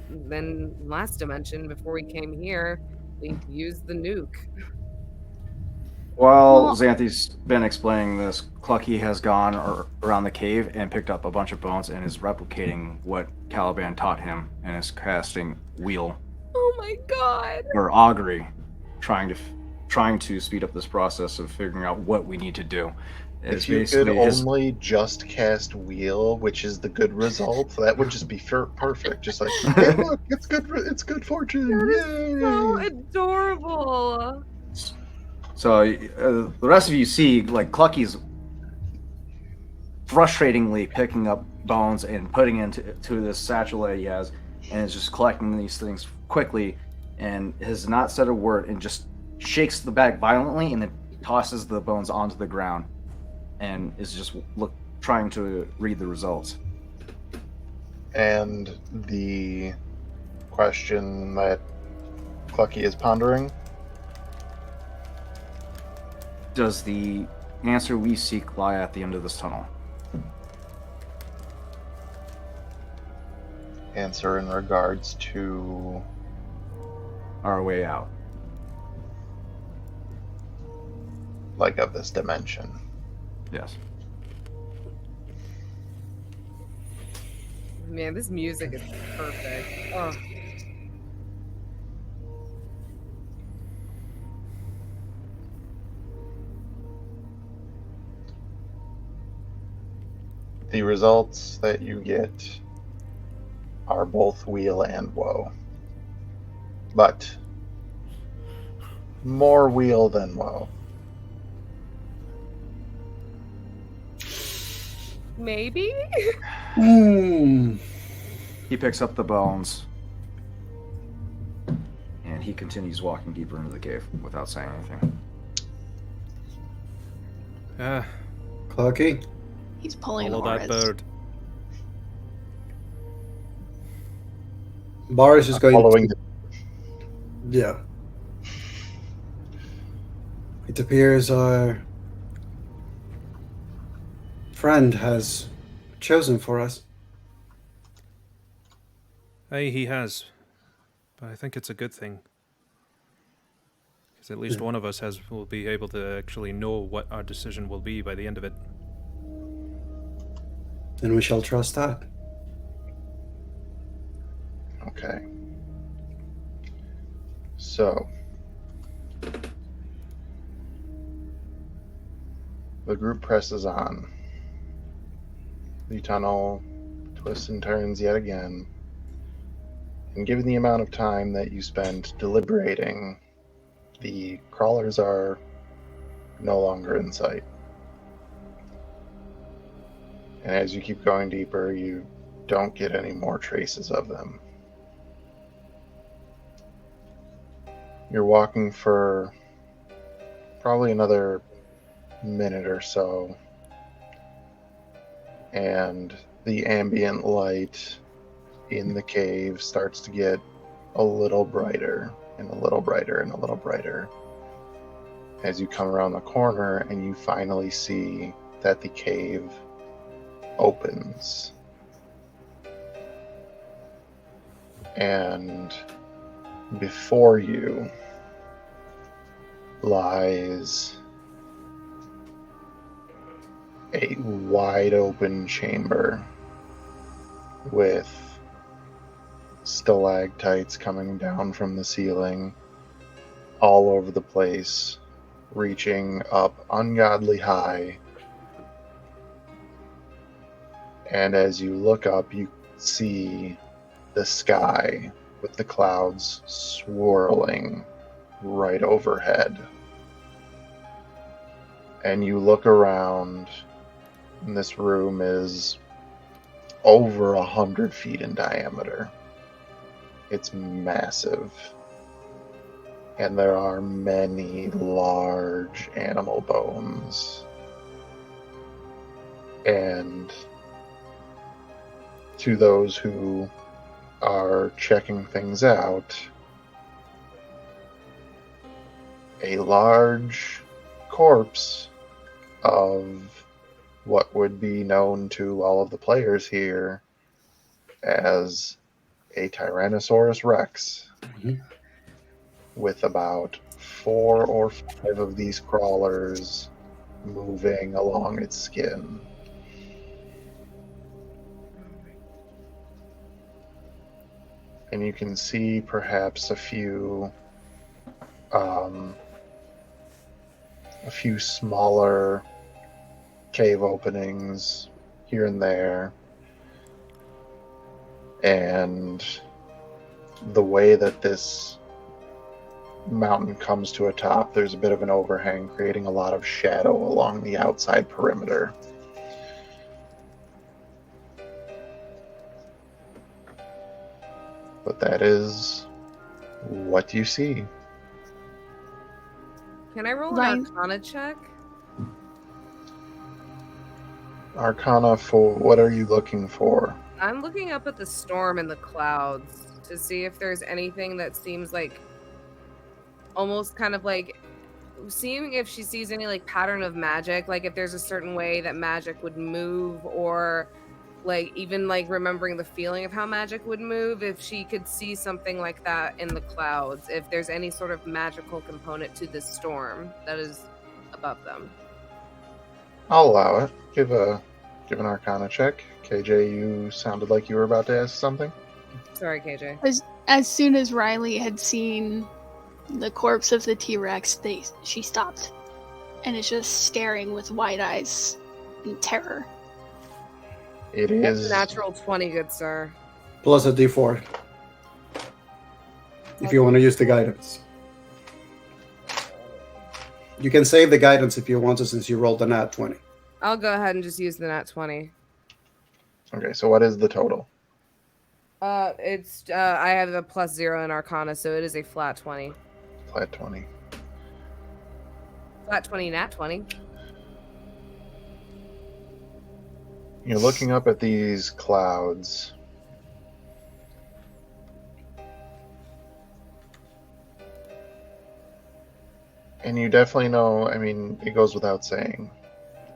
Then last dimension, before we came here, we used the nuke. While Well- Xanthi's been explaining this, Clucky has gone around the cave and picked up a bunch of bones and is replicating what Caliban taught him and is casting Wheel Oh my god! or Augury, trying to speed up this process of figuring out what we need to do. It's If you could basically his- only just cast Wheel, which is the good result, that would just be perfect. Just like, hey, look, it's good fortune. Yay! So adorable. So the rest of you see, like, Clucky's frustratingly picking up bones and putting into this satchel that he has, and is just collecting these things quickly, and has not said a word, and just shakes the bag violently, and then tosses the bones onto the ground, and is just trying to read the results. And the question that Clucky is pondering. Does the answer we seek lie at the end of this tunnel? Answer in regards to Our way out. like of this dimension. Yes. Man, this music is perfect. Oh. The results that you get are both Wheel and Woe. But more wheel than woe. Maybe? Hmm. He picks up the bones. And he continues walking deeper into the cave without saying anything. Clucky. He's pulling Follow that auras. bird. Boris is going Following to... Yeah. It appears our friend has chosen for us. Aye, he has. But I think it's a good thing. Because at least one of us will be able to actually know what our decision will be by the end of it. And we shall trust that. Okay. So, the group presses on. The tunnel twists and turns yet again. And given the amount of time that you spend deliberating, the crawlers are no longer in sight. And as you keep going deeper, you don't get any more traces of them. You're walking for probably another minute or so, and the ambient light in the cave starts to get a little brighter and a little brighter and a little brighter as you come around the corner and you finally see that the cave opens. And before you lies a wide open chamber with stalactites coming down from the ceiling all over the place, reaching up ungodly high. And as you look up, you see the sky with the clouds swirling right overhead. And you look around, and this room is over 100 feet in diameter. It's massive. And there are many large animal bones. And to those who are checking things out, a large corpse of what would be known to all of the players here as a Tyrannosaurus Rex, with about 4 or 5 of these crawlers moving along its skin. And you can see perhaps a few smaller cave openings here and there. And the way that this mountain comes to a top, there's a bit of an overhang, creating a lot of shadow along the outside perimeter. But that is what you see. Can I roll Ryan? an Arcana check? Arcana for what are you looking for? I'm looking up at the storm in the clouds to see if there's anything that seems like almost kind of like seeing if she sees any like pattern of magic, like if there's a certain way that magic would move, or like even like remembering the feeling of how magic would move, if she could see something like that in the clouds, if there's any sort of magical component to this storm that is above them. I'll allow it. Give an Arcana check. KJ, you sounded like you were about to ask something. Sorry, KJ. As soon as Riley had seen the corpse of the T-Rex, she stopped and is just staring with wide eyes in terror. It That's is a natural 20, good sir. Plus a d4. If you want to use the guidance. You can save the guidance if you want to, since you rolled a nat 20. I'll go ahead and just use the nat 20. Okay, so what is the total? It's I have a +0 in Arcana, so it is a flat 20. Flat 20. Flat 20, nat 20. You're looking up at these clouds. And you definitely know, I mean, it goes without saying.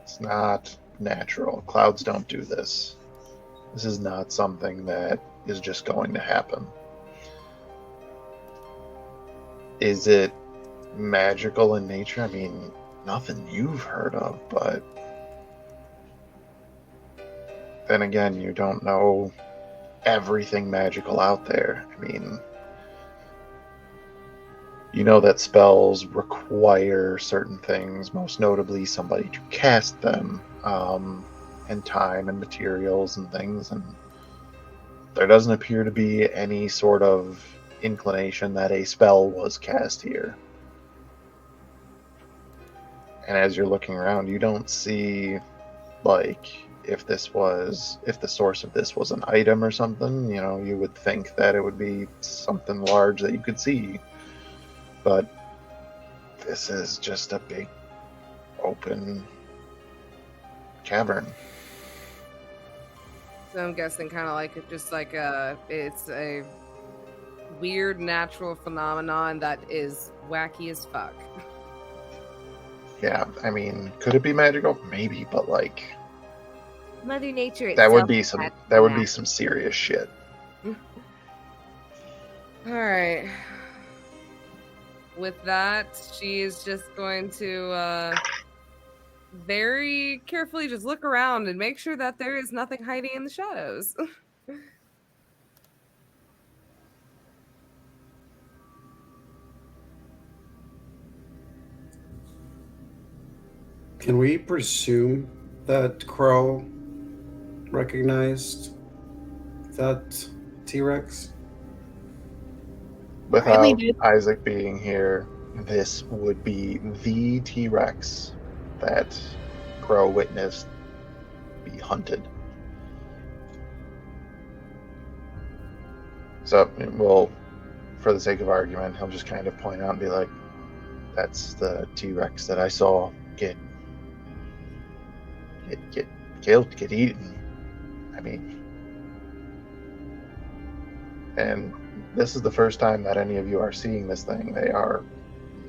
It's not natural. Clouds don't do this. This is not something that is just going to happen. Is it magical in nature? I mean, nothing you've heard of, but then again, you don't know everything magical out there. I mean, you know that spells require certain things, most notably somebody to cast them, and time and materials and things, and there doesn't appear to be any sort of inclination that a spell was cast here. And as you're looking around, you don't see, like, if the source of this was an item or something, you know, you would think that it would be something large that you could see. But this is just a big open cavern. So I'm guessing kind of like it's a weird natural phenomenon that is wacky as fuck. Yeah, I mean, could it be magical? Maybe, but like Mother Nature that would itself be some serious shit. All right. With that, she is just going to very carefully just look around and make sure that there is nothing hiding in the shadows. Can we presume that Crow recognized that T-Rex? Riley Without did. Isaac being here, this would be the T-Rex that Crow witnessed be hunted. So, well, for the sake of argument, he'll just kind of point out and be like, that's the T-Rex that I saw get killed, get eaten. I mean, and this is the first time that any of you are seeing this thing. They are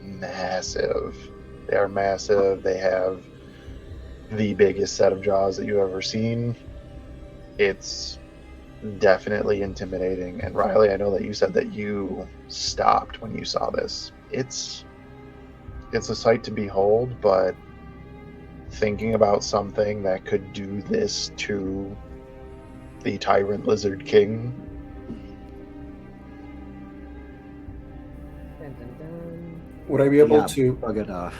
massive. They are massive. They have the biggest set of jaws that you've ever seen. It's definitely intimidating. And Riley, I know that you said that you stopped when you saw this. It's a sight to behold, but thinking about something that could do this to the Tyrant Lizard King. Dun, dun, dun. Would I be able Yeah, to? bug it off.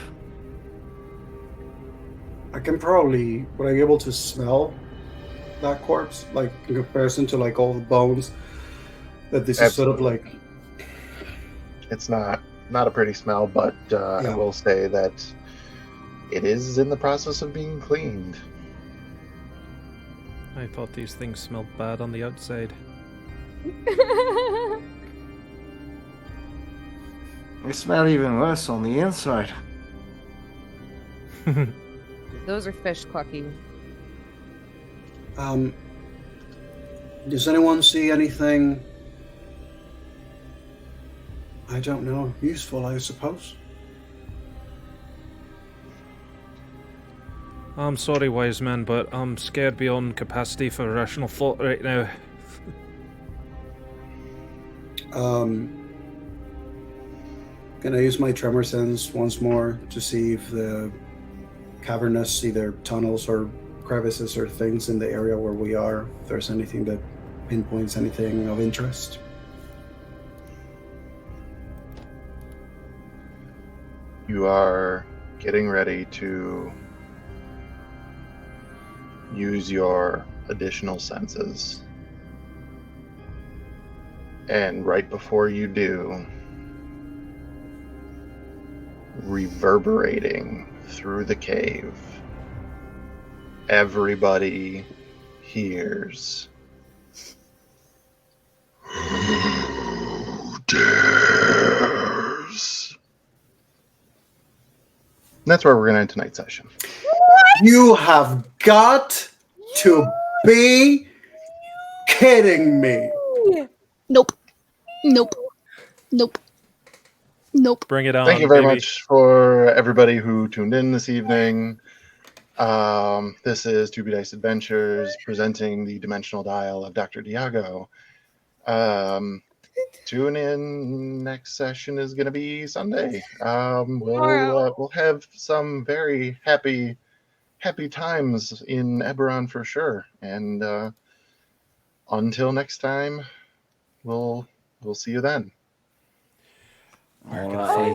Would I be able to smell that corpse, like in comparison to like all the bones? That this is sort of like. It's not a pretty smell, but I Yeah. will say that it is in the process of being cleaned. I thought these things smelled bad on the outside. They smell even worse on the inside. Those are fish, Clucky. Does anyone see anything? I don't know. Useful, I suppose. I'm sorry, wise man, but I'm scared beyond capacity for rational thought right now. Can I use my tremor sense once more to see if the cavernous, either tunnels or crevices or things in the area where we are, if there's anything that pinpoints anything of interest? You are getting ready to use your additional senses. And right before you do, reverberating through the cave. Everybody hears. Who dares? And that's where we're going to end tonight's session. You have got to be kidding me. Nope. Nope. Nope. Nope. Bring it on. Thank you very baby. much for everybody who tuned in this evening. This is 2B Dice Adventures presenting the Dimensional Dial of Dr. Diago. Tune in. Next session is going to be Sunday. We'll have some very happy times in Eberron for sure. And until next time, we'll see you then. All right.